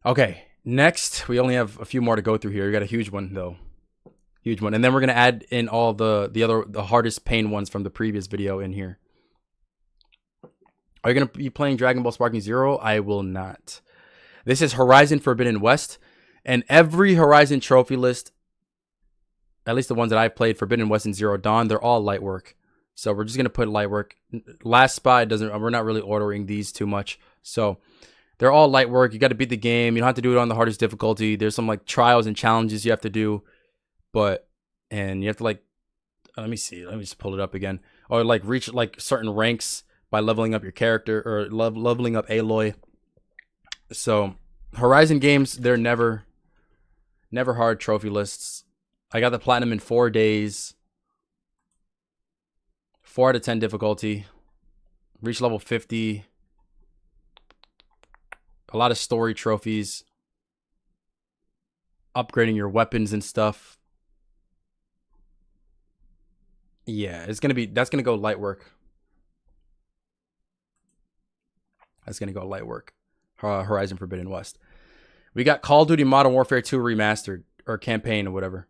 Okay, next, we only have a few more to go through here. We got a huge one, though. Huge one. And then we're gonna add in all the hardest pain ones from the previous video in here. Are you gonna be playing Dragon Ball Sparking Zero? I will not. This is Horizon Forbidden West, and every Horizon trophy list, at least the ones that I've played, Forbidden West and Zero Dawn, they're all light work. So we're just gonna put light work. Last spot doesn't. We're not really ordering these too much. So they're all light work. You got to beat the game. You don't have to do it on the hardest difficulty. There's some like trials and challenges you have to do, and you have to like. Let me see. Let me just pull it up again. Or like reach like certain ranks by leveling up your character or leveling up Aloy. So Horizon games, they're never hard trophy lists. I got the platinum in 4 days. 4 out of 10 difficulty. Reach level 50. A lot of story trophies. Upgrading your weapons and stuff. Yeah, that's gonna go light work. That's gonna go light work. Horizon Forbidden West. We got Call of Duty Modern Warfare 2 Remastered, or campaign or whatever.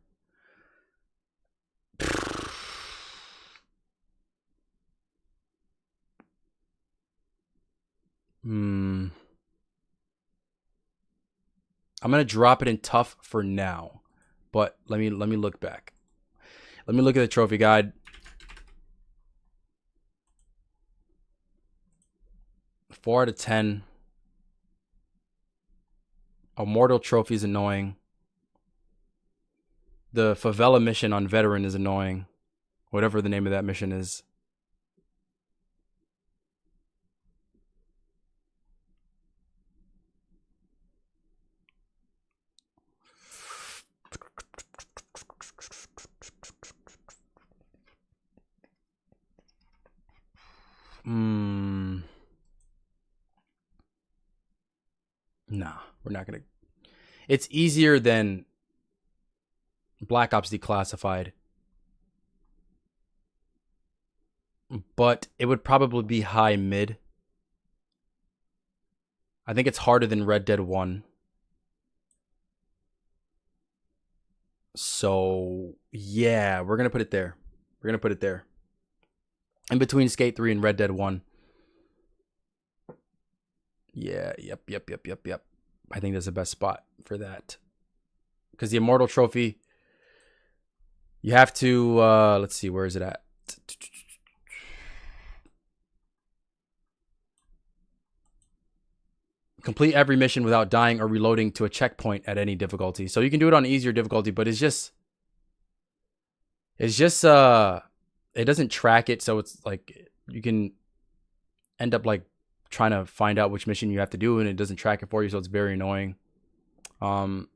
I'm gonna drop it in tough for now, but let me look back. Let me look at the trophy guide. 4 out of 10. Immortal trophy is annoying. The favela mission on veteran is annoying. Whatever the name of that mission is. Nah, we're not gonna. It's easier than Black Ops Declassified, but it would probably be high mid. I think it's harder than Red Dead 1. So yeah, we're gonna put it there. We're gonna put it there. In between Skate 3 and Red Dead 1. Yeah, yep. I think that's the best spot for that. Because the Immortal Trophy, you have to, let's see, where is it at? Complete every mission without dying or reloading to a checkpoint at any difficulty. So you can do it on easier difficulty, but it doesn't track it, so it's like you can end up like trying to find out which mission you have to do, and it doesn't track it for you, so it's very annoying. And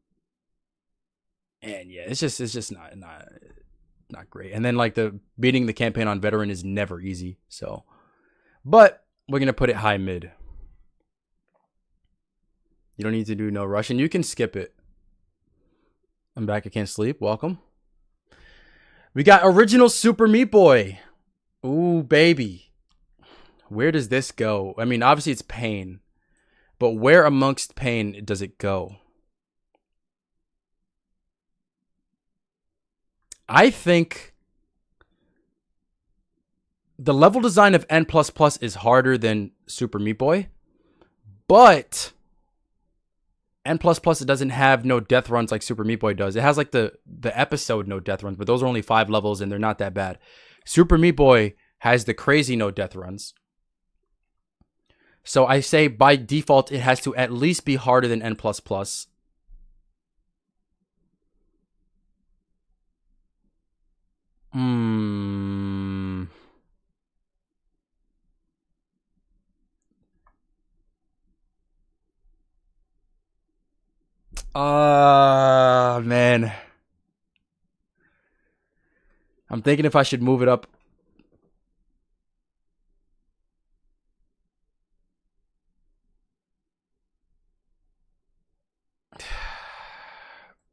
yeah, it's just not great. And then like the beating the campaign on veteran is never easy. So, but we're gonna put it high mid. You don't need to do no rush, and you can skip it. I'm back. I can't sleep. Welcome. We got original Super Meat Boy. Ooh, baby. Where does this go? I mean, obviously it's pain, but where amongst pain does it go? I think the level design of N++ is harder than Super Meat Boy, but N++ it doesn't have no death runs like Super Meat Boy does. It has like the episode no death runs, but those are only 5 levels and they're not that bad. Super Meat Boy has the crazy no death runs. So I say by default it has to at least be harder than N++. Man. I'm thinking if I should move it up.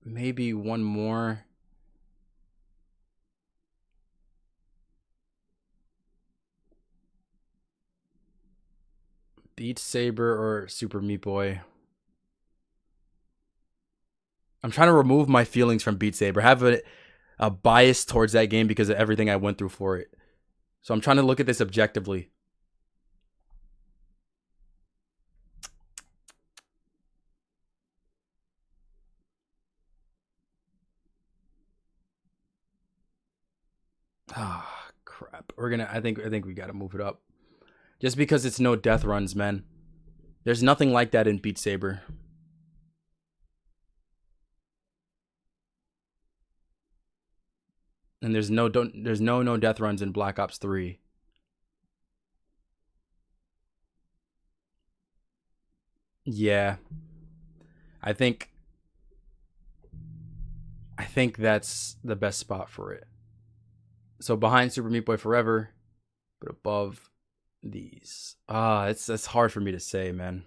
Maybe one more. Beat Saber or Super Meat Boy. I'm trying to remove my feelings from Beat Saber. a bias towards that game because of everything I went through for it. So I'm trying to look at this objectively. Ah, crap. I think we gotta move it up. Just because it's no death runs, man. There's nothing like that in Beat Saber. And there's no death runs in Black Ops 3. Yeah. I think that's the best spot for it. So behind Super Meat Boy Forever, but above these. It's hard for me to say, man.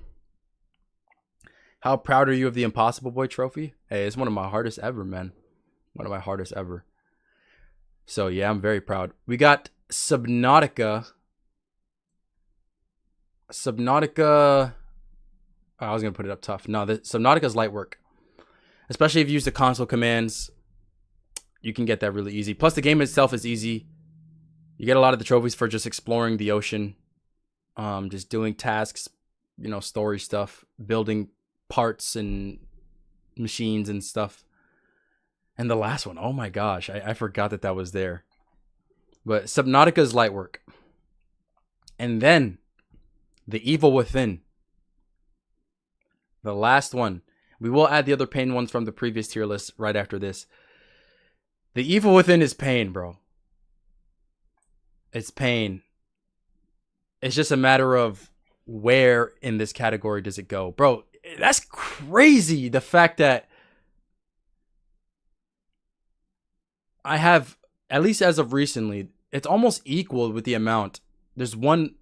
How proud are you of the Impossible Boy trophy? Hey, it's one of my hardest ever, man. One of my hardest ever. So yeah, I'm very proud. We got Subnautica. Subnautica. Oh, I was gonna put it up tough. No, Subnautica's light work. Especially if you use the console commands, you can get that really easy. Plus, the game itself is easy. You get a lot of the trophies for just exploring the ocean, just doing tasks, you know, story stuff, building parts and machines and stuff. And the last one, oh my gosh, I forgot that was there. But Subnautica's light work. And then The Evil Within. The last one. We will add the other pain ones from the previous tier list right after this. The Evil Within is pain, bro. It's pain. It's just a matter of where in this category does it go. Bro, that's crazy. The fact that I have, at least as of recently, it's almost equal with the amount. There's only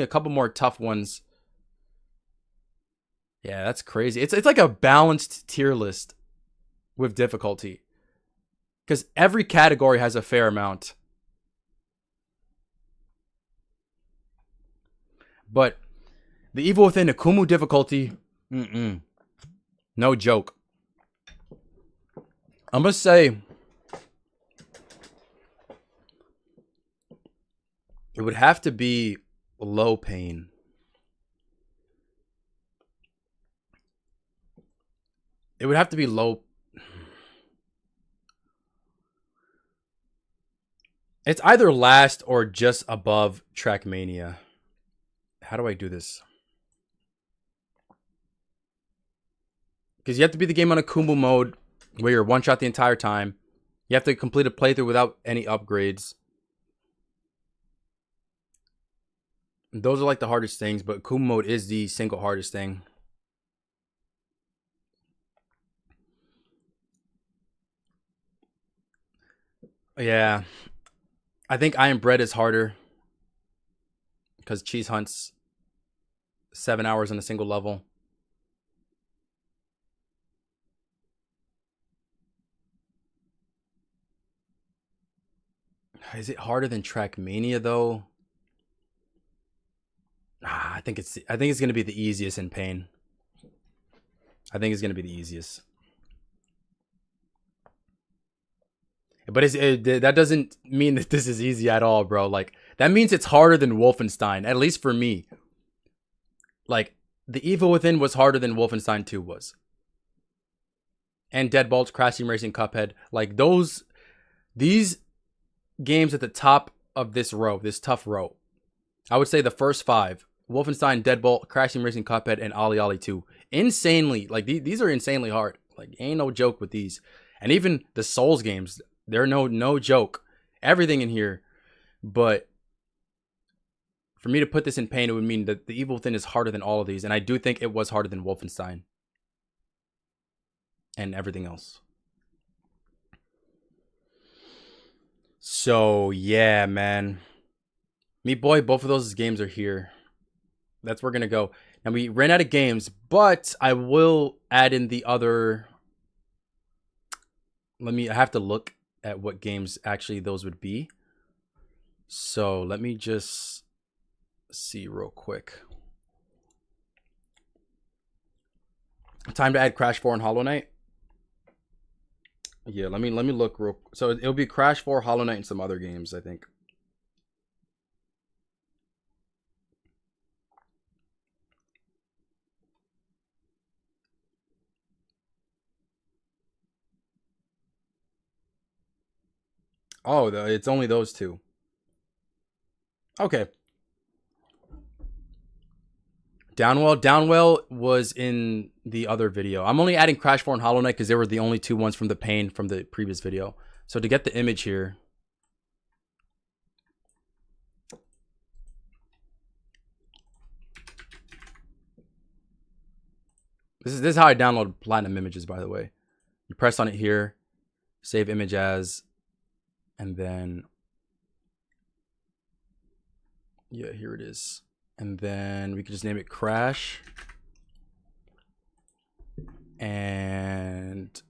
a couple more tough ones. Yeah, that's crazy. It's like a balanced tier list with difficulty. Because every category has a fair amount. But The Evil Within, Akumu difficulty, no joke. I'm going to say it would have to be low pain. It would have to be low. It's either last or just above Trackmania. How do I do this? Because you have to beat the game on a Kumbu mode where you're one shot the entire time. You have to complete a playthrough without any upgrades. Those are like the hardest things, but Kumbu mode is the single hardest thing. Yeah. I think I Am Bread is harder. Because Cheese Hunt's 7 hours on a single level. Is it harder than Trackmania though? I think it's gonna be the easiest in pain. I think it's gonna be the easiest. But that doesn't mean that this is easy at all, bro. Like, that means it's harder than Wolfenstein, at least for me. Like, The Evil Within was harder than Wolfenstein 2 was. And Deadbolts, Crash Team Racing, Cuphead. Like, these games at the top of this row, this tough row. I would say the first 5. Wolfenstein, Deadbolt, Crash Team Racing, Cuphead, and Ollie Ollie 2. Insanely, like, these are insanely hard. Like, ain't no joke with these. And even the Souls games, they're no joke. Everything in here. But for me to put this in pain, it would mean that The Evil Within is harder than all of these. And I do think it was harder than Wolfenstein. And everything else. So, yeah, man. Meat Boy, both of those games are here. That's where we're going to go. Now, we ran out of games, but I will add in the other. I have to look at what games actually those would be. So, let me just see real quick. Time to add Crash 4 and Hollow Knight. Yeah, let me look real. So it'll be Crash 4, Hollow Knight, and some other games, I think. Oh, it's only those two. Okay. Downwell was in the other video. I'm only adding Crash 4 and Hollow Knight because they were the only two ones from the pain from the previous video. So to get the image here, this is how I download Platinum images, by the way. You press on it here, save image as, and then yeah, here it is. And then we can just name it Crash. And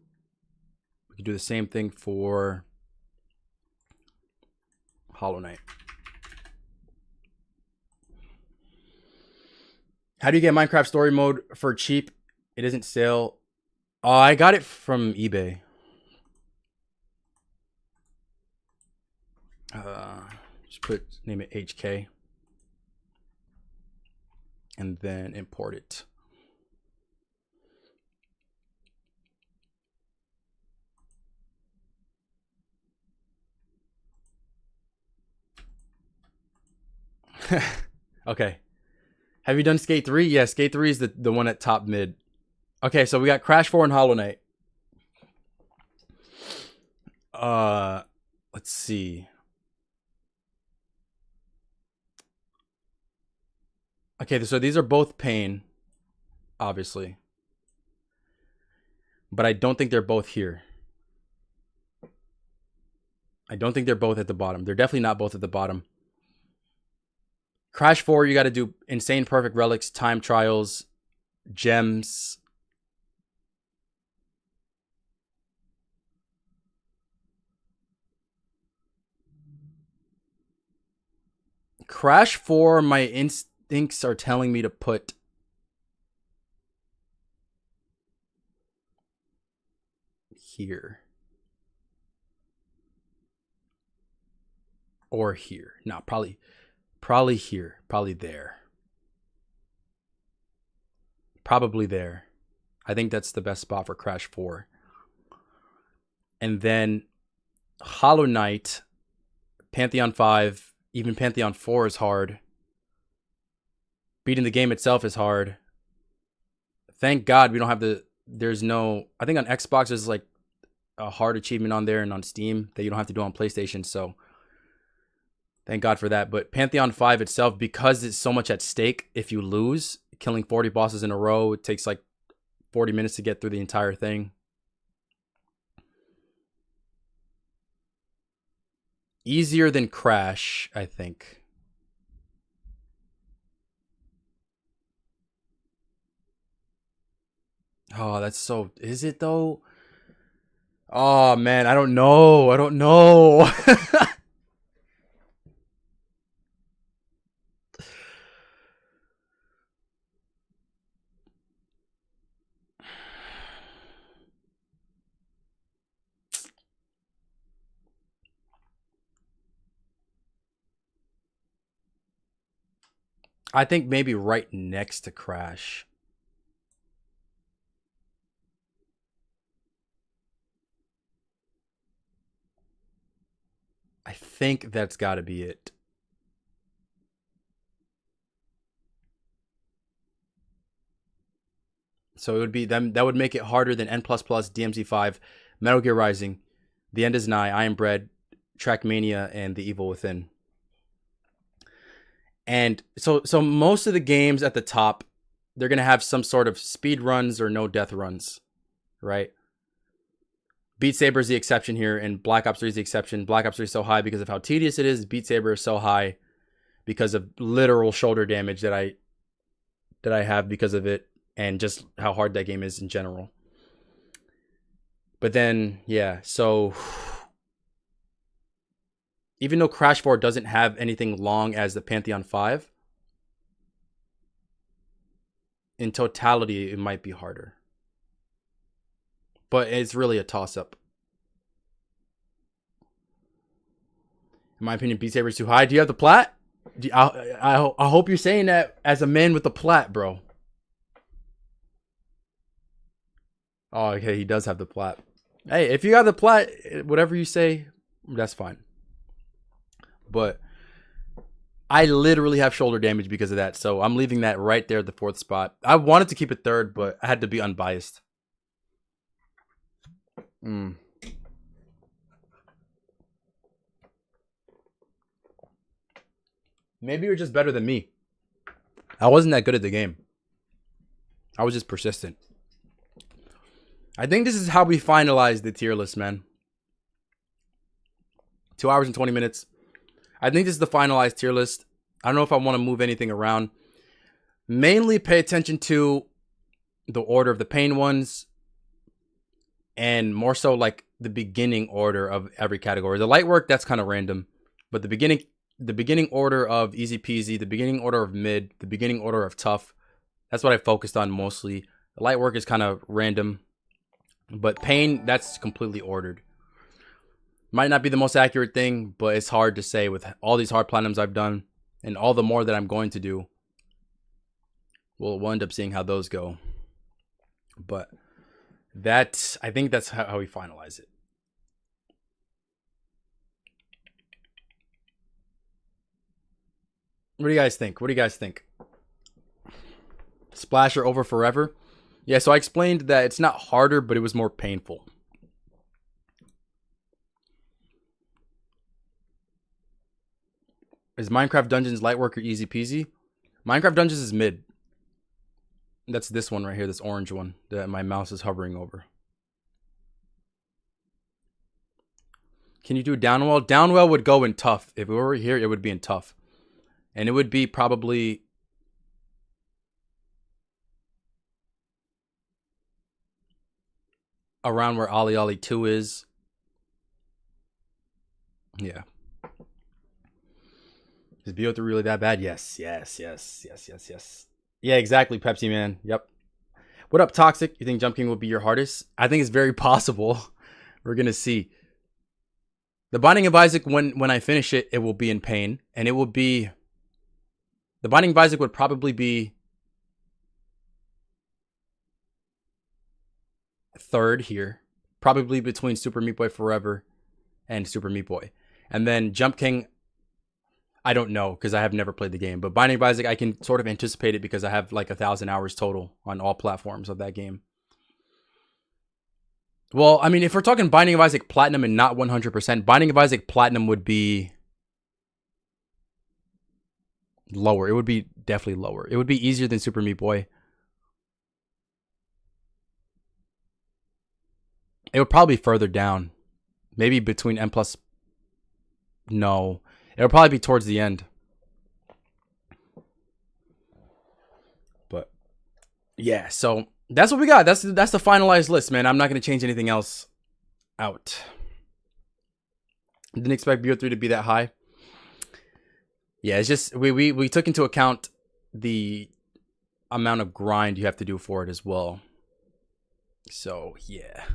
we can do the same thing for Hollow Knight. How do you get Minecraft story mode for cheap? It isn't sale. Oh, I got it from eBay. Just name it HK. And then import it. Okay. Have you done Skate 3? Yeah, Skate 3 is the one at top mid. Okay, so we got Crash 4 and Hollow Knight. Let's see. Okay, so these are both pain, obviously. But I don't think they're both here. I don't think they're both at the bottom. They're definitely not both at the bottom. Crash 4, you got to do insane perfect relics, time trials, gems. Crash 4, my instincts are telling me to put here. Or here. No, probably here. Probably there. Probably there. I think that's the best spot for Crash 4. And then Hollow Knight, Pantheon 5, even Pantheon 4 is hard. Beating the game itself is hard. Thank God we don't have there's no, I think on Xbox there's like a hard achievement on there and on Steam that you don't have to do on PlayStation, so thank God for that. But Pantheon 5 itself, because it's so much at stake, if you lose, killing 40 bosses in a row, it takes like 40 minutes to get through the entire thing. Easier than Crash, I think. Oh, that's so... Is it, though? Oh, man, I don't know. I don't know. I think maybe right next to Crash. I think that's got to be it. So it would be them. That would make it harder than N++, DMZ5, Metal Gear Rising, The End Is Nigh, I Am Bread, Trackmania, and The Evil Within. And so most of the games at the top, they're gonna have some sort of speed runs or no death runs, right? Beat Saber is the exception here, and Black Ops 3 is the exception. Black Ops 3 is so high because of how tedious it is. Beat Saber is so high because of literal shoulder damage that I have because of it, and just how hard that game is in general. But then, yeah, so even though Crash 4 doesn't have anything long as the Pantheon 5, in totality, it might be harder. But it's really a toss-up. In my opinion, Beat Saber's too high. Do you have the plat? I hope you're saying that as a man with the plat, bro. Oh, okay, he does have the plat. Hey, if you got the plat, whatever you say, that's fine. But I literally have shoulder damage because of that, so I'm leaving that right there at the 4th spot. I wanted to keep it 3rd, but I had to be unbiased. Maybe you're just better than me. I wasn't that good at the game. I was just persistent. I think this is how we finalize the tier list, man. 2 hours and 20 minutes. I think this is the finalized tier list. I don't know if I want to move anything around. Mainly pay attention to the order of the pain ones. And more so like the beginning order of every category. The light work, that's kind of random. But the beginning order of easy peasy, the beginning order of mid, the beginning order of tough. That's what I focused on mostly. The light work is kind of random. But pain, that's completely ordered. Might not be the most accurate thing, but it's hard to say with all these hard platinums I've done and all the more that I'm going to do. We'll end up seeing how those go. But I think that's how we finalize it. What do you guys think? Splasher over forever? Yeah, so I explained that it's not harder, but it was more painful. Is Minecraft Dungeons light work or easy peasy? Minecraft Dungeons is mid. That's this one right here, this orange one that my mouse is hovering over. Can you do downwell? Downwell would go in tough. If we were here, it would be in tough. And it would be probably around where Ollie Ollie 2 is. Yeah. Is BO3 really that bad? Yes. Yeah, exactly, Pepsi Man. Yep. What up, Toxic? You think Jump King will be your hardest? I think it's very possible. We're going to see. The Binding of Isaac, when I finish it, it will be in pain. And it will be... The Binding of Isaac would probably be 3rd here. Probably between Super Meat Boy Forever and Super Meat Boy. And then Jump King, I don't know because I have never played the game. But Binding of Isaac, I can sort of anticipate it because I have like 1,000 hours total on all platforms of that game. Well, I mean, if we're talking Binding of Isaac Platinum and not 100%, Binding of Isaac Platinum would be lower. It would be definitely lower. It would be easier than Super Meat Boy. It would probably be further down. Maybe between M+. No. It would probably be towards the end. But yeah, so that's what we got. That's the finalized list, man. I'm not going to change anything else out. Didn't expect BO3 to be that high. Yeah, it's just we took into account the amount of grind you have to do for it as well. So, yeah.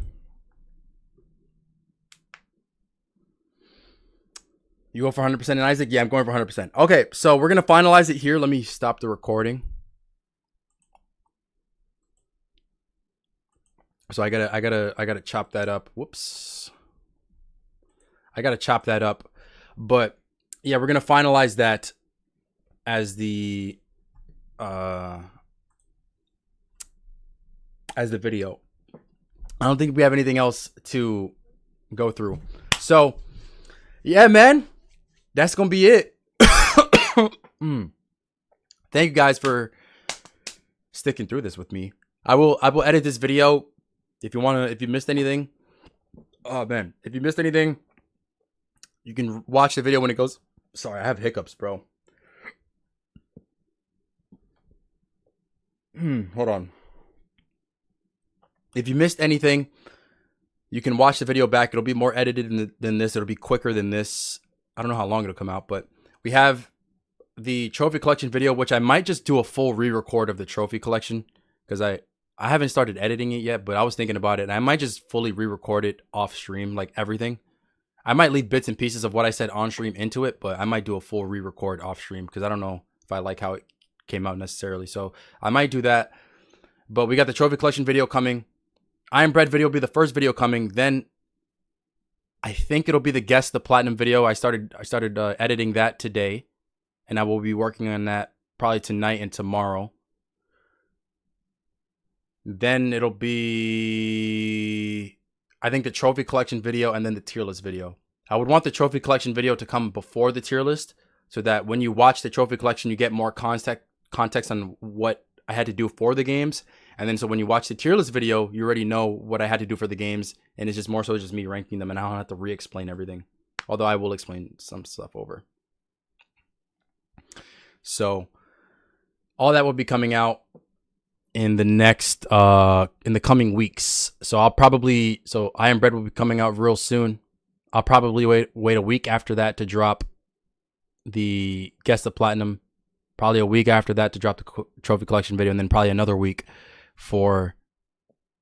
You go for 100% in Isaac? Yeah, I'm going for 100%. Okay, so we're going to finalize it here. Let me stop the recording. So I gotta chop that up. Whoops. I gotta chop that up. But yeah, we're gonna finalize that as the video. I don't think we have anything else to go through. So yeah, man, that's gonna be it. Thank you guys for sticking through this with me. I will edit this video. If you missed anything, oh man, if you missed anything, you can watch the video when it goes. Sorry, I have hiccups, bro. Hold on. If you missed anything, you can watch the video back. It'll be more edited than this. It'll be quicker than this. I don't know how long it'll come out, but we have the trophy collection video, which I might just do a full re-record of the trophy collection because I haven't started editing it yet, but I was thinking about it. And I might just fully re-record it off stream, like everything. I might leave bits and pieces of what I said on stream into it, but I might do a full re-record off stream because I don't know if I like how it came out necessarily. So I might do that. But we got the trophy collection video coming. Iron Bread video will be the first video coming. Then I think it'll be the Guess the Platinum video. I started editing that today, and I will be working on that probably tonight and tomorrow. Then it'll be, I think, the trophy collection video and then the tier list video. I would want the trophy collection video to come before the tier list so that when you watch the trophy collection, you get more context on what I had to do for the games. And then so when you watch the tier list video, you already know what I had to do for the games. And it's just more so just me ranking them, and I don't have to re-explain everything. Although I will explain some stuff over. So all that will be coming out in the next in the coming weeks. So Iron Bread will be coming out real soon. I'll probably wait a week after that to drop the Guess the Platinum, probably a week after that to drop the trophy collection video, and then probably another week for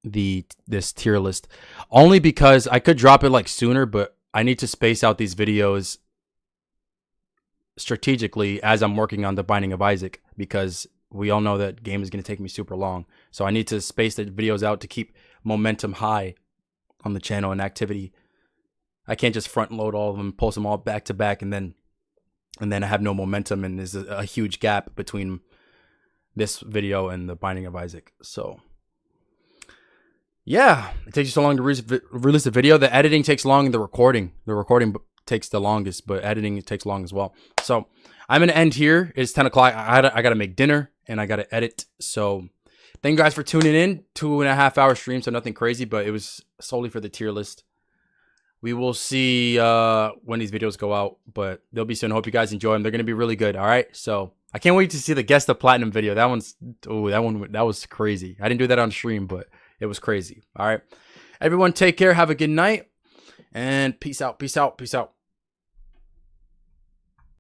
this tier list, only because I could drop it like sooner, but I need to space out these videos strategically as I'm working on the Binding of Isaac, because we all know that game is going to take me super long. So I need to space the videos out to keep momentum high on the channel and activity. I can't just front load all of them, post them all back to back, and then I have no momentum, and there's a huge gap between this video and the Binding of Isaac. So yeah, it takes you so long to release the video. The editing takes long, and the recording takes the longest, but editing takes long as well. So I'm gonna end here. It's 10 o'clock. I gotta make dinner and I gotta edit. So thank you guys for tuning in. 2.5 hour stream, so nothing crazy, but it was solely for the tier list. We will see when these videos go out, but they'll be soon. I hope you guys enjoy them. They're gonna be really good. All right. So I can't wait to see the Guess the Platinum video. That was crazy. I didn't do that on stream, but it was crazy. All right. Everyone take care. Have a good night. And peace out. Peace out. Peace out.